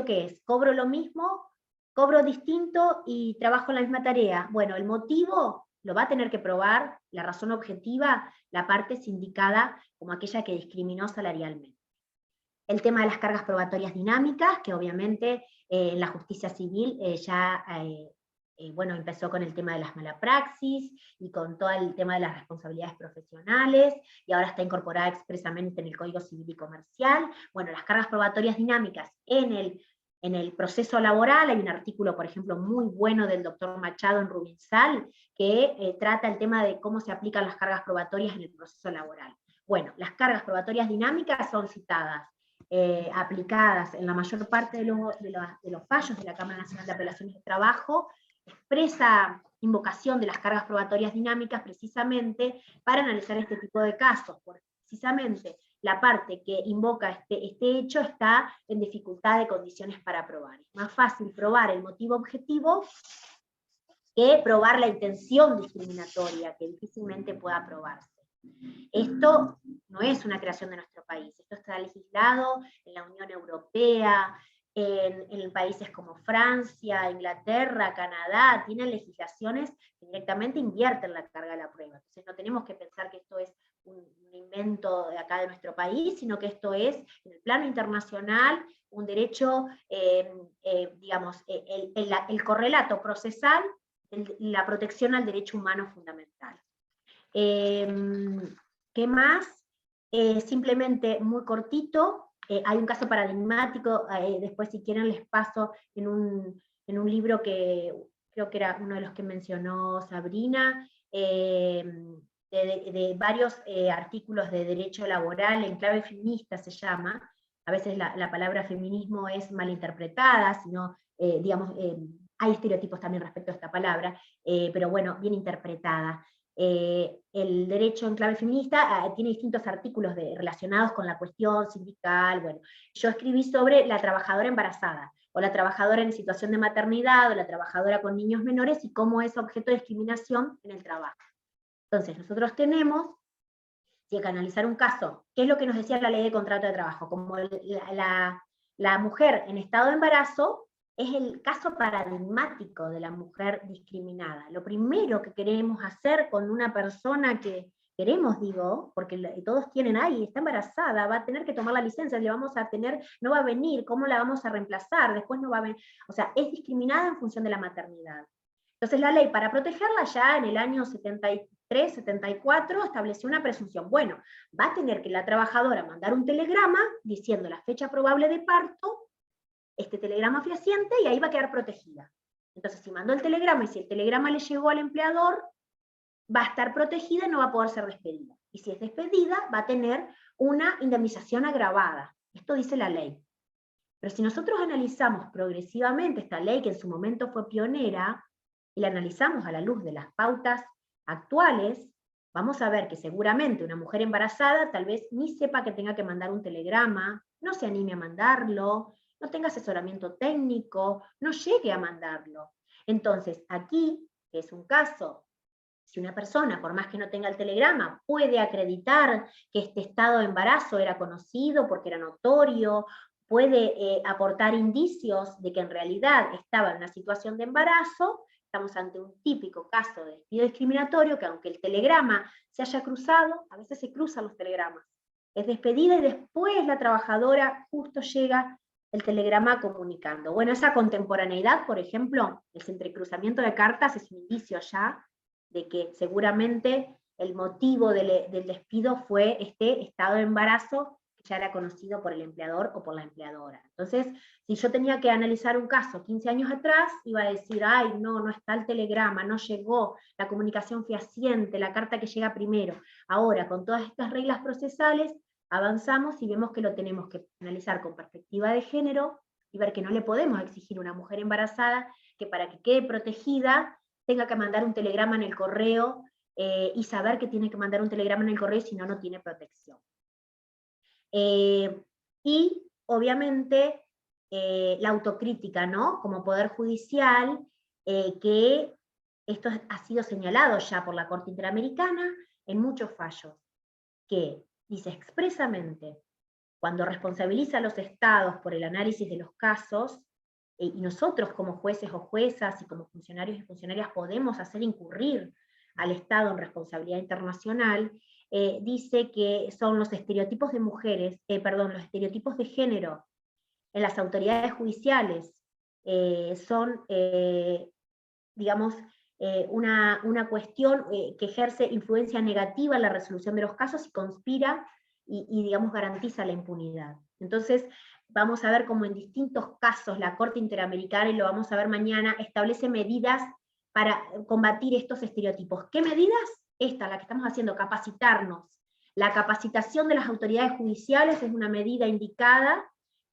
¿qué es? Cobro lo mismo, cobro distinto y trabajo en la misma tarea. Bueno, el motivo lo va a tener que probar, la razón objetiva, la parte sindicada como aquella que discriminó salarialmente. El tema de las cargas probatorias dinámicas, que obviamente en la justicia civil empezó con el tema de las malapraxis y con todo el tema de las responsabilidades profesionales, y ahora está incorporada expresamente en el Código Civil y Comercial. Bueno, las cargas probatorias dinámicas en en el proceso laboral. Hay un artículo, por ejemplo, muy bueno del doctor Machado en Rubinsal, que trata el tema de cómo se aplican las cargas probatorias en el proceso laboral. Bueno, las cargas probatorias dinámicas son citadas, aplicadas en la mayor parte de los fallos de la Cámara Nacional de Apelaciones de Trabajo, expresa invocación de las cargas probatorias dinámicas precisamente para analizar este tipo de casos, porque precisamente la parte que invoca este hecho está en dificultad de condiciones para probar. Es más fácil probar el motivo objetivo que probar la intención discriminatoria, que difícilmente pueda probarse. Esto no es una creación de nuestro país, esto está legislado en la Unión Europea, en países como Francia, Inglaterra, Canadá, tienen legislaciones que directamente invierten la carga de la prueba. Entonces no tenemos que pensar que esto es un invento de acá de nuestro país, sino que esto es, en el plano internacional, un derecho, digamos, el correlato procesal, la protección al derecho humano fundamental. ¿Qué más? Simplemente muy cortito, hay un caso paradigmático, después si quieren les paso en un libro que creo que era uno de los que mencionó Sabrina, de varios artículos de derecho laboral en clave feminista se llama. A veces la palabra feminismo es malinterpretada, sino, digamos, hay estereotipos también respecto a esta palabra, pero bueno, bien interpretada. El derecho en clave feminista tiene distintos artículos relacionados con la cuestión sindical. Bueno, yo escribí sobre la trabajadora embarazada, o la trabajadora en situación de maternidad, o la trabajadora con niños menores, y cómo es objeto de discriminación en el trabajo. Entonces, nosotros tenemos, si hay que analizar un caso, ¿qué es lo que nos decía la ley de contrato de trabajo? Como la mujer en estado de embarazo es el caso paradigmático de la mujer discriminada. Lo primero que queremos hacer con una persona que queremos, digo, porque todos tienen, está embarazada, va a tener que tomar la licencia, le vamos a tener, no va a venir, ¿cómo la vamos a reemplazar? Después no va a venir, o sea, es discriminada en función de la maternidad. Entonces la ley, para protegerla, ya en el año 73, 74, estableció una presunción. Bueno, va a tener que la trabajadora mandar un telegrama diciendo la fecha probable de parto, este telegrama fehaciente, y ahí va a quedar protegida. Entonces, si mandó el telegrama y si el telegrama le llegó al empleador, va a estar protegida y no va a poder ser despedida. Y si es despedida, va a tener una indemnización agravada. Esto dice la ley. Pero si nosotros analizamos progresivamente esta ley, que en su momento fue pionera, y la analizamos a la luz de las pautas actuales, vamos a ver que seguramente una mujer embarazada tal vez ni sepa que tenga que mandar un telegrama, no se anime a mandarlo, no tenga asesoramiento técnico, no llegue a mandarlo. Entonces, aquí, que es un caso, si una persona, por más que no tenga el telegrama, puede acreditar que este estado de embarazo era conocido porque era notorio, puede aportar indicios de que en realidad estaba en una situación de embarazo, estamos ante un típico caso de despido discriminatorio, que aunque el telegrama se haya cruzado, a veces se cruzan los telegramas. Es despedida y después la trabajadora justo llega el telegrama comunicando. Bueno, esa contemporaneidad, por ejemplo, el entrecruzamiento de cartas es un indicio ya de que seguramente el motivo del despido fue este estado de embarazo que ya era conocido por el empleador o por la empleadora. Entonces, si yo tenía que analizar un caso 15 años atrás, iba a decir, no está el telegrama, no llegó la comunicación fehaciente, la carta que llega primero. Ahora, con todas estas reglas procesales, avanzamos y vemos que lo tenemos que analizar con perspectiva de género y ver que no le podemos exigir a una mujer embarazada que para que quede protegida tenga que mandar un telegrama en el correo y saber que tiene que mandar un telegrama en el correo, si no, no tiene protección. Y obviamente la autocrítica, ¿no? Como poder judicial, que esto ha sido señalado ya por la Corte Interamericana en muchos fallos, que dice expresamente, cuando responsabiliza a los estados por el análisis de los casos, y nosotros como jueces o juezas y como funcionarios y funcionarias podemos hacer incurrir al Estado en responsabilidad internacional, dice que son los estereotipos de mujeres, los estereotipos de género en las autoridades judiciales, son, digamos, una cuestión que ejerce influencia negativa en la resolución de los casos y conspira y digamos, garantiza la impunidad. Entonces, vamos a ver cómo en distintos casos la Corte Interamericana, y lo vamos a ver mañana, establece medidas para combatir estos estereotipos. ¿Qué medidas? Esta, la que estamos haciendo, capacitarnos. La capacitación de las autoridades judiciales es una medida indicada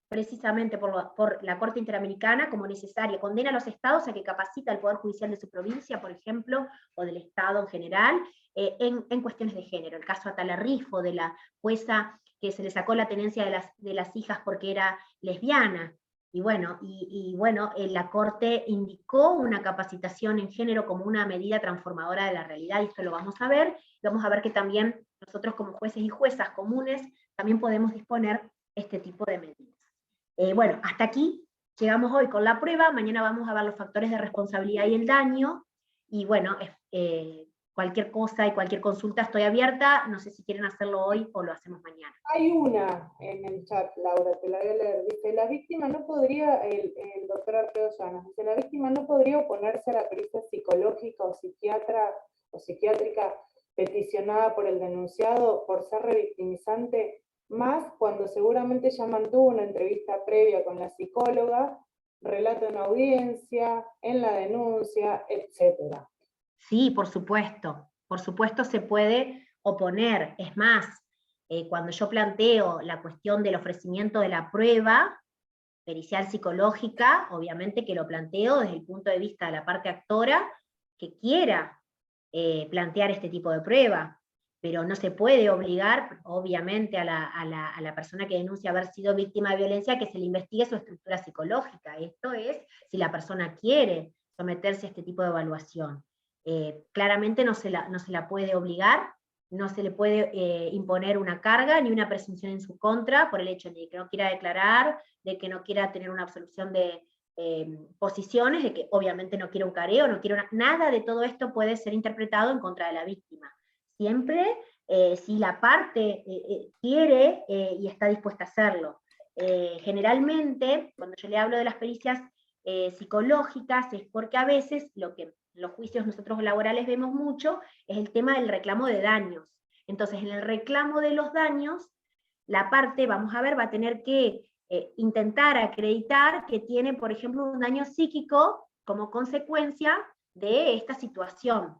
precisamente por la Corte Interamericana como necesaria. Condena a los estados a que capacita al Poder Judicial de su provincia, por ejemplo, o del Estado en general, en cuestiones de género. El caso Atala Rifo, de la jueza que se le sacó la tenencia de las hijas porque era lesbiana. Y bueno, la Corte indicó una capacitación en género como una medida transformadora de la realidad, y esto lo vamos a ver. Vamos a ver que también nosotros como jueces y juezas comunes también podemos disponer este tipo de medidas. Bueno, hasta aquí llegamos hoy con la prueba. Mañana vamos a ver los factores de responsabilidad y el daño, y bueno, cualquier cosa y cualquier consulta estoy abierta. No sé si quieren hacerlo hoy o lo hacemos mañana. Hay una en el chat, Laura, te la voy a leer. Dice, la víctima no podría, el doctor Arteo Llanos, dice, la víctima no podría oponerse a la pericia psicológica o psiquiátrica peticionada por el denunciado por ser revictimizante, más cuando seguramente ya mantuvo una entrevista previa con la psicóloga, relato en audiencia, en la denuncia, etc. Sí, por supuesto se puede oponer. Es más, cuando yo planteo la cuestión del ofrecimiento de la prueba pericial psicológica, obviamente que lo planteo desde el punto de vista de la parte actora que quiera plantear este tipo de prueba, pero no se puede obligar, obviamente, a la persona que denuncia haber sido víctima de violencia que se le investigue su estructura psicológica. Esto es si la persona quiere someterse a este tipo de evaluación. Claramente no se la puede obligar, no se le puede imponer una carga ni una presunción en su contra por el hecho de que no quiera declarar, de que no quiera tener una absolución de posiciones, de que obviamente no quiere un careo, no quiere nada de todo esto puede ser interpretado en contra de la víctima. Siempre si la parte quiere y está dispuesta a hacerlo. Generalmente, cuando yo le hablo de las pericias psicológicas, es porque a veces lo que en los juicios nosotros laborales vemos mucho es el tema del reclamo de daños. Entonces, en el reclamo de los daños, la parte, vamos a ver, va a tener que intentar acreditar que tiene, por ejemplo, un daño psíquico como consecuencia de esta situación.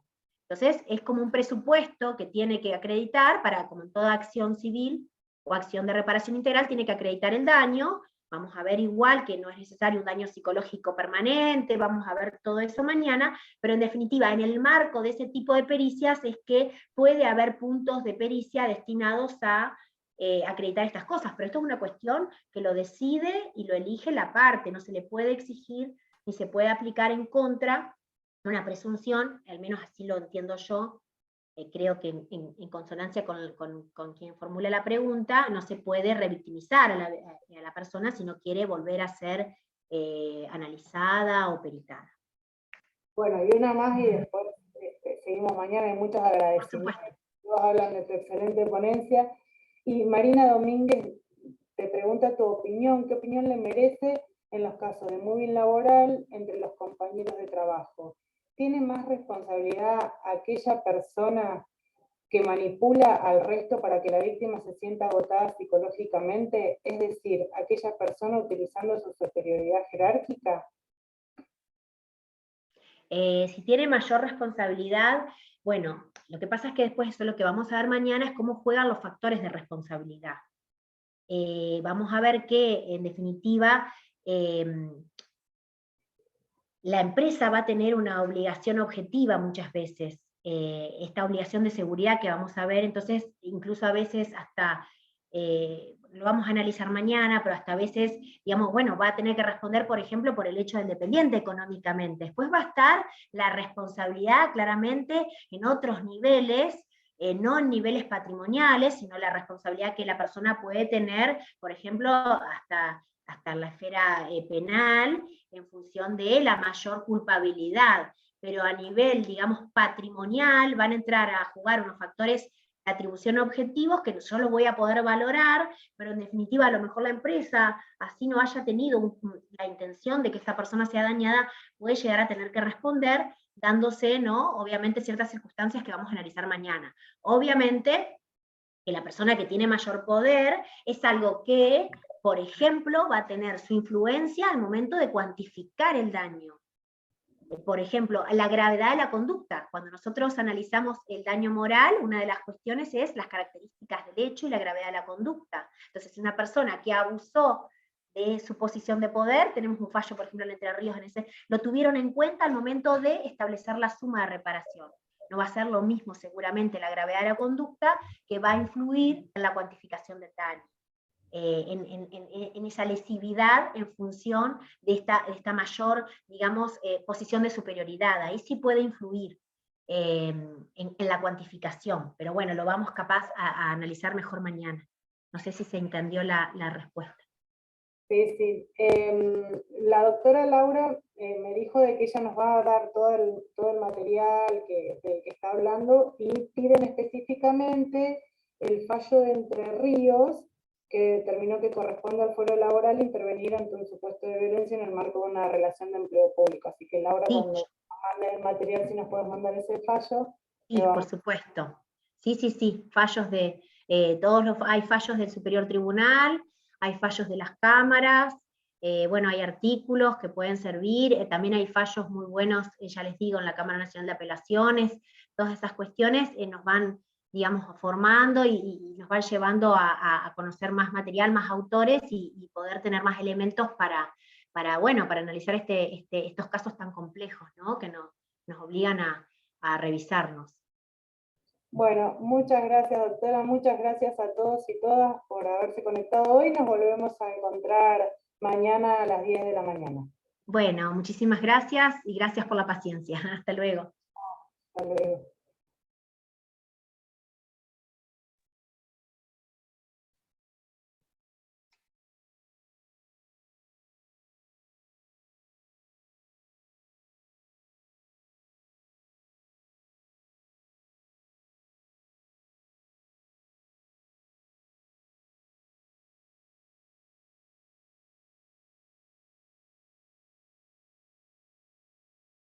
Entonces, es como un presupuesto que tiene que acreditar para, como en toda acción civil o acción de reparación integral, tiene que acreditar el daño. Vamos a ver igual que no es necesario un daño psicológico permanente, vamos a ver todo eso mañana, pero en definitiva, en el marco de ese tipo de pericias es que puede haber puntos de pericia destinados a acreditar estas cosas, pero esto es una cuestión que lo decide y lo elige la parte, no se le puede exigir ni se puede aplicar en contra una presunción, al menos así lo entiendo yo. Creo que en consonancia con quien formula la pregunta, no se puede revictimizar a la persona si no quiere volver a ser analizada o peritada. Bueno, y una más y después seguimos mañana, y muchos agradecimientos. Todos hablan de tu excelente ponencia. Y Marina Domínguez te pregunta tu opinión, ¿qué opinión le merece en los casos de moving laboral entre los compañeros de trabajo? ¿Tiene más responsabilidad aquella persona que manipula al resto para que la víctima se sienta agotada psicológicamente? Es decir, aquella persona utilizando su superioridad jerárquica. Si tiene mayor responsabilidad, bueno, lo que pasa es que después eso lo que vamos a ver mañana es cómo juegan los factores de responsabilidad. Vamos a ver que, en definitiva, la empresa va a tener una obligación objetiva muchas veces, esta obligación de seguridad que vamos a ver, entonces incluso a veces hasta, lo vamos a analizar mañana, pero hasta a veces, digamos, bueno, va a tener que responder, por ejemplo, por el hecho del dependiente económicamente. Después va a estar la responsabilidad claramente en otros niveles, no en niveles patrimoniales, sino la responsabilidad que la persona puede tener, por ejemplo, hasta en la esfera penal, en función de la mayor culpabilidad, pero a nivel, digamos, patrimonial, van a entrar a jugar unos factores de atribución objetivos que yo lo voy a poder valorar, pero en definitiva a lo mejor la empresa, así no haya tenido la intención de que esta persona sea dañada, puede llegar a tener que responder, dándose, ¿no?, obviamente ciertas circunstancias que vamos a analizar mañana. Obviamente, que la persona que tiene mayor poder es algo que, por ejemplo, va a tener su influencia al momento de cuantificar el daño. Por ejemplo, la gravedad de la conducta. Cuando nosotros analizamos el daño moral, una de las cuestiones es las características del hecho y la gravedad de la conducta. Entonces, una persona que abusó de su posición de poder, tenemos un fallo, por ejemplo, en Entre Ríos, lo tuvieron en cuenta al momento de establecer la suma de reparación. No va a ser lo mismo seguramente la gravedad de la conducta que va a influir en la cuantificación del daño. En esa lesividad en función de esta mayor, digamos, posición de superioridad. Ahí sí puede influir en la cuantificación, pero bueno, lo vamos capaz a analizar mejor mañana. No sé si se entendió la respuesta. Sí, sí. La doctora Laura me dijo de que ella nos va a dar todo el material del que está hablando, y piden específicamente el fallo de Entre Ríos, que determinó que corresponde al fuero laboral intervenir ante un supuesto de violencia en el marco de una relación de empleo público. Así que Laura, Sí. cuando mande el material, si nos puedes mandar ese fallo. Sí, por supuesto. Sí, sí, sí, fallos de, hay fallos del Superior Tribunal, hay fallos de las cámaras, bueno, hay artículos que pueden servir, también hay fallos muy buenos, ya les digo, en la Cámara Nacional de Apelaciones. Todas esas cuestiones nos van, digamos, formando y nos van llevando a conocer más material, más autores, y poder tener más elementos bueno, para analizar estos casos tan complejos, ¿no? Que nos obligan a revisarnos. Bueno, muchas gracias, doctora, muchas gracias a todos y todas por haberse conectado hoy. Nos volvemos a encontrar mañana a las 10 de la mañana. Bueno, muchísimas gracias y gracias por la paciencia. Hasta luego. Hasta luego.